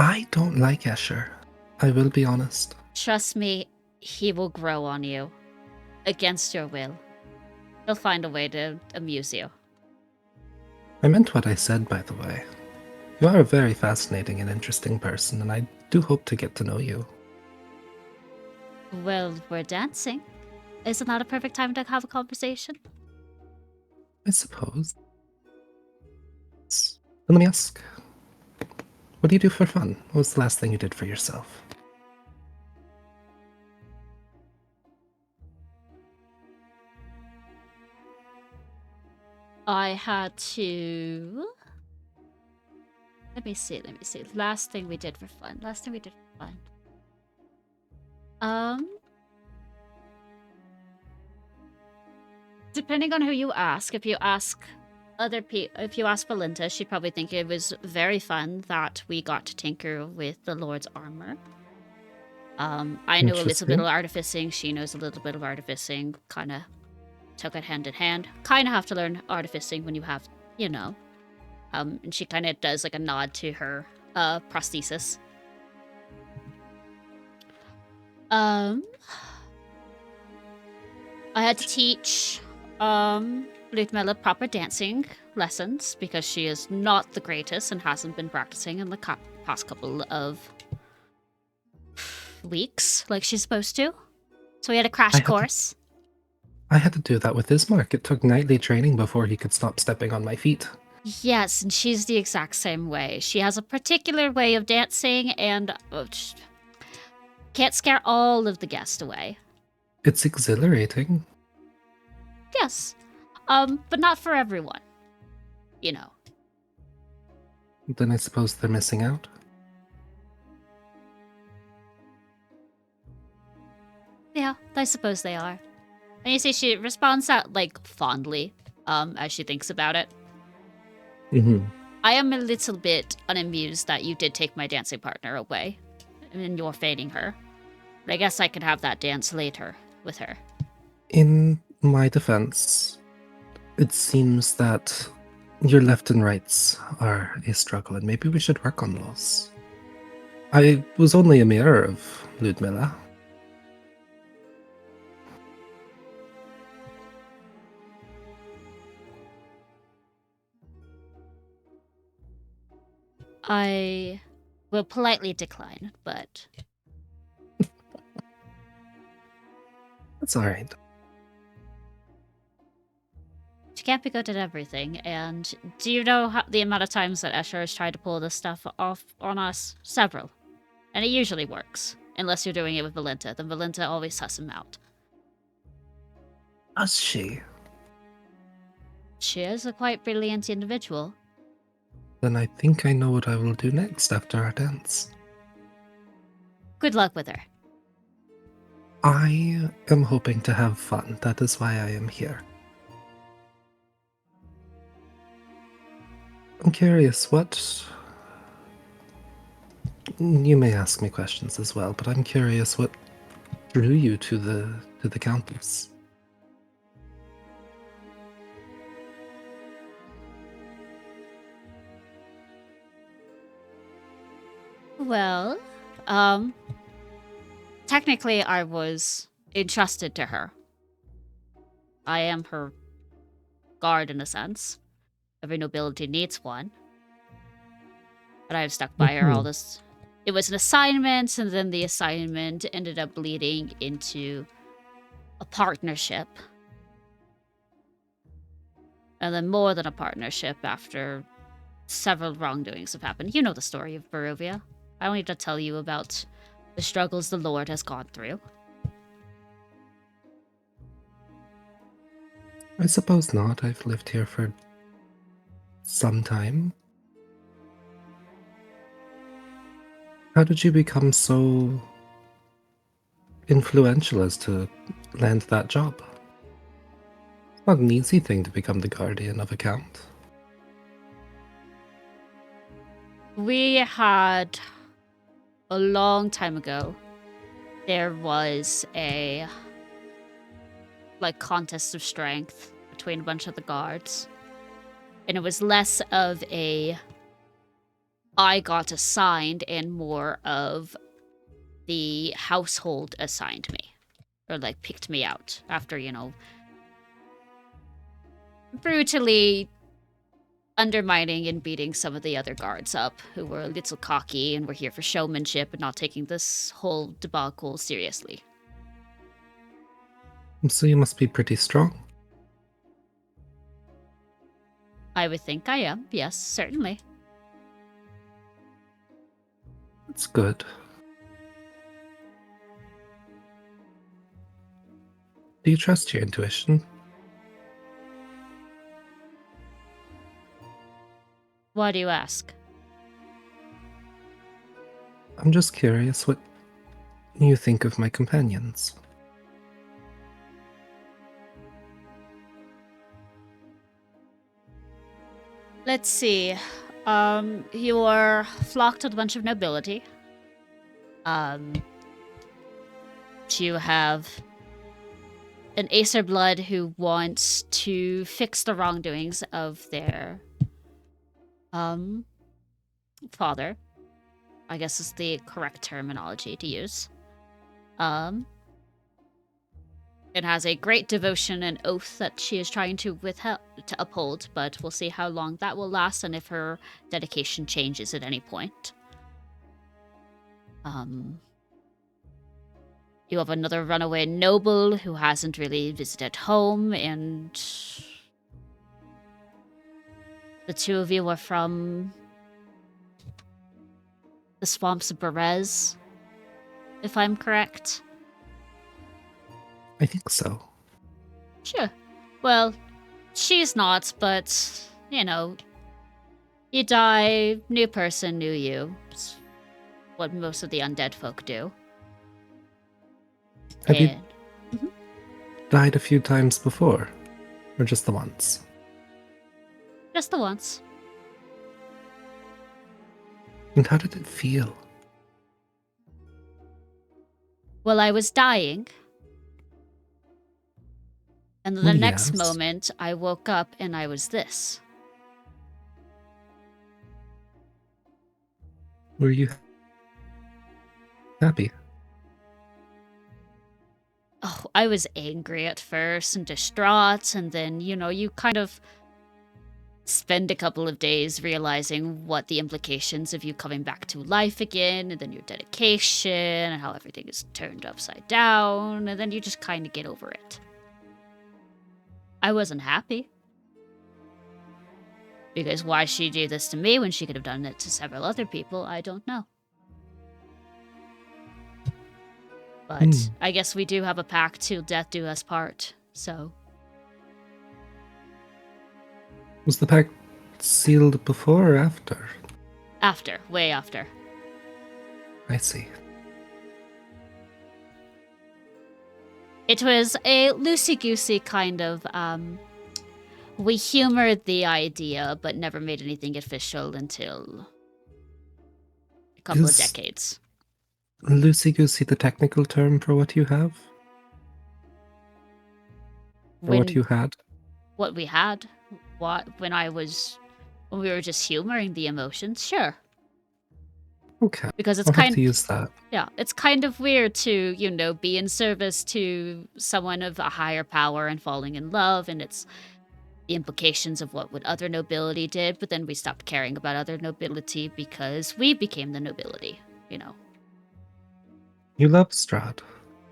I don't like Escher. I will be honest. Trust me, he will grow on you. Against your will. He'll find a way to amuse you." I meant what I said, by the way. You are a very fascinating and interesting person, and I do hope to get to know you. Well, we're dancing. Isn't that a perfect time to have a conversation? I suppose. Let me ask. What do you do for fun? What was the last thing you did for yourself? I had to... Let me see. Last thing we did for fun. Depending on who you ask, if you ask Valinta, she'd probably think it was very fun that we got to tinker with the Lord's armor. I know a little bit of artificing, she knows a little bit of artificing, kind of took it hand in hand. Kind of have to learn artificing when you have, you know. And she kind of does like a nod to her prosthesis. I had to teach Lutmella proper dancing lessons because she is not the greatest and hasn't been practicing in the past couple of weeks like she's supposed to. So we had a crash course. I had to do that with Ismark. It took nightly training before he could stop stepping on my feet. Yes, and she's the exact same way. She has a particular way of dancing and can't scare all of the guests away. It's exhilarating. Yes, but not for everyone. You know. Then I suppose they're missing out. Yeah, I suppose they are. And you see she responds out, like, fondly, as she thinks about it. Mm-hmm. I am a little bit unamused that you did take my dancing partner away, and you're feigning her. But I guess I could have that dance later with her. In my defense, It seems that your left and rights are a struggle, and maybe we should work on those. I was only a mirror of Ludmilla. I will politely decline, but That's all right. she can't be good at everything. And do you know the amount of times that Escher has tried to pull this stuff off on us? Several. And it usually works. Unless you're doing it with Valinta. Then Valinta always suss him out. Does she? She is a quite brilliant individual. Then I think I know what I will do next after our dance. Good luck with her. I am hoping to have fun. That is why I am here. I'm curious, what... You may ask me questions as well, but I'm curious what drew you to the Countess. Well, technically I was entrusted to her. I am her guard in a sense. Every nobility needs one. But I've stuck by her all this. It was an assignment, and then the assignment ended up leading into a partnership. And then more than a partnership after several wrongdoings have happened. You know the story of Barovia. I don't need to tell you about the struggles the Lord has gone through. I suppose not. I've lived here for some time. How did you become so influential as to land that job? It's not an easy thing to become the guardian of a count. We had a long time ago, there was a contest of strength between a bunch of the guards. And it was less of a I got assigned and more of the household assigned me. Or picked me out after, brutally undermining and beating some of the other guards up who were a little cocky and were here for showmanship and not taking this whole debacle seriously. So you must be pretty strong. I would think I am. Yes, certainly. That's good. Do you trust your intuition? Why do you ask? I'm just curious what you think of my companions. Let's see. You are flocked with a bunch of nobility. You have an Acer Blood who wants to fix the wrongdoings of their father. I guess is the correct terminology to use. It has a great devotion and oath that she is trying to uphold, but we'll see how long that will last and if her dedication changes at any point. You have another runaway noble who hasn't really visited home, and the two of you are from the swamps of Berez, if I'm correct. I think so. Sure. Well, she's not, but, you die, new person, new you. It's what most of the undead folk do. Have you Mhm. died a few times before? Or just the once? Just the once. And how did it feel? Well, I was dying. And then Well, the next yes. moment, I woke up and I was this. Were you happy? Oh, I was angry at first and distraught, and then, you kind of spend a couple of days realizing what the implications of you coming back to life again, and then your dedication, and how everything is turned upside down, and then you just kind of get over it. I wasn't happy. Because why she do this to me when she could have done it to several other people, I don't know. But I guess we do have a pact till death do us part, so... Was the pact sealed before or after? After. Way after. I see. It was a loosey-goosey kind of, we humored the idea, but never made anything official until a couple of decades. Loosey-goosey the technical term for what you have? Or what you had? What we had? When we were just humoring the emotions? Sure. Okay. Because it's I'll have to use that. Yeah, it's kind of weird to, be in service to someone of a higher power and falling in love, and it's the implications of what other nobility did, but then we stopped caring about other nobility because we became the nobility, You love Strahd.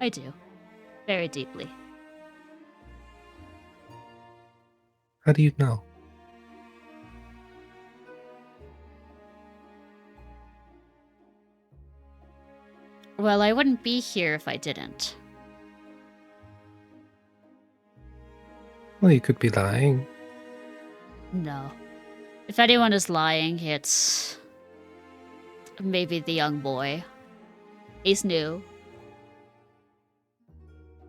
I do. Very deeply. How do you know? Well, I wouldn't be here if I didn't. Well, you could be lying. No. If anyone is lying, it's maybe the young boy. He's new.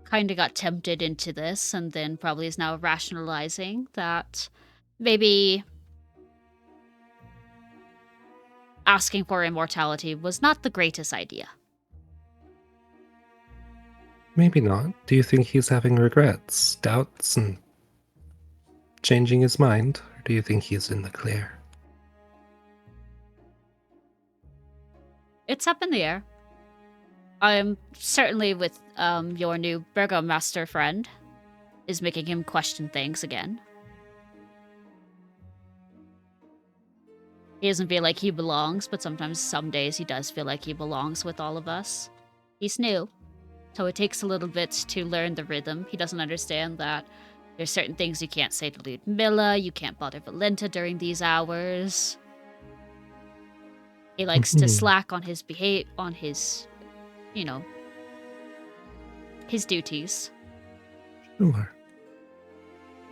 Kinda got tempted into this, and then probably is now rationalizing that maybe asking for immortality was not the greatest idea. Maybe not. Do you think he's having regrets, doubts, and changing his mind? Or do you think he's in the clear? It's up in the air. I'm certainly with your new burgomaster friend is making him question things again. He doesn't feel like he belongs, but sometimes some days he does feel like he belongs with all of us. He's new, so it takes a little bit to learn the rhythm. He doesn't understand that there's certain things you can't say to Ludmilla, you can't bother Valinta during these hours. He likes to slack on his his duties. Sure.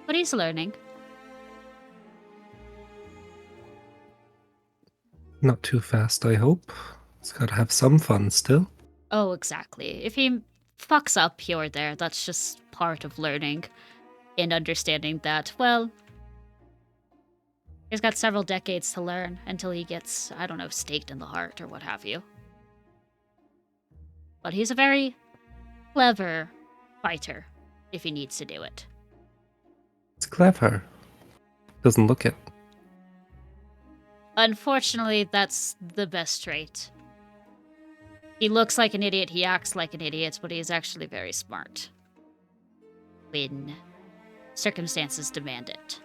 But he's learning. Not too fast, I hope. He's gotta have some fun still. Oh, exactly. If he fucks up here or there, that's just part of learning and understanding that, well, he's got several decades to learn until he gets, I don't know, staked in the heart or what have you. But he's a very clever fighter if he needs to do it. It's clever. Doesn't look it. Unfortunately, that's the best trait. He looks like an idiot, he acts like an idiot, but he is actually very smart. When circumstances demand it.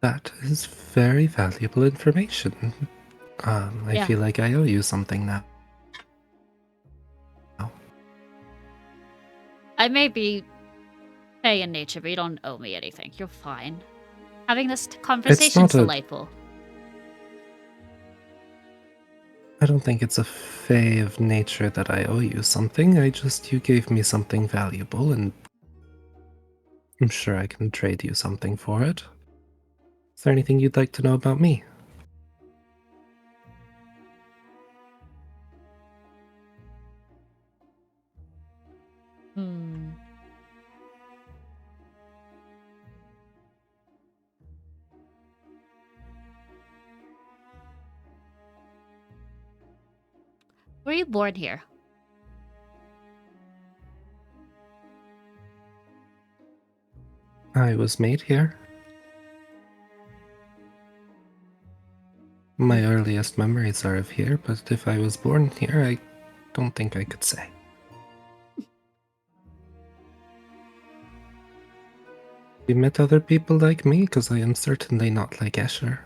That is very valuable information. I feel like I owe you something now. I may be fey in nature, but you don't owe me anything. You're fine. Having this conversation's delightful. I don't think it's a fey of nature that I owe you something. You gave me something valuable, and I'm sure I can trade you something for it. Is there anything you'd like to know about me? Were you born here? I was made here. My earliest memories are of here, but if I was born here, I don't think I could say. You met other people like me, because I am certainly not like Escher.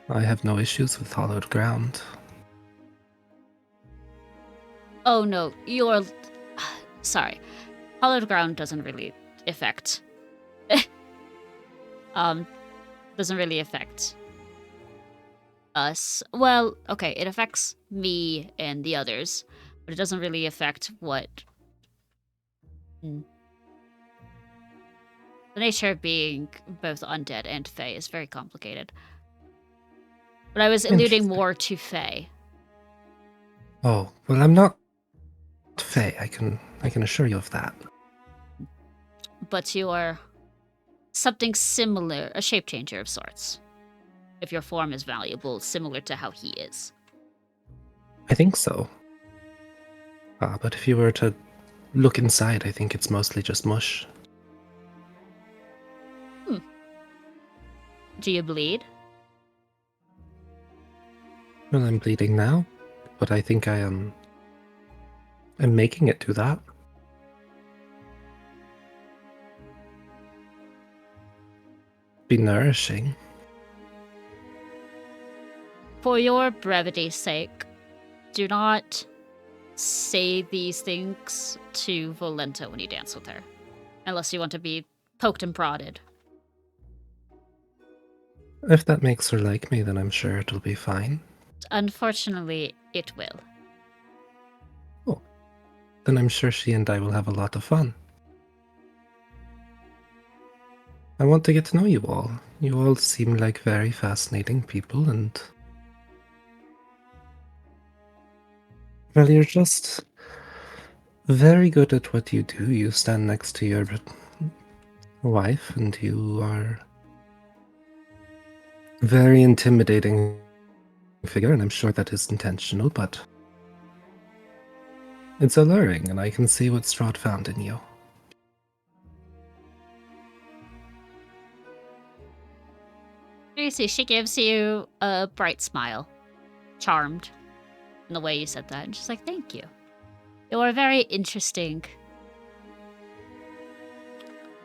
I have no issues with hollowed ground. Oh no, you're... Sorry. Hollowed ground doesn't really affect... doesn't really affect us. Well, okay, it affects me and the others, but it doesn't really affect what... The nature of being both undead and Fae is very complicated. But I was alluding more to Fae. Oh, well, I'm not Fae. I can assure you of that. But you are something similar, a shape changer of sorts. If your form is valuable, similar to how he is. I think so. But if you were to look inside, I think it's mostly just mush. Do you bleed? Well, I'm bleeding now, but I think I'm making it do that. Be nourishing. For your brevity's sake, do not say these things to Volenta when you dance with her. Unless you want to be poked and prodded. If that makes her like me, then I'm sure it'll be fine. Unfortunately, it will. Oh, then I'm sure she and I will have a lot of fun. I want to get to know you all. You all seem like very fascinating people, and... well, you're just very good at what you do. You stand next to your wife, and you are a very intimidating figure, and I'm sure that is intentional, but it's alluring, and I can see what Strahd found in you. You see, she gives you a bright smile. Charmed in the way you said that. And she's like, thank you. You're a very interesting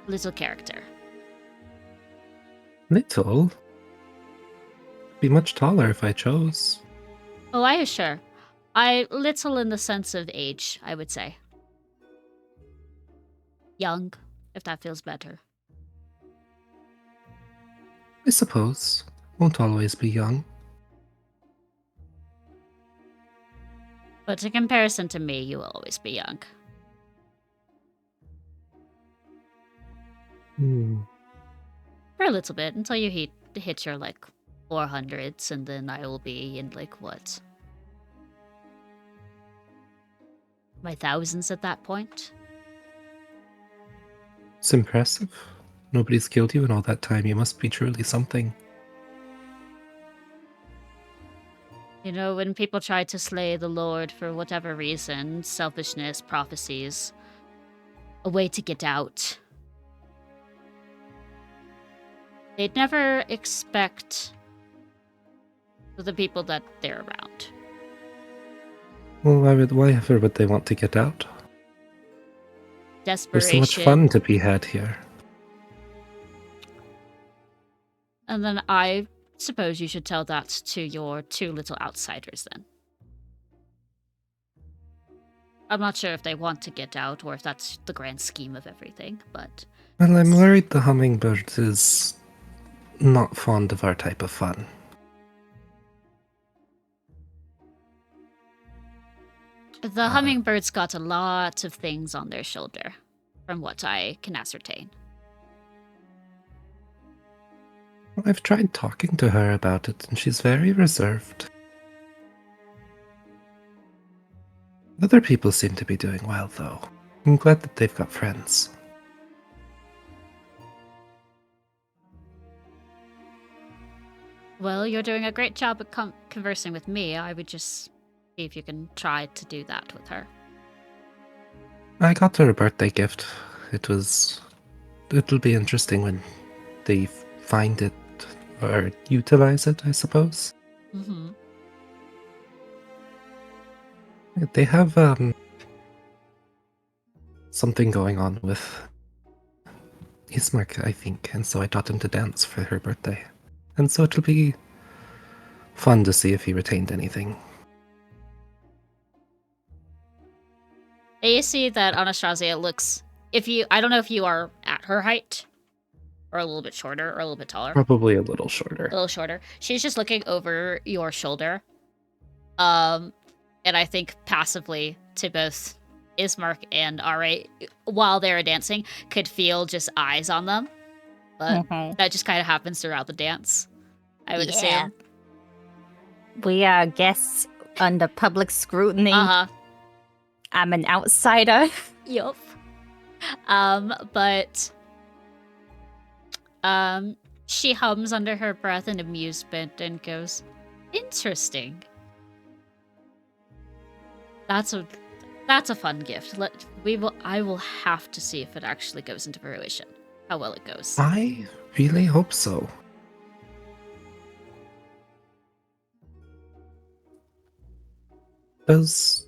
little character. Little? Be much taller if I chose. Oh, I assure. Little in the sense of age, I would say. Young, if that feels better. I suppose. Won't always be young. But in comparison to me, you will always be young. For a little bit, until you hit your, 400s, and then I will be in, what? My thousands at that point? It's impressive. Nobody's killed you in all that time. You must be truly something. You know, when people try to slay the Lord for whatever reason, selfishness, prophecies, a way to get out, they'd never expect the people that they're around. Well, why ever would they want to get out? There's Desperation. so much fun to be had here. And then I suppose you should tell that to your two little outsiders then. I'm not sure if they want to get out or if that's the grand scheme of everything, but... Well, I'm worried the hummingbird is not fond of our type of fun. The hummingbird's got a lot of things on their shoulder, from what I can ascertain. I've tried talking to her about it, and she's very reserved. Other people seem to be doing well, though. I'm glad that they've got friends. Well, you're doing a great job at conversing with me. I would just see if you can try to do that with her. I got her a birthday gift. It was it'll be interesting when they find it or utilize it, I suppose. Mm-hmm. They have something going on with Ismark, I think, and so I taught him to dance for her birthday. And so it'll be fun to see if he retained anything. And you see that Anastasia looks. I don't know if you are at her height, or a little bit shorter, or a little bit taller. Probably a little shorter. A little shorter. She's just looking over your shoulder. And I think passively to both Ismark and Ra, while they're dancing, could feel just eyes on them. But that just kind of happens throughout the dance, I would assume. We are guests under public scrutiny. Uh-huh. I'm an outsider. Yup. But she hums under her breath in amusement and goes, "Interesting. That's a fun gift. I will have to see if it actually goes into fruition. How well it goes." I really hope so. Does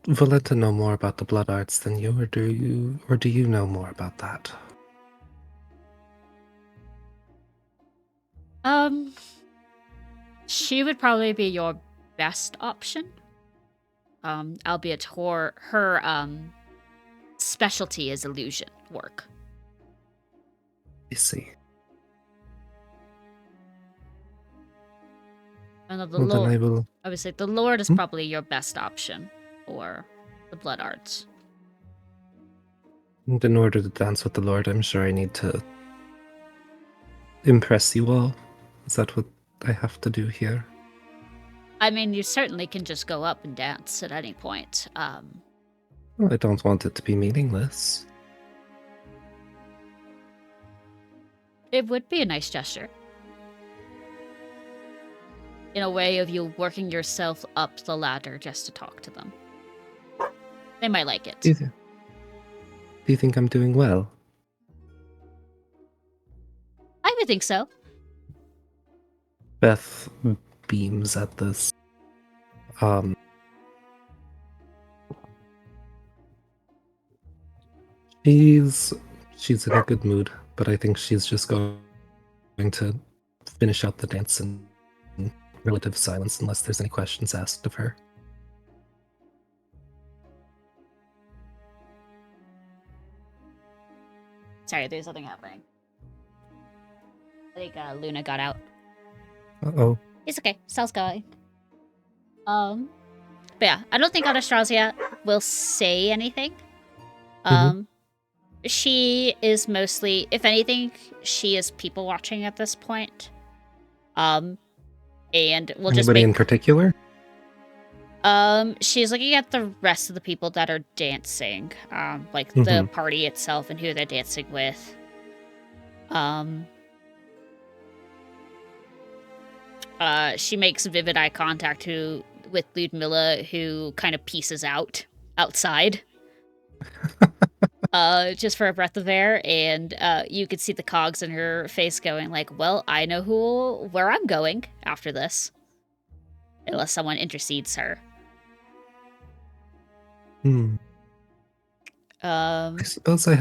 Valletta know more about the blood arts than you, or do you know more about that? She would probably be your best option. Albeit her specialty is illusion work. I see. And the Well, then I Lord, will. I would say the Lord is probably your best option for the blood arts. And in order to dance with the Lord, I'm sure I need to impress you all. Is that what I have to do here? I mean, you certainly can just go up and dance at any point. Well, I don't want it to be meaningless. It would be a nice gesture. In a way of you working yourself up the ladder just to talk to them. They might like it. Do you think I'm doing well? I would think so. Beth beams at this. She's in a good mood, but I think she's just going to finish out the dance in relative silence unless there's any questions asked of her. Sorry, there's something happening. I think Luna got out. Uh-oh. It's okay. Sal's going. But yeah, I don't think Anastasia will say anything. She is mostly, if anything, she is people watching at this point. And we'll just Anybody in particular? She's looking at the rest of the people that are dancing, like the party itself and who they're dancing with. She makes vivid eye contact with Ludmilla, who kind of pieces out outside. Just for a breath of air, and you could see the cogs in her face going like, well, I know where I'm going after this. Unless someone intercedes her. I suppose I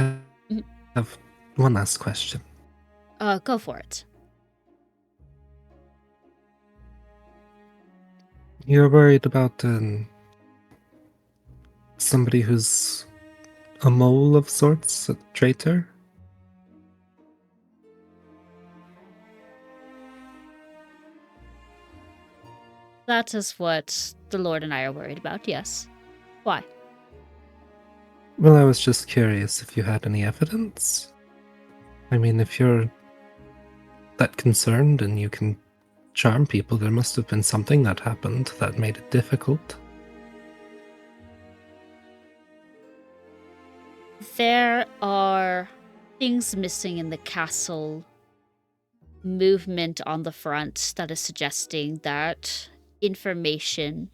have one last question. Go for it. You're worried about somebody who's a mole of sorts, a traitor? That is what the Lord and I are worried about, yes. Why? Well, I was just curious if you had any evidence. I mean, if you're that concerned and you can charm people, there must have been something that happened that made it difficult. There are things missing in the castle. Movement on the front that is suggesting that information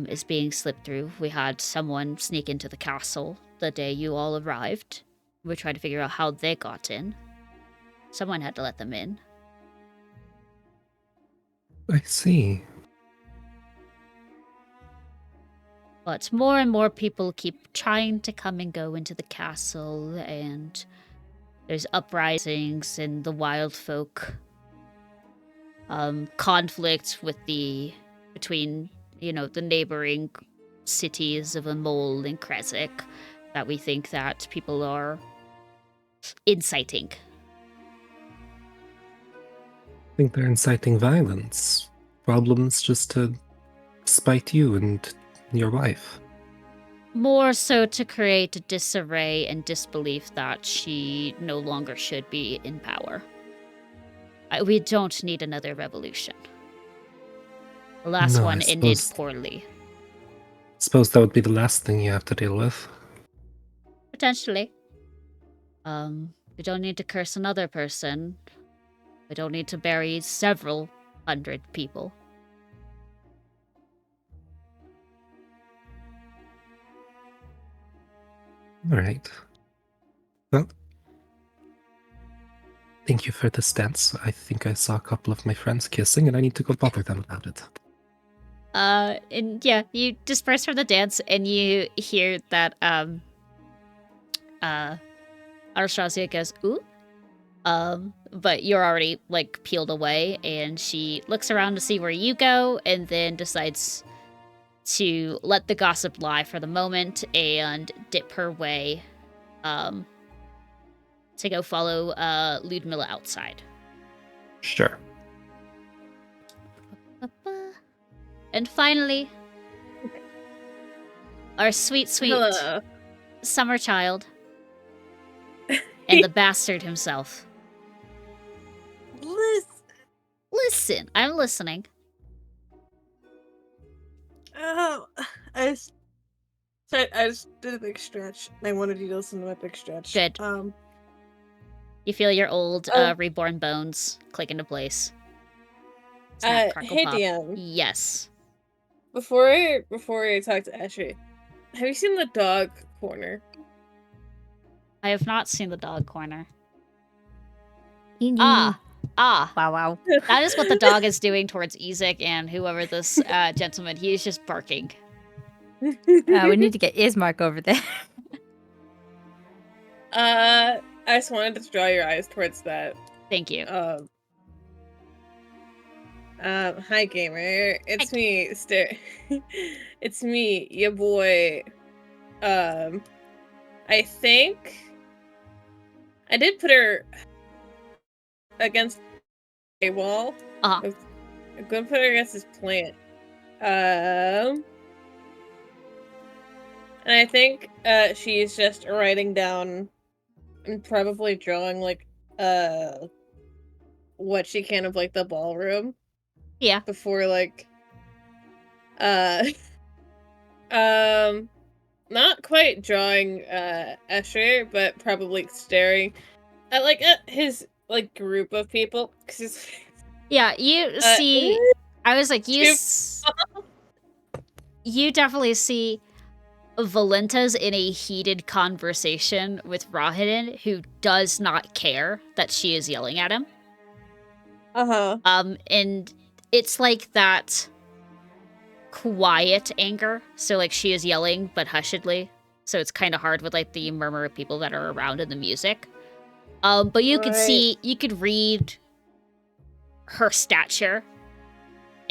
is being slipped through. We had someone sneak into the castle the day you all arrived. We're trying to figure out how they got in. Someone had to let them in. I see. But more and more people keep trying to come and go into the castle, and there's uprisings in the wild folk. Conflict between, the neighboring cities of Amol and Kresik that we think that people are inciting. I think they're inciting violence. Problems just to spite you and your wife. More so to create a disarray and disbelief that she no longer should be in power. We don't need another revolution. The last No, I one ended suppose- poorly. Suppose that would be the last thing you have to deal with. Potentially. We don't need to curse another person. We don't need to bury several hundred people. Alright. Well, thank you for this dance. I think I saw a couple of my friends kissing, and I need to go bother them about it. And yeah, you disperse from the dance, and you hear that, Anastasia goes, ooh? But you're already, peeled away, and she looks around to see where you go, and then decides to let the gossip lie for the moment and dip her way, to go follow, Ludmilla outside. Sure. And finally, our sweet Hello. summer child and the bastard himself. Listen, I'm listening. Oh, I just did a big stretch. I wanted you to listen to my big stretch. Good. You feel your old reborn bones click into place. Snap, crackle, hey pop. DM. Yes. Before I talk to Ashley, have you seen the dog corner? I have not seen the dog corner. Wow, Wow. That is what the dog is doing towards Ezek and whoever this gentleman. He is just barking. We need to get Ismark over there. I just wanted to draw your eyes towards that. Thank you. Hi gamer. It's Hi. me, It's me, your boy. I think I did put her against a wall. Uh-huh. I'm gonna put her against this plant. And I think she's just writing down and probably drawing what she can of the ballroom. Yeah. Before not quite drawing Escher, but probably staring at his group of people. 'Cause he's, Yeah, you see. I was like, you definitely see Valenta's in a heated conversation with Rahidin, who does not care that she is yelling at him. And it's like that quiet anger. So she is yelling, but hushedly. So it's kind of hard with the murmur of people that are around in the music. But you could see, you could read her stature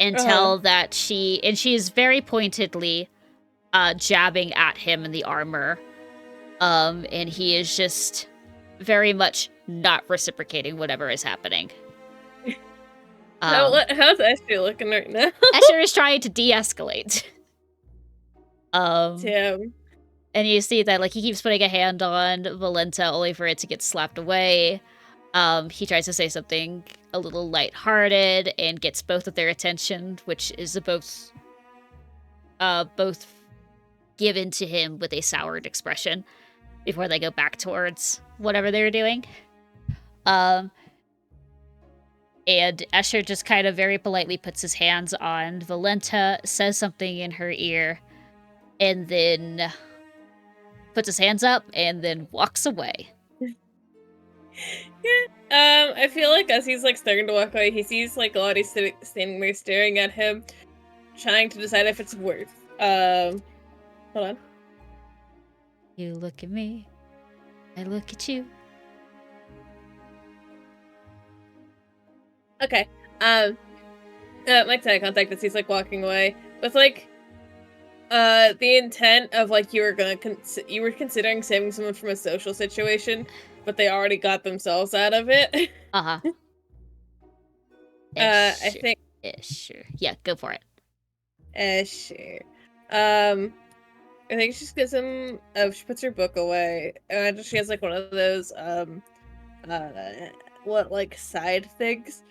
and tell that she is very pointedly jabbing at him in the armor. And he is just very much not reciprocating whatever is happening. how's Escher looking right now? Escher is trying to de-escalate. Damn. And you see that he keeps putting a hand on Valenta only for it to get slapped away. He tries to say something a little lighthearted and gets both of their attention, which is both given to him with a soured expression before they go back towards whatever they're doing. And Escher just kind of very politely puts his hands on Valenta, says something in her ear, and then puts his hands up and then walks away. I feel like as he's like starting to walk away, he sees like Lottie standing there staring at him, trying to decide if it's worth. Hold on. You look at me, I look at you. Okay. Make eye contact as he's like walking away with like the intent of like you were considering saving someone from a social situation, but they already got themselves out of it. Uh-huh. I Sure. think Sure. Yeah, go for it. sure. I think she just gives him she puts her book away, and she has like one of those what like side things.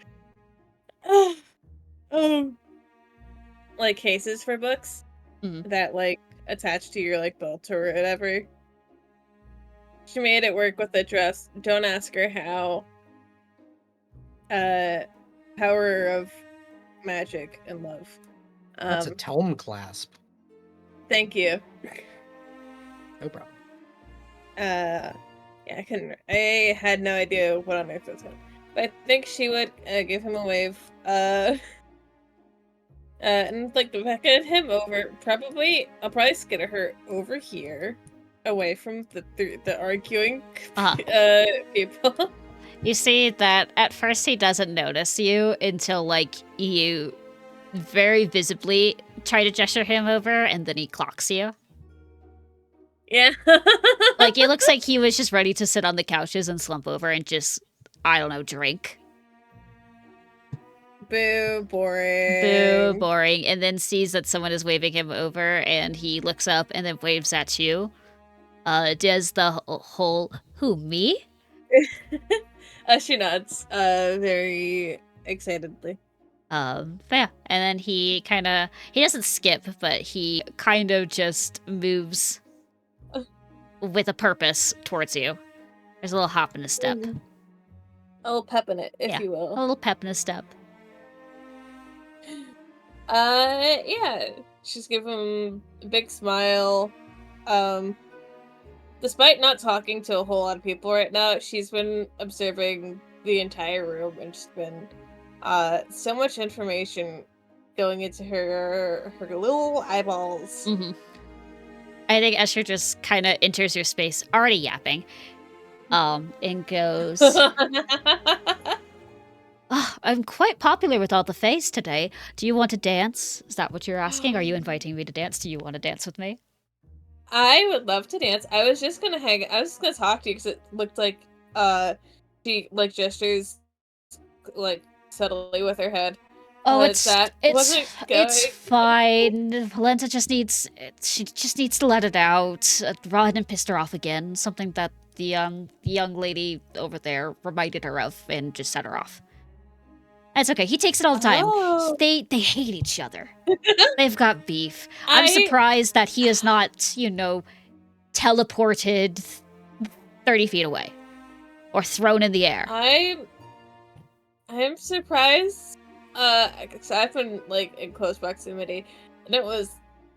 Like cases for books that like attach to your like belt or whatever. She made it work with the dress. Don't ask her how. Power of magic and love. That's a tome clasp. Thank you. No problem. Yeah, I had no idea what on earth was going. But I think she would give him a wave. And like beckon him over. I'll probably skitter her over here, away from the arguing people. You see that at first he doesn't notice you until like you very visibly try to gesture him over, and then he clocks you. Yeah. Like it looks like he was just ready to sit on the couches and slump over and just, I don't know, drink. Boo, boring. Boo, boring. And then sees that someone is waving him over, and he looks up and then waves at you. Does the whole, who, me? She nods, very excitedly. Yeah. And then he doesn't skip, but he kind of just moves with a purpose towards you. There's a little hop in his step. A little pep in it, if Yeah, you will. A little pep in his step. Yeah. She's giving him a big smile. Despite not talking to a whole lot of people right now, she's been observing the entire room and just been so much information going into her little eyeballs. I think Escher just kind of enters your space, already yapping, and goes, I'm quite popular with all the fays today. Do you want to dance? Is that what you're asking? Are you inviting me to dance? Do you want to dance with me? I would love to dance. I was just gonna talk to you because it looked like she like gestures like subtly with her head. Oh, it's fine. Valenza just needs to let it out. Rodden pissed her off again. Something that the young lady over there reminded her of and just set her off. It's okay. He takes it all the time. Oh. They hate each other. They've got beef. I'm surprised that he is not, teleported 30 feet away or thrown in the air. I'm surprised. Cause I've been like in close proximity, and it was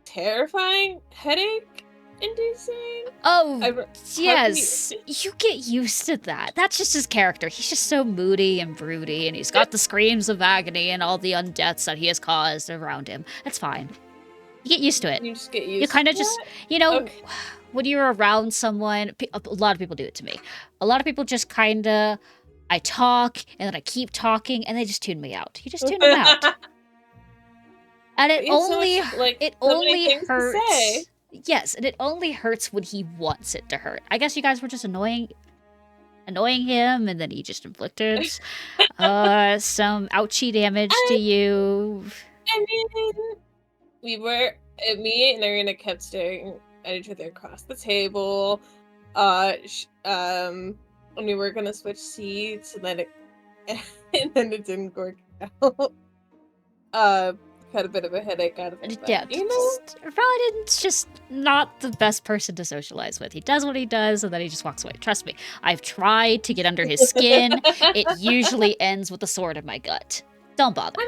terrifying, headache inducing. Oh, yes. You get used to that. That's just his character. He's just so moody and broody, and he's got the screams of agony and all the undeaths that he has caused around him. That's fine. You get used to it. You just get used to it? You kind of just, when you're around someone, a lot of people do it to me. A lot of people just kind of, I talk, and then I keep talking, and they just tune me out. You just tune them out. And it only hurts. Yes, and it only hurts when he wants it to hurt. I guess you guys were just annoying him, and then he just inflicted some ouchie damage to you. I mean, me and Irina kept staring at each other across the table. When we were gonna switch seats, and then it didn't work out. Had a bit of a headache out of it. Yeah, Rodden's just not the best person to socialize with. He does what he does, and then he just walks away. Trust me, I've tried to get under his skin. It usually ends with a sword in my gut. Don't bother.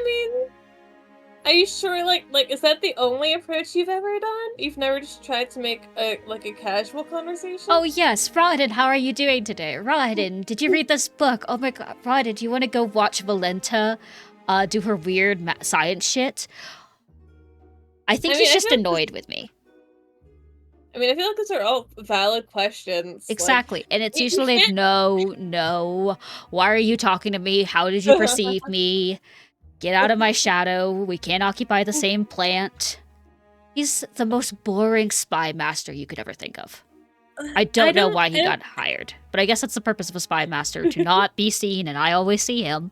Are you sure? Like, is that the only approach you've ever done? You've never just tried to make a casual conversation? Oh yes, Rodden, how are you doing today? Rodden, did you read this book? Oh my god, Rodden, do you want to go watch Valenta do her weird science shit? I think he's just annoyed with me. I mean, I feel like those are all valid questions. Exactly, and it's usually no. Why are you talking to me? How did you perceive me? Get out of my shadow. We can't occupy the same plant. He's the most boring spy master you could ever think of. I don't know why he got hired, but I guess that's the purpose of a spy master, to not be seen, and I always see him.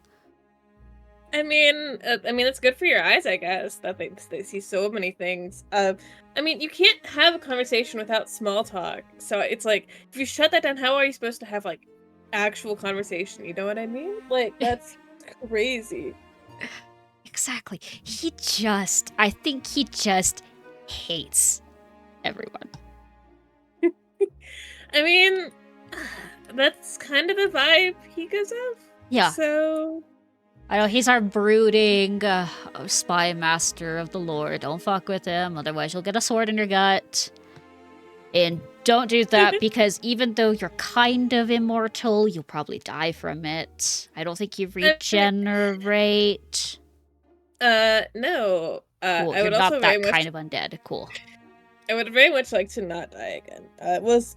I mean, it's good for your eyes, I guess, that they see so many things. I mean, you can't have a conversation without small talk. So it's like, if you shut that down, how are you supposed to have, like, actual conversation? You know what I mean? Like, that's crazy. Exactly. I think he just hates everyone. I mean, that's kind of the vibe he gives off. Yeah. So... I know, he's our brooding spy master of the lore. Don't fuck with him, otherwise you'll get a sword in your gut. And don't do that, because even though you're kind of immortal, you'll probably die from it. I don't think you regenerate. No. Cool, I you're would also not that kind of undead. Cool. I would very much like to not die again. It was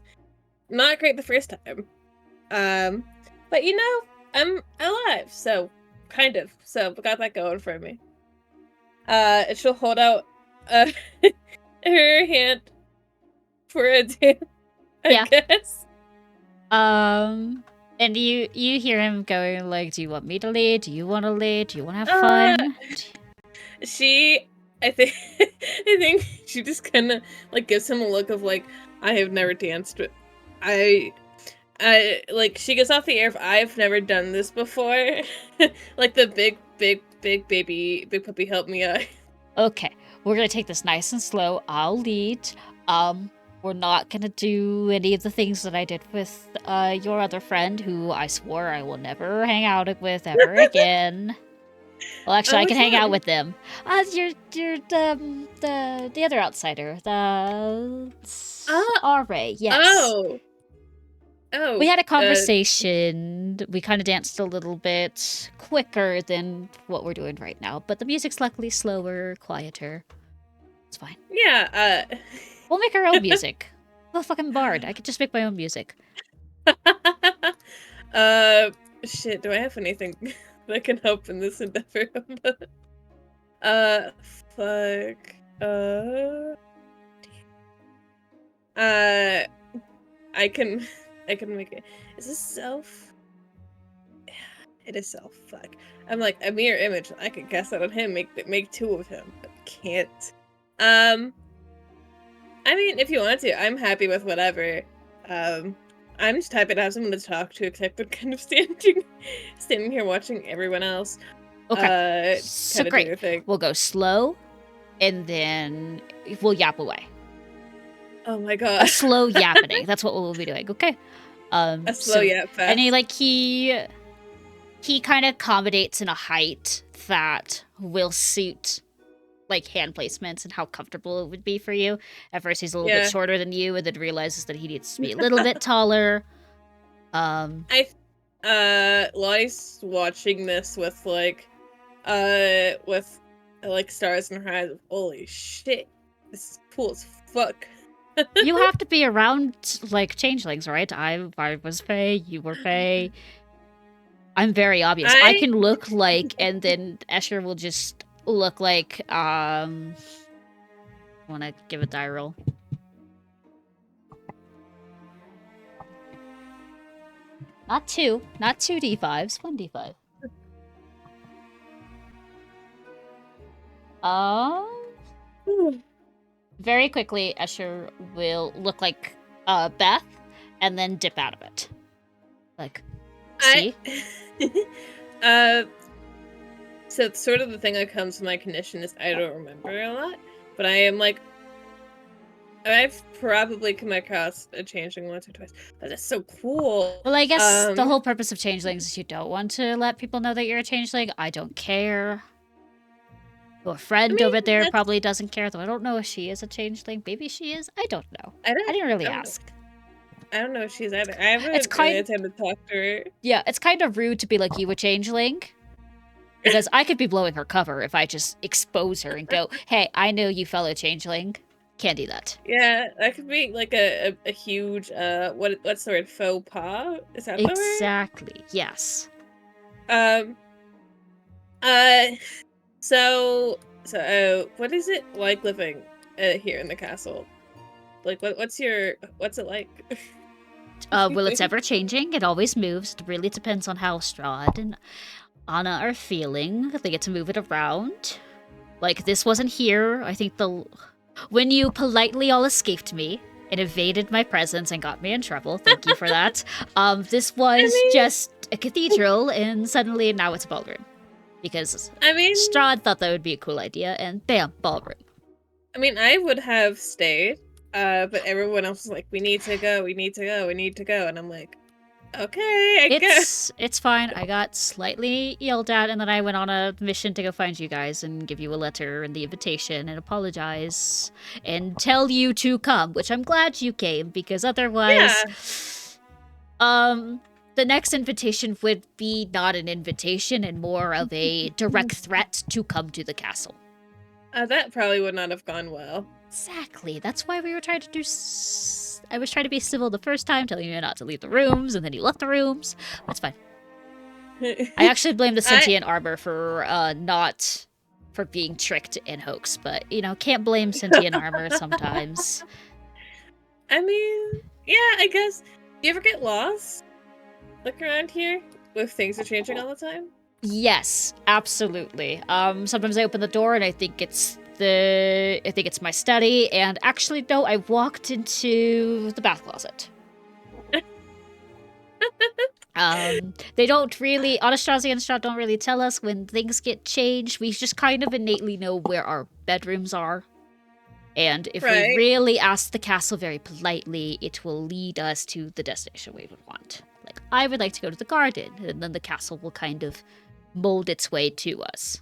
not great the first time. But you know, I'm alive, so... Kind of. So, got that going for me. And she'll hold out her hand for a dance, I guess. And you hear him going like, do you want me to lead? Do you want to lead? Do you want to have fun? I think she just kind of, like, gives him a look of, like, I have never danced with... she gets off the air if I've never done this before. Like the big puppy help me out. Okay, we're gonna take this nice and slow. I'll lead. We're not gonna do any of the things that I did with your other friend, who I swore I will never hang out with ever again. Well, actually, I can hang out with them. You're the other outsider, the RA. Yes. Oh. We had a conversation. We kind of danced a little bit quicker than what we're doing right now, but the music's luckily slower, quieter. It's fine. Yeah, We'll make our own music. I'm a fucking bard. I could just make my own music. Shit, do I have anything that can help in this endeavor? Fuck. I can make it. Is this self? Yeah, it is self. Fuck. I'm like a mirror image. I could cast that on him. Make two of him, but can't. I mean, if you want to, I'm happy with whatever. I'm just happy to have someone to talk to, except for kind of standing here watching everyone else. Okay. So great. We'll go slow, and then we'll yap away. Oh my god. A slow yapping. That's what we'll be doing. Okay. A slow yap fast. And he kind of accommodates in a height that will suit like hand placements and how comfortable it would be for you. At first he's a little bit shorter than you, and then realizes that he needs to be a little bit taller. Lottie's watching this with stars in her eyes. Holy shit. This is cool as fuck. You have to be around, like, changelings, right? I was Fae, you were Fae. I'm very obvious. I can look like, and then Escher will just look like, wanna give a die roll? Not two d5s, 1d5. Very quickly, Escher will look like Beth, and then dip out of it. Like, see? So sort of the thing that comes to my condition is I don't remember a lot, but I am like, I've probably come across a changeling once or twice. That is so cool. Well, I guess the whole purpose of changelings is you don't want to let people know that you're a changeling. I don't care. Your friend I mean, over there that's- probably doesn't care, though I don't know if she is a changeling. Maybe she is. I don't know. I didn't really I don't know. ask. I don't know if she's either. I haven't It's kind- attempted to talk to her. Yeah, it's kind of rude to be like, you a changeling? Because I could be blowing her cover if I just expose her and go, hey, I know you fellow changeling. Can't do that. Yeah, that could be like a huge what's the word, faux pas? Is that the word? Exactly, yes. So what is it like living here in the castle? Like what's it like? Well, it's ever changing. It always moves. It really depends on how Strahd and Anna are feeling. They get to move it around. Like, this wasn't here. I think when you politely all escaped me and evaded my presence and got me in trouble, thank you for that. This was just a cathedral, and suddenly now it's a ballroom. Because Strahd thought that would be a cool idea, and bam, ballroom. I mean, I would have stayed, but everyone else was like, we need to go, and I'm like, okay, I guess. It's fine. I got slightly yelled at, and then I went on a mission to go find you guys and give you a letter and the invitation and apologize and tell you to come, which I'm glad you came, because otherwise, the next invitation would be not an invitation and more of a direct threat to come to the castle. That probably would not have gone well. Exactly. That's why we were trying to do... I was trying to be civil the first time, telling you not to leave the rooms, and then you left the rooms. That's fine. I actually blame the sentient armor for being tricked and hoaxed, but, can't blame sentient armor sometimes. I mean, yeah, I guess. Do you ever get lost? Look around here with things are changing all the time? Yes, absolutely. Sometimes I open the door and I think it's my study, and actually no, I walked into the bath closet. They don't really, Anastasia and Strahd don't really tell us when things get changed. We just kind of innately know where our bedrooms are. And if we really ask the castle very politely, it will lead us to the destination we would want. Like, I would like to go to the garden, and then the castle will kind of mold its way to us.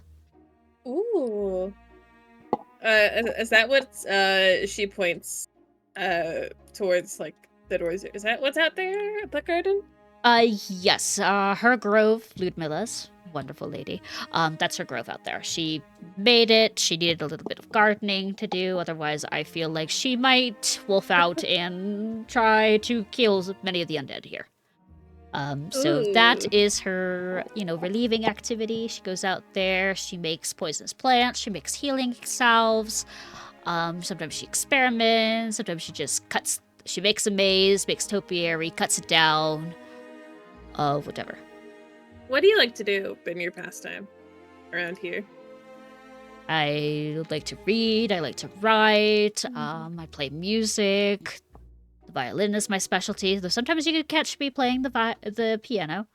Ooh. Is that what she points towards, like, the doors? Is that what's out there at the garden? Yes. Her grove, Ludmilla's, wonderful lady. That's her grove out there. She made it. She needed a little bit of gardening to do. Otherwise, I feel like she might wolf out and try to kill many of the undead here. So that is her, relieving activity. She goes out there, she makes poisonous plants, she makes healing salves. Sometimes she experiments, sometimes she makes a maze, makes topiary, cuts it down. Whatever. What do you like to do in your pastime around here? I like to read, I like to write, I play music. The violin is my specialty, though sometimes you could catch me playing the piano.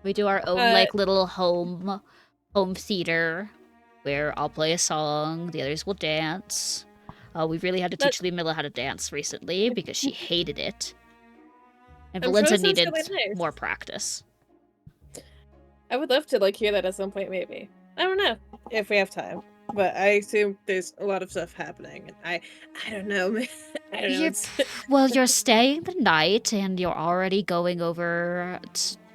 We do our own little home theater where I'll play a song, the others will dance. We really had to teach Ludmilla how to dance recently because she hated it. And Valenza needed more practice. I would love to hear that at some point, maybe. I don't know if we have time. But I assume there's a lot of stuff happening, and I don't know, man. I don't know. Well, you're staying the night, and you're already going over...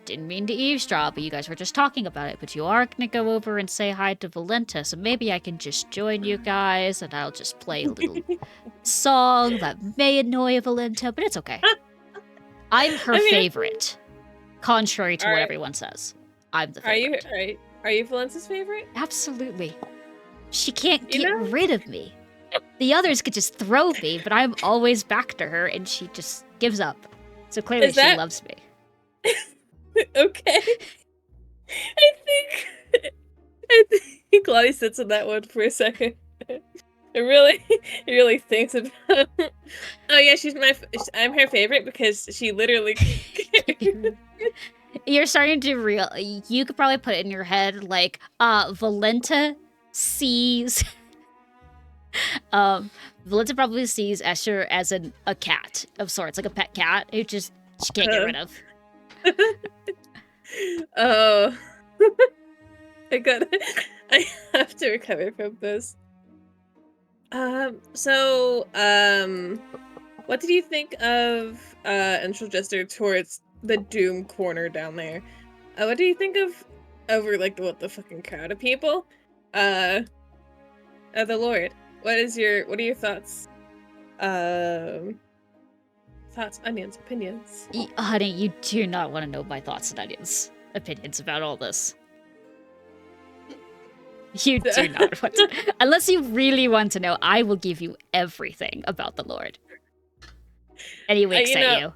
Didn't mean to eavesdrop, but you guys were just talking about it. But you are going to go over and say hi to Valenta, so maybe I can just join you guys, and I'll just play a little song that may annoy Valenta, but it's okay. I'm her favorite, contrary to what everyone says. I'm the favorite. Are you Valenta's favorite? Absolutely. She can't get rid of me. The others could just throw me, but I'm always back to her, and she just gives up. So clearly she loves me. Okay. I think Claudia sits on that one for a second. It really thinks about. Oh yeah, I'm her favorite because she literally. You're starting to you could probably put it in your head like, Valenta sees. Valenta probably sees Escher as a cat of sorts, like a pet cat who she can't get rid of. Oh. I have to recover from this. What did you think of Angel Jester towards the Doom corner down there? What do you think of over like the fucking crowd of people? The Lord. What are your thoughts? Thoughts, onions, opinions. Honey, you do not want to know my thoughts and opinions about all this. You do not want to. Unless you really want to know, I will give you everything about the Lord. And he winks at you.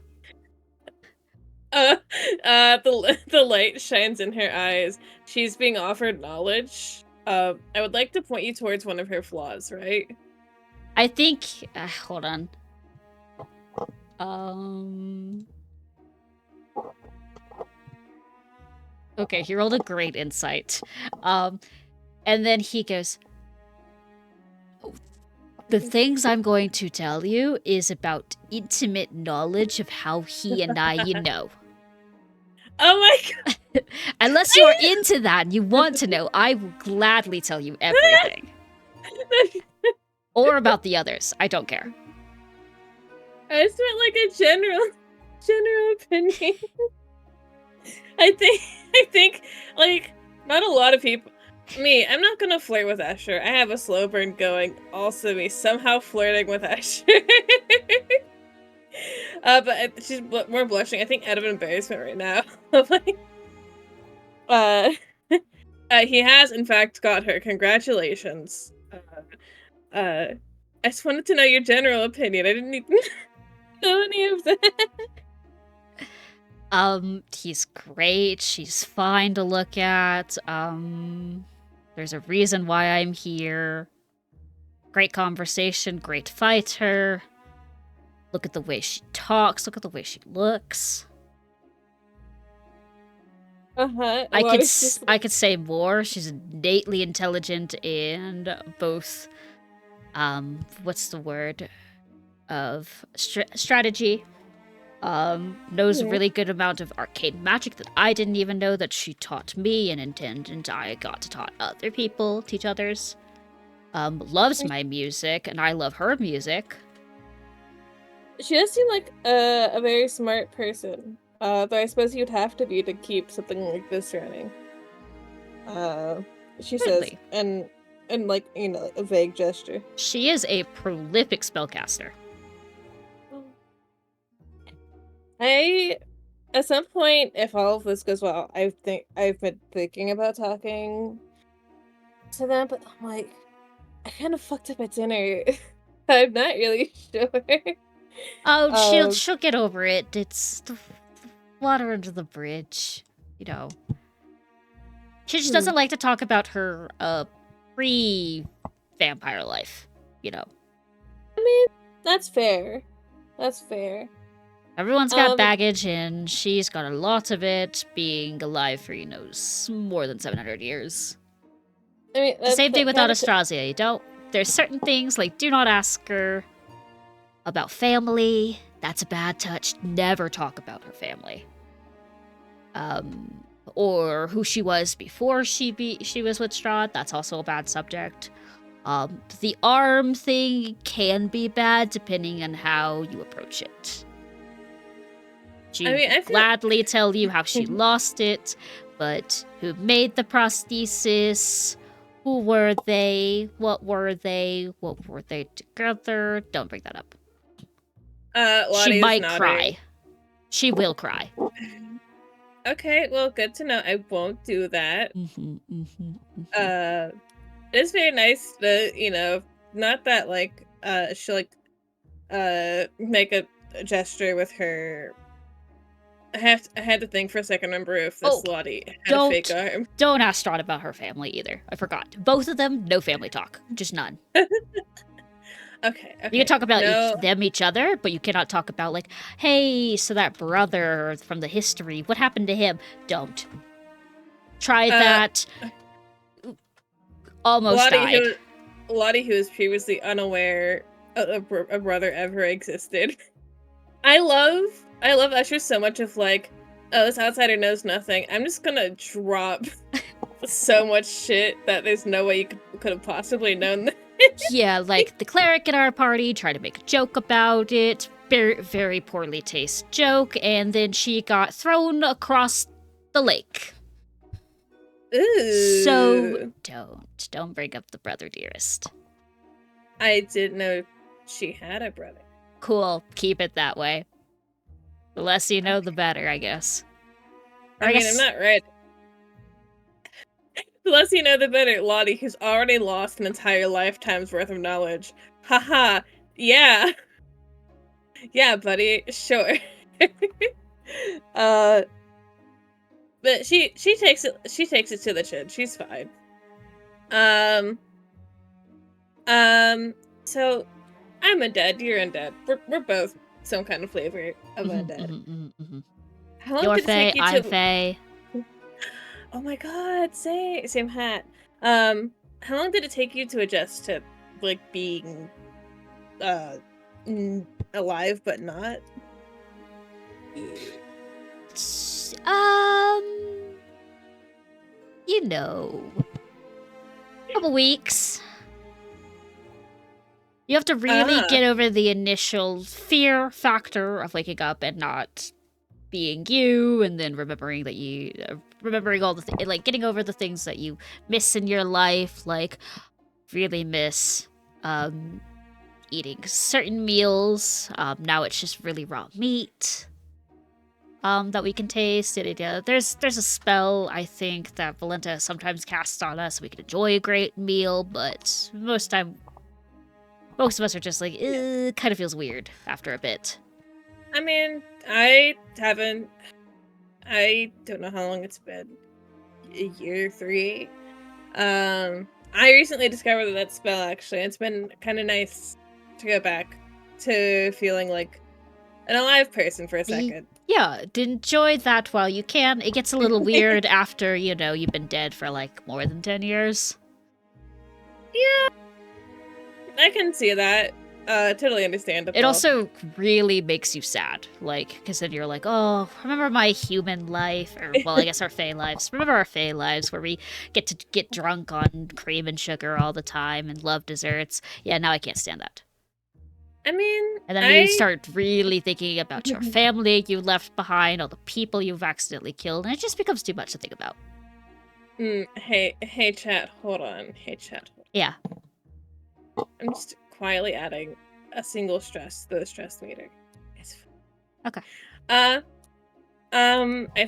The light shines in her eyes. She's being offered knowledge. I would like to point you towards one of her flaws, right? I think. Hold on. Okay, he rolled a great insight. And then he goes, the things I'm going to tell you is about intimate knowledge of how he and I, know. Oh my god. Unless you're into that and you want to know, I will gladly tell you everything. Or about the others. I don't care. I just meant like a general opinion. I think like not a lot of people. I'm not gonna flirt with Asher. I have a slow burn going. Also, me somehow flirting with Asher. But she's more blushing. I think out of embarrassment right now. He has in fact got her. Congratulations. I just wanted to know your general opinion. I didn't even know any of that. He's great. She's fine to look at. There's a reason why I'm here. Great conversation, great fighter. Look at the way she talks, look at the way she looks. I could say more. She's innately intelligent and both what's the word? Of strategy. Knows a really good amount of arcane magic that I didn't even know that she taught me, and I got to teach others. Loves my music, and I love her music. She does seem like a very smart person. Though I suppose you'd have to be to keep something like this running. She says, and like, a vague gesture. She is a prolific spellcaster. At some point, if all of this goes well, I've been thinking about talking to them, but I'm like, I kind of fucked up at dinner. I'm not really sure. Oh, she'll get over it. It's the water under the bridge, She just doesn't like to talk about her pre-vampire life, I mean, that's fair. That's fair. Everyone's got baggage, and she's got a lot of it, being alive for, more than 700 years. I mean, the same thing with Austrasia. There's certain things, like, do not ask her about family. That's a bad touch. Never talk about her family. Or who she was before she was with Strahd. That's also a bad subject. The arm thing can be bad, depending on how you approach it. She would gladly tell you how she lost it, but who made the prosthesis? Who were they? What were they? What were they together? Don't bring that up. She might cry. She will cry. Okay, well, good to know. I won't do that. It's very nice to, not that, like, she'll, like, make a gesture with her. I had to think for a second. Remember if this Lottie had a fake arm. Don't ask Strahd about her family either. I forgot. Both of them, no family talk. Just none. Okay. You can talk about each other, but you cannot talk about, like, hey, so that brother from the history, what happened to him? Don't. Try that. Almost died. Lottie, who was previously unaware a brother ever existed. I love Usher so much of, like, oh, this outsider knows nothing. I'm just gonna drop so much shit that there's no way you could have possibly known that. Yeah, like the cleric in our party tried to make a joke about it. Very, very poorly taste joke, and then she got thrown across the lake. Ooh. So don't bring up the brother, dearest. I didn't know she had a brother. Cool, keep it that way. The less you know, the better, I guess. Or I mean, guess- I'm not right. The less you know, the better. Lottie, who's already lost an entire lifetime's worth of knowledge. Haha. Yeah. Yeah, buddy. Sure. But she takes it to the chin. She's fine. So I'm undead. You're undead. We're both some kind of flavor of undead. How long You're did it Fae, take you I'm to? Fae. Oh my god, same hat. How long did it take you to adjust to like being alive but not? You know, couple weeks. You have to really get over the initial fear factor of waking up and not being you, and then remembering that remembering all the like getting over the things that you miss in your life, like really miss eating certain meals. Now it's just really raw meat that we can taste. There's a spell, I think, that Valenta sometimes casts on us so we can enjoy a great meal, but most of us are just like, kind of feels weird after a bit. I mean, I don't know how long it's been. A year, 3. I recently discovered that spell, actually. It's been kind of nice to go back to feeling like an alive person for a second. Yeah, enjoy that while you can. It gets a little weird after, you've been dead for like more than 10 years. Yeah, I can see that. Totally understandable. It also really makes you sad, because then you're like, oh, remember my human life, or, well, I guess our Fae lives. Remember our Fae lives where we get to get drunk on cream and sugar all the time and love desserts. Yeah, now I can't stand that. I mean, and then you start really thinking about your family you left behind, all the people you've accidentally killed, and it just becomes too much to think about. Hey, chat, hold on. Yeah. I'm just quietly adding a single stress to the stress meter. Okay. I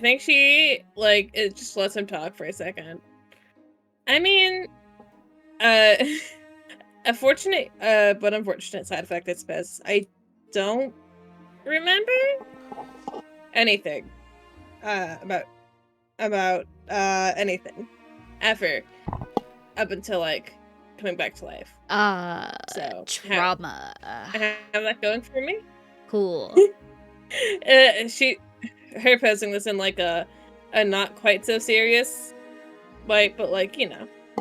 think she, it just lets him talk for a second. I mean, a fortunate, but unfortunate side effect, I suppose. I don't remember anything, about anything, ever, up until, coming back to life. So trauma. How that going for me? Cool. Her posing this in a not quite so serious light, but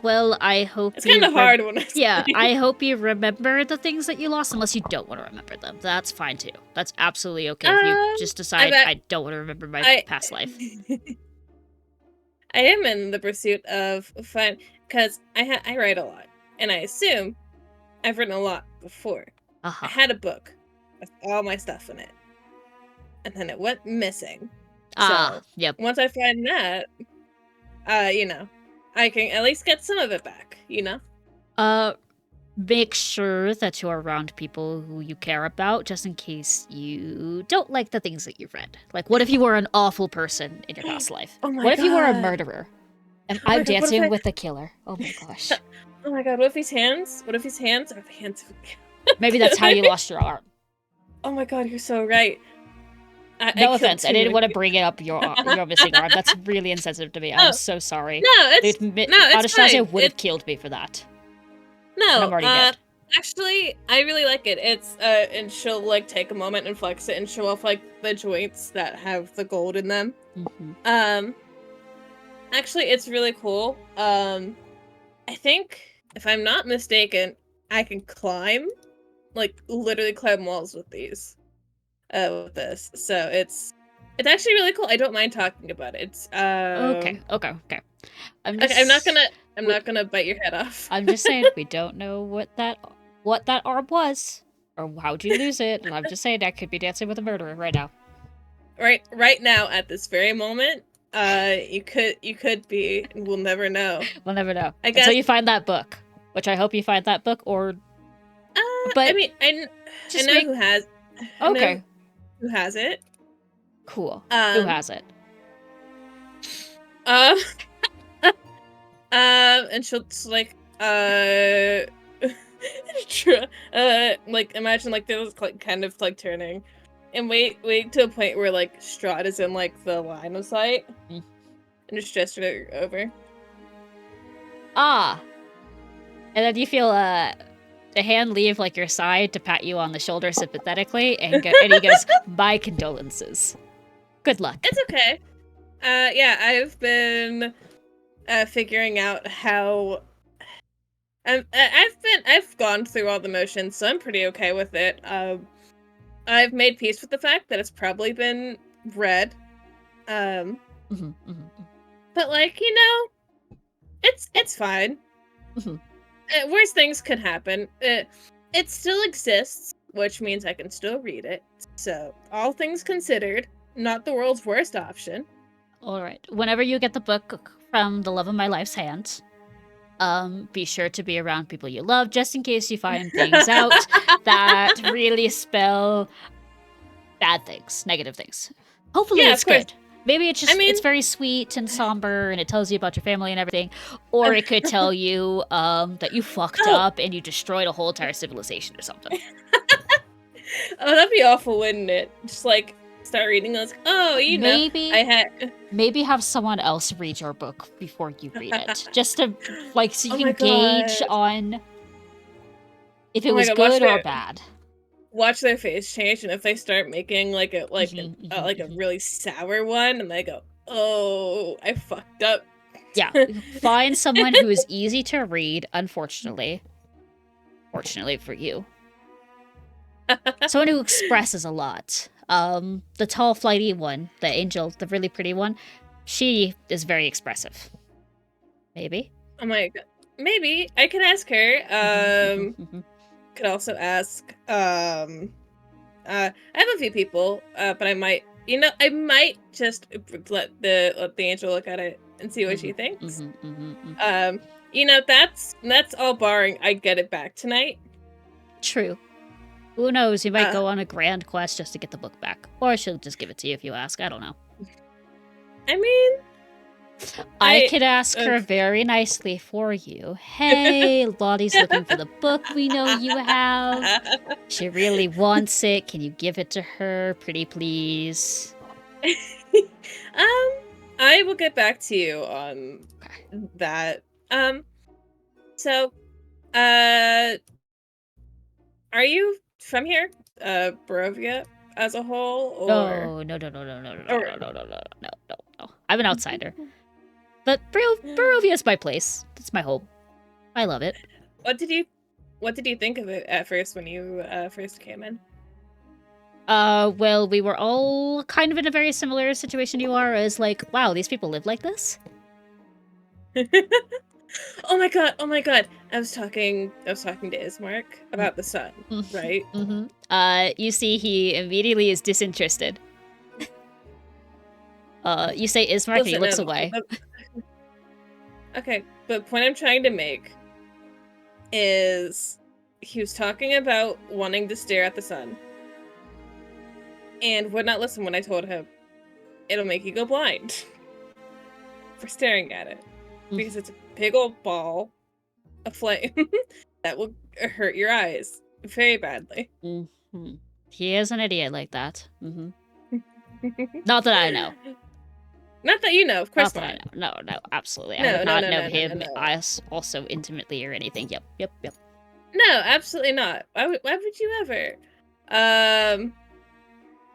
Well, I hope it's kind of hard when I hope you remember the things that you lost, unless you don't want to remember them. That's fine too. That's absolutely okay if you just decide I don't want to remember my past life. I am in the pursuit of fun because I write a lot, and I assume I've written a lot before. I had a book with all my stuff in it, and then it went missing. Yep. Once I find that, I can at least get some of it back, Make sure that you're around people who you care about, just in case you don't like the things that you've read. Like, what if you were an awful person in your past life? Oh my what if God. you were a murderer? And I'm dancing with the killer. Oh my gosh. Oh my God, what if his hands are the hands of Maybe that's how you lost your arm. Oh my God, you're so right. No offense, I didn't want to bring it up your missing arm. That's really insensitive to me. I'm so sorry. It's Anastasia fine. would have killed me for that. No, I'm already dead. Actually, I really like it. It's and she'll take a moment and flex it and show off the joints that have the gold in them. Mm-hmm. Actually, it's really cool. I think if I'm not mistaken, I can climb, literally climb walls with these. With this, so it's It's actually really cool. I don't mind talking about it. It's Okay. I'm okay, I'm we- not gonna bite your head off. I'm just saying we don't know what that orb was or how'd you lose it. And I'm just saying that could be dancing with a murderer right now. Right now at this very moment, you could be, and we'll never know. We'll never know. I guess Until you find that book, which I hope you find that book. Or but I mean, I just know make who has. I know okay. who has it. Cool. Who has it? And she'll just, like like imagine like there was like kind of like turning, and wait to a point where like Strahd is in like the line of sight, and just gesture it over. Ah. And then you feel a hand leave like your side to pat you on the shoulder sympathetically, and and he goes, "My condolences. Good luck." It's okay. Yeah, I've been figuring out how. I've gone through all the motions, so I'm pretty okay with it. I've made peace with the fact that it's probably been read. But like, you know, it's fine. Worse things could happen. It still exists, which means I can still read it. So, all things considered, not the world's worst option. All right. Whenever you get the book from the love of my life's hand, be sure to be around people you love, just in case you find things out that really spell bad things, negative things. Hopefully Yeah, it's of course. good. Maybe it's just I mean- it's very sweet and somber, and it tells you about your family and everything. Or it could tell you that you fucked up and you destroyed a whole entire civilization or something. Oh, that'd be awful, wouldn't it? Just like start reading those. Oh, you Maybe know, I had. maybe have someone else read your book before you read it, just to like so you Oh can my gauge God. on if it Oh my was God, watch good or their- bad. Watch their face change, and if they start making like a Mhm. a really sour one, and they go, "Oh, I fucked up." Yeah, find someone who is easy to read, unfortunately. Fortunately for you. Someone who expresses a lot. The tall, flighty one, the angel, the really pretty one, she is very expressive. Maybe. Oh my God, maybe I could ask her. Could also ask. I have a few people, but I might, I might just let the angel look at it and see what she thinks. That's all barring I get it back tonight. True. Who knows? You might go on a grand quest just to get the book back, or she'll just give it to you if you ask. I don't know. I mean, I could ask her very nicely for you. Hey, Lottie's looking for the book we know you have. She really wants it. Can you give it to her, pretty please? I will get back to you on that. So, are you from here, Barovia as a whole, or No. I'm an outsider. But Barovia is my place. It's my home. I love it. What did you think of it at first when you first came in? Well, we were all kind of in a very similar situation you are, as like, wow, these people live like this? Oh my god. I was talking to Ismark about the sun, right? You see he immediately is disinterested. You say Ismark and he looks away. Okay, the point I'm trying to make is he was talking about wanting to stare at the sun and would not listen when I told him it'll make you go blind for staring at it because it's a big old ball of flame that will hurt your eyes very badly. He is an idiot like that. Not that I know. Not that you know, of course not. That I know. No, absolutely. No, I would not know no, him no. also intimately or anything. Yep. No, absolutely not. Why would you ever?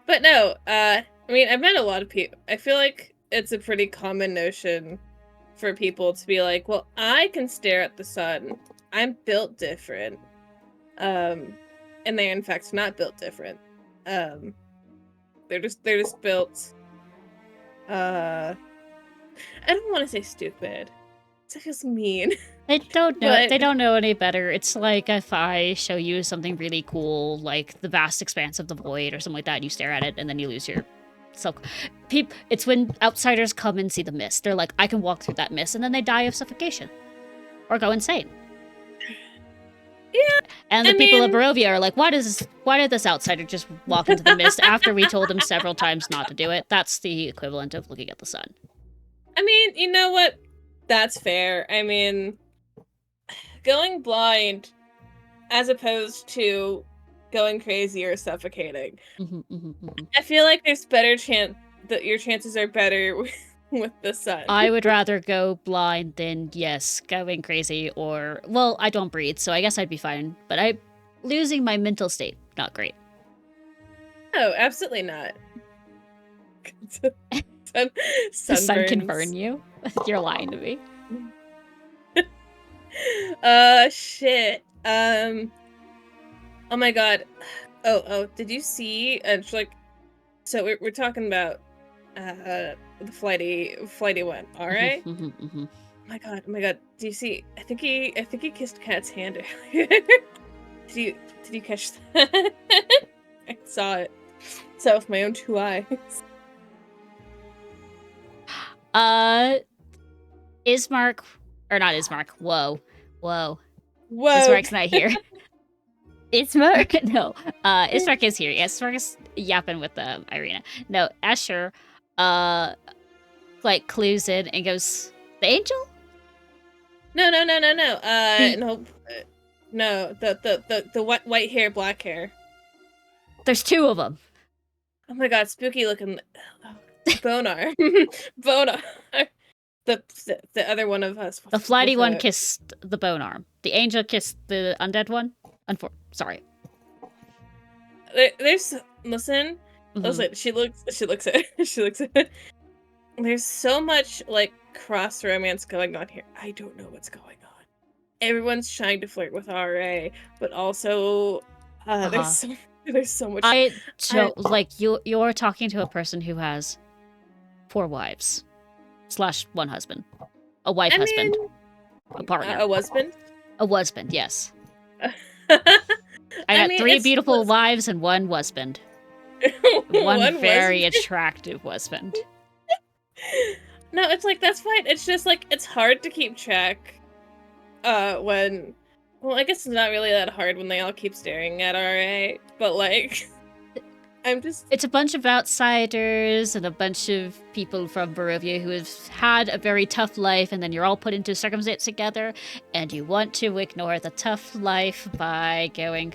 But no, I mean, I've met a lot of people. I feel like it's a pretty common notion for people to be like, well, I can stare at the sun. I'm built different. And they're in fact not built different. They're just built I don't want to say stupid. It's just mean. They don't know. But- They don't know any better. It's like if I show you something really cool, like the vast expanse of the void or something like that, and you stare at it, and then you lose your self. It's when outsiders come and see the mist. They're like, I can walk through that mist, and then they die of suffocation or go insane. Yeah. And the I people of mean- Barovia are like, why did this outsider just walk into the mist after we told him several times not to do it? That's the equivalent of looking at the sun. I mean, you know what? That's fair. I mean, going blind as opposed to going crazy or suffocating. I feel like there's better chance that your chances are better with the sun. I would rather go blind than, yes, going crazy or... Well, I don't breathe, so I guess I'd be fine. But losing my mental state, not great. Oh, absolutely not. The sun can Sunburns. burn you. You're lying to me. Shit. Oh my god. Oh, did you see, so we're talking about, the flighty one, alright? Oh my god, do you see, I think he kissed Cat's hand earlier. Did you catch that? I saw it. Saw it with my own 2 eyes. Ismark, or not Ismark, whoa. Whoa. Ismark's not here. Ismark? No. Ismark is here. Yes, Ismark is yapping with Irina. No, Asher, clues in and goes, the angel? No. No, the white hair, black hair. There's 2 of them. Oh my god, spooky looking. Bonar. Bonar. The other one of us. The flighty one kissed the bone arm. The angel kissed the undead one. Sorry. There's listen. She looks at it. There's so much like cross romance going on here. I don't know what's going on. Everyone's trying to flirt with RA, but also there's so much. You're talking to a person who has 4 wives / 1 husband, a wife husband, a partner, a husband. A husband, yes. I got 3 beautiful wives and 1 husband. One very attractive husband. No, it's like, that's fine. It's just like, it's hard to keep track when, well, I guess it's not really that hard when they all keep staring at RA, but like, it's a bunch of outsiders and a bunch of people from Barovia who have had a very tough life, and then you're all put into circumstance together, and you want to ignore the tough life by going,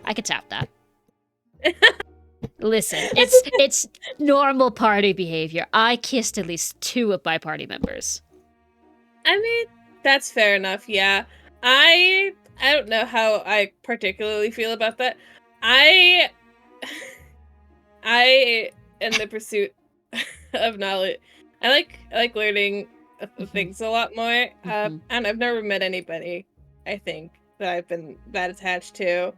I could tap that. Listen, it's normal party behavior. I kissed at least 2 of my party members. I mean, that's fair enough, yeah. I don't know how I particularly feel about that. I in the pursuit of knowledge, I like learning things a lot more. And I've never met anybody, I think, that I've been that attached to.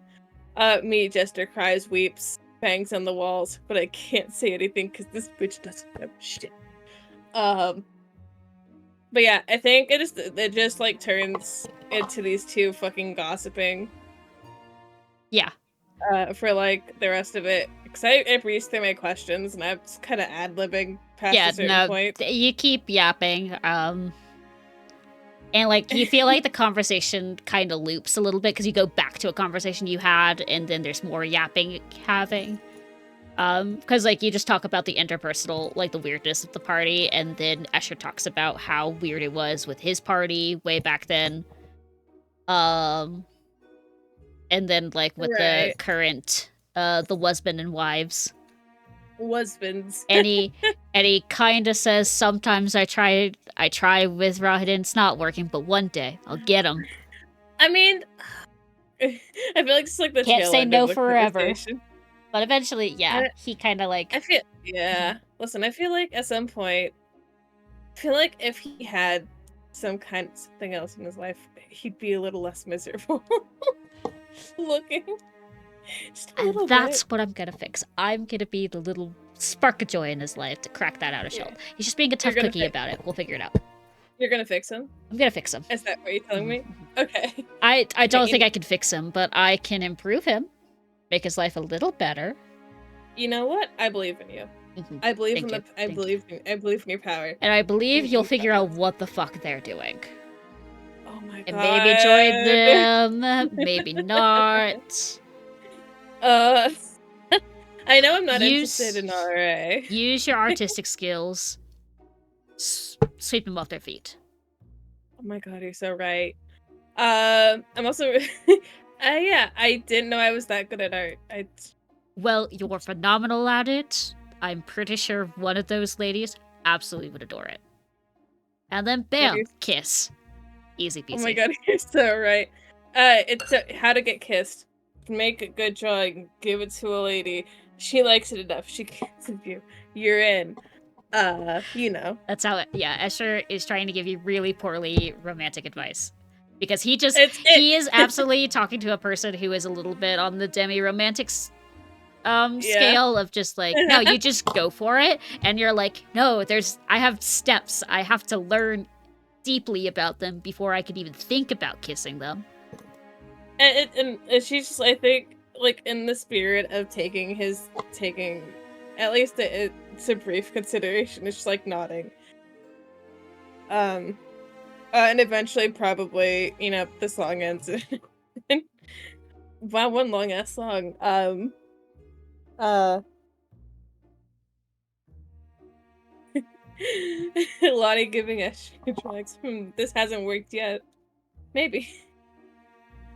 Me, Jester, cries, weeps, bangs on the walls, but I can't say anything because this bitch doesn't know shit. But yeah, I think it just like turns into these 2 fucking gossiping. Yeah. For like the rest of it, because I breezed through my questions and I'm just kind of ad-libbing past a certain point. You keep yapping, and like you feel like the conversation kind of loops a little bit because you go back to a conversation you had, and then there's more yapping having. Because like you just talk about the interpersonal, like the weirdness of the party, and then Escher talks about how weird it was with his party way back then. And then like with the current, the husband and wives. Husbands. And he kind of says, sometimes I try with Rahidin, it's not working, but one day I'll get him. I mean, I feel like it's like the can't tail say end no of the forever. conversation. But eventually, yeah, he kind of like... Listen, I feel like at some point, if he had something else in his life, he'd be a little less miserable looking. Just a little that's bit. what I'm gonna fix. I'm gonna be the little spark of joy in his life to crack that outer shell. He's just being a tough gonna cookie fix- about it. We'll figure it out. You're gonna fix him? I'm gonna fix him. Is that what you're telling me? Okay. I don't you think know- I can fix him, but I can improve him, make his life a little better. You know what? I believe in you. Mhm. I believe Thank in you. the. I Thank believe in your power. And I believe Thank you'll you. figure out what the fuck they're doing. Oh my god. And maybe join them, maybe not. I know I'm not Use- interested in RA. Use your artistic skills. Sweep them off their feet. Oh my god, you're so right. I'm also. Yeah, I didn't know I was that good at art. Well, you're phenomenal at it. I'm pretty sure one of those ladies absolutely would adore it. And then bam, You're- kiss. Easy peasy. Oh my god, you're so right. It's how to get kissed. Make a good drawing, give it to a lady. She likes it enough. She kisses you. You're in. You know. That's how it. Yeah, Escher is trying to give you really poorly romantic advice. Because he He is absolutely talking to a person who is a little bit on the demi-romantic scale of just like, no, you just go for it. And you're like, no, I have steps. I have to learn deeply about them before I could even think about kissing them. And she's just, I think, like, in the spirit of taking at least it's a brief consideration. It's just like nodding. And eventually, probably, you know, the song ends. Wow, one long ass song. Lottie giving us drugs. This hasn't worked yet. Maybe.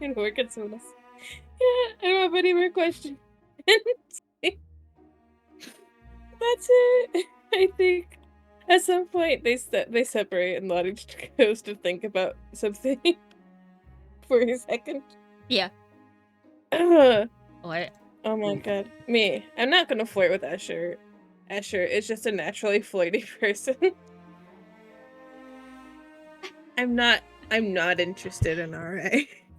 It'll work at soon. Yeah, I don't have any more questions. That's it. I think at some point they separate and Lottie just goes to think about something for a second. Yeah. What? Oh my god. Me. I'm not gonna flirt with Escher. Escher is just a naturally flirty person. I'm not interested in RA.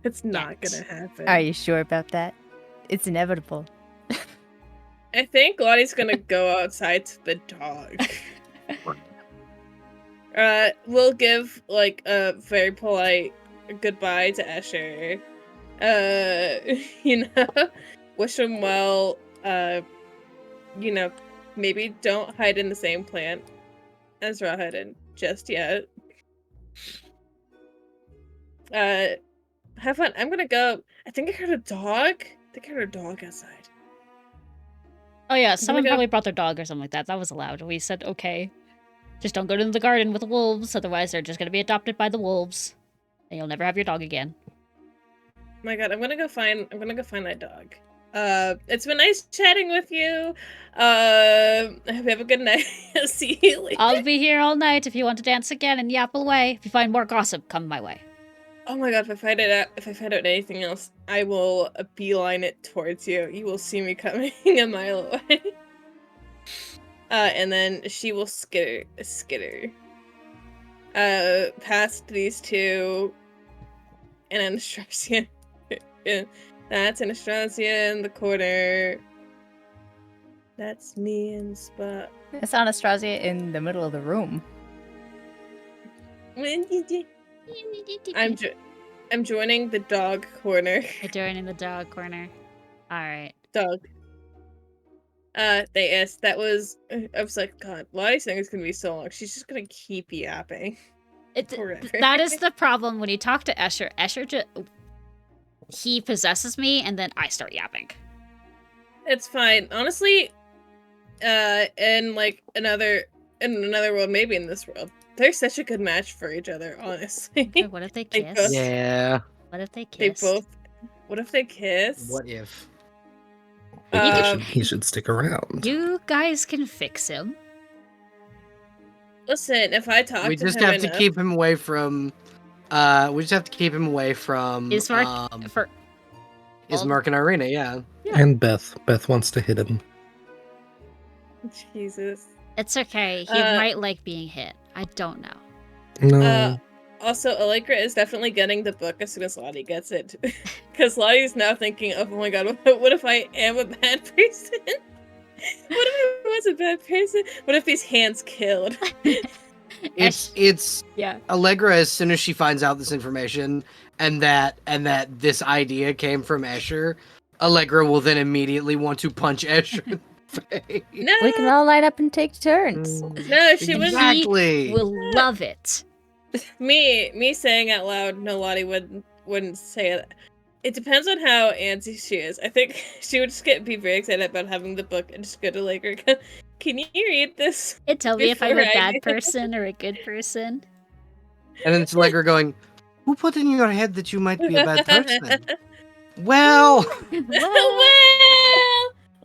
It's not Yet. gonna happen. Are you sure about that? It's inevitable. I think Lottie's gonna go outside to the dog. We'll give like a very polite goodbye to Escher. You know, wish him well. You know, maybe don't hide in the same plant as Rawhide just yet. Have fun. I'm gonna go. I think I heard a dog. Outside. Oh yeah, someone go- probably brought their dog or something like that. That was allowed. We said, okay. Just don't go to the garden with the wolves, otherwise they're just gonna be adopted by the wolves. And you'll never have your dog again. Oh my god, I'm gonna go find that dog. It's been nice chatting with you. I hope you have a good night. See you later. I'll be here all night if you want to dance again and yap away. If you find more gossip, come my way. Oh my god, if I find out anything else, I will beeline it towards you. You will see me coming a mile away. And then she will skitter. Past these two, and Anastasia. That's Anastasia in the corner. That's me in the spot. It's Anastasia in the middle of the room. I'm joining the dog corner. You're joining the dog corner. Alright. Dog. They asked. That was. I was like, God, Lottie's thing is gonna be so long. She's just gonna keep yapping. Forever. That is the problem when you talk to Escher. Escher he possesses me, and then I start yapping. It's fine, honestly. In like another world, maybe in this world, they're such a good match for each other. Honestly. Okay, what if they They kiss? both- Yeah. What if they They kiss? both. What if they kiss? What if? He should stick around. You guys can fix him. Listen, if I talk We to just him have to enough- keep him away from. We just have to keep him away from. Ismark for Ismark and Irina, yeah. And Beth. Beth wants to hit him. Jesus. it's okay. He might like being hit. I don't know. No. Also, Allegra is definitely getting the book as soon as Lottie gets it. Because Lottie's now thinking, oh my god, what if I am a bad person? What if was a bad person. What if these hands killed? It's Yeah. Allegra, as soon as she finds out this information and that this idea came from Escher, Allegra will then immediately want to punch Escher in the face. No, We can all line up and take turns. no, she was Exactly. Will love it. me saying out loud. No, Lottie wouldn't say it. It depends on how antsy she is. I think she would just be very excited about having the book and just go to Allegra. Can you read this? It tell me if I'm a Before I bad do. person or a good person. And then it's Allegra going, "Who put in your head that you might be a bad person?" Well,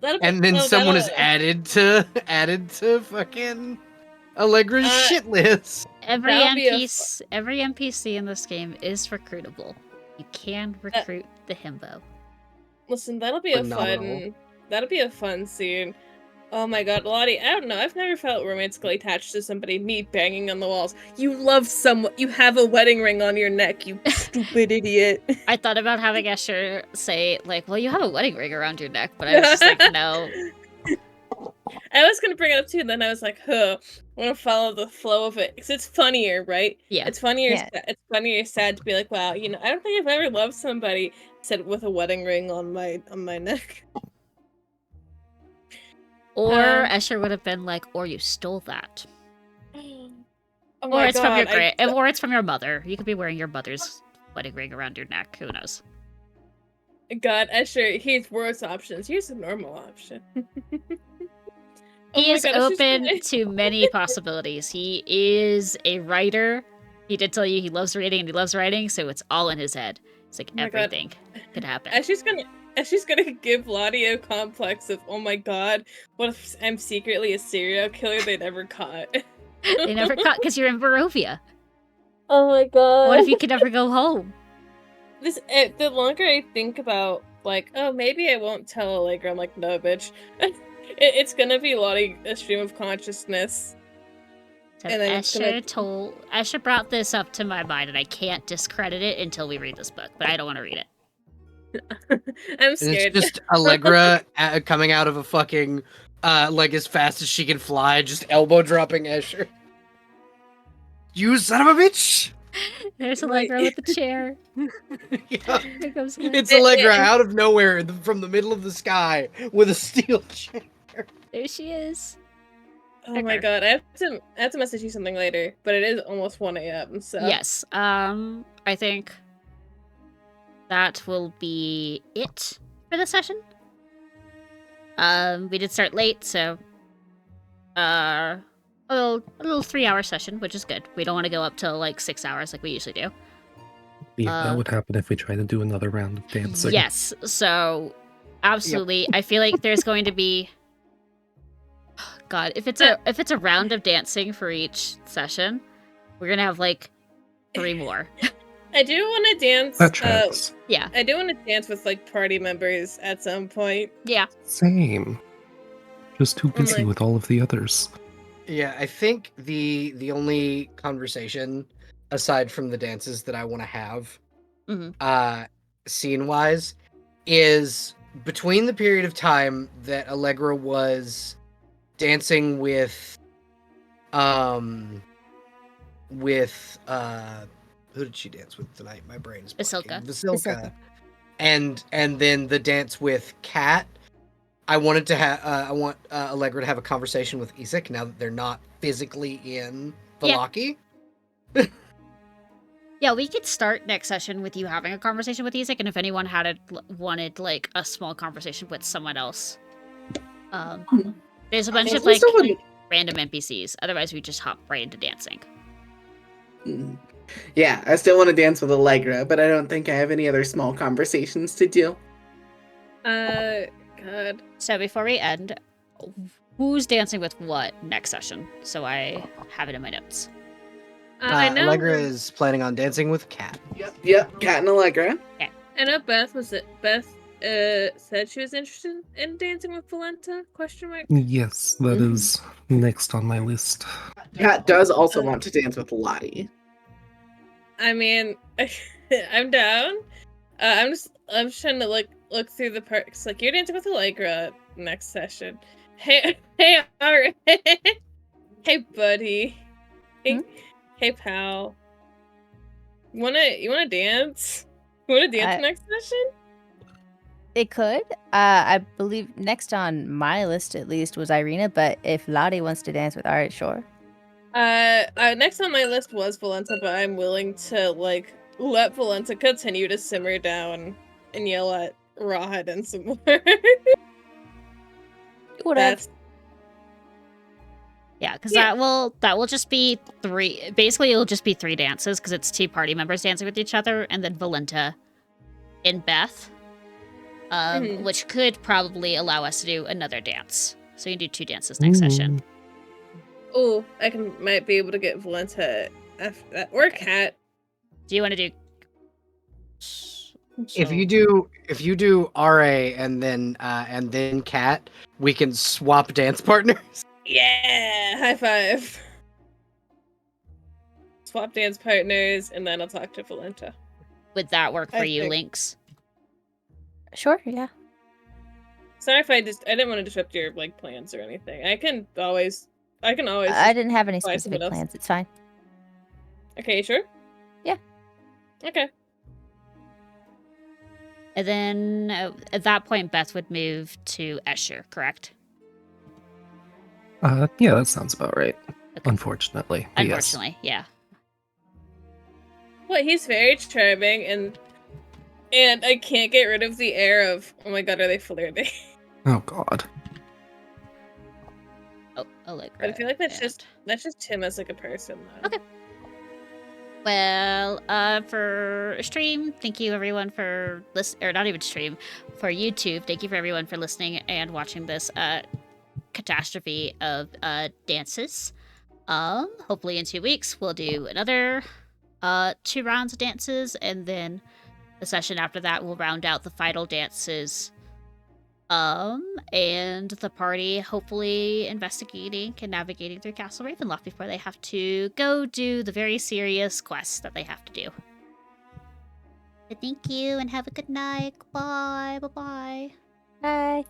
Well, and then someone is added to fucking Allegra's shit list. Every That'll be a every NPC in this game is recruitable. You can recruit the himbo. Listen, that'll be Phenomenal. a fun scene. Oh my god, Lottie, I don't know. I've never felt romantically attached to somebody. Me banging on the walls. You love someone. You have a wedding ring on your neck. You stupid idiot. I thought about having Escher say, like, well, you have a wedding ring around your neck, but I was just like, no. I was gonna bring it up too, and then I was like, huh. I want to follow the flow of it because it's funnier, right? Yeah. It's funnier. Yeah. It's funnier, sad to be like, wow, you know, I don't think I've ever loved somebody said with a wedding ring on my neck. Or Um, Escher would have been like, or you stole that. Oh Or my it's from your God, or it's from your mother. You could be wearing your mother's wedding ring around your neck. Who knows? God, Escher, here's worse options. Here's a normal option. Oh He my is God, it's just open gonna- to many possibilities. He is a writer. He did tell you he loves reading and he loves writing, so it's all in his head. It's like Oh my God. everything could happen. Escher's gonna give Lottie a complex of, oh my God, what if I'm secretly a serial killer they never caught? They never caught because you're in Barovia. Oh my God. What if you could never go home? The longer I think about, like, oh, maybe I won't tell Allegra, I'm like, no, bitch. It's gonna be Lottie, a stream of consciousness. So And then it's gonna- Escher brought this up to my mind, and I can't discredit it until we read this book. But I don't want to read it. I'm And scared. it's just Allegra coming out of a fucking, like as fast as she can fly, just elbow dropping Escher. You son of a bitch! There's Right. Allegra with the chair. Yeah. Here goes It's Allegra out of nowhere from the middle of the sky with a steel chair. There she is. Oh my God, I have to message you something later, but it is almost 1 a.m. So Yes. I think that will be it for the session. We did start late, so a little 3-hour session, which is good. We don't want to go up till like 6 hours like we usually do. Yeah, that would happen if we try to do another round of dancing. Yes. So absolutely, I feel like there's going to be. God, if it's a round of dancing for each session, we're gonna have like 3 more. I do want to dance. That tracks. Yeah. I do want to dance with like party members at some point. Yeah. Same. Just too busy like- with all of the others. Yeah, I think the only conversation aside from the dances that I want to have, Mhm. scene wise, is between the period of time that Allegra was dancing with who did she dance with tonight? My brain's blanking. Vasilka. And then the dance with Kat. I wanted to have I want Allegra to have a conversation with Isak now that they're not physically in Vallaki. Yeah, we could start next session with you having a conversation with Isak, and if anyone wanted like a small conversation with someone else. There's a bunch of like random NPCs. Otherwise, we just hop right into dancing. Yeah, I still want to dance with Allegra, but I don't think I have any other small conversations to do. God. So before we end, who's dancing with what next session? So I have it in my notes. I know. Allegra is planning on dancing with Kat. Yep, Kat and Allegra. I know Beth said she was interested in dancing with Valenta? Question mark. Yes, that is next on my list. Kat does also want to dance with Lottie. I mean, I'm down. I'm just trying to look through the perks. Like, you're dancing with Allegra next session. Hey, alright. Hey, buddy. Hey, hey, pal. You wanna dance? You wanna dance next session? It could. I believe next on my list, at least, was Irina. But if Lottie wants to dance with Art, sure. Next on my list was Valenta, but I'm willing to like let Valenta continue to simmer down and yell at Rawhead and some more. Whatever. That's Yeah, because that will just be 3. Basically, it'll just be 3 dances because it's 2 party members dancing with each other, and then Valenta and Beth, which could probably allow us to do another dance. So you can do 2 dances next session. Oh, might be able to get Valenta or Cat. Do you want to do? If you do RA and then Cat, we can swap dance partners. Yeah, high five. Swap dance partners, and then I'll talk to Valenta. Would that work for you, think. Lynx? Sure, yeah. Sorry if I didn't want to disrupt your like plans or anything. I can always. I didn't have any buy specific someone else. plans. It's fine. Okay, sure? Yeah. Okay. And then at that point, Beth would move to Escher, correct? Yeah, that sounds about right. Okay. Unfortunately. But Unfortunately, yeah. Well, he's very charming, and I can't get rid of the air of, oh my god, are they flirting? Oh god. Oh, Allegra. But I feel like that's just him as like a person, though. Okay. Well, for stream, thank you everyone for or not even stream, for YouTube. Thank you for everyone for listening and watching this catastrophe of dances. Hopefully in 2 weeks we'll do another 2 rounds of dances, and then the session after that will round out the final dances. And the party hopefully investigating and navigating through Castle Ravenloft before they have to go do the very serious quests that they have to do. But thank you and have a good night. Bye. Bye-bye. Bye.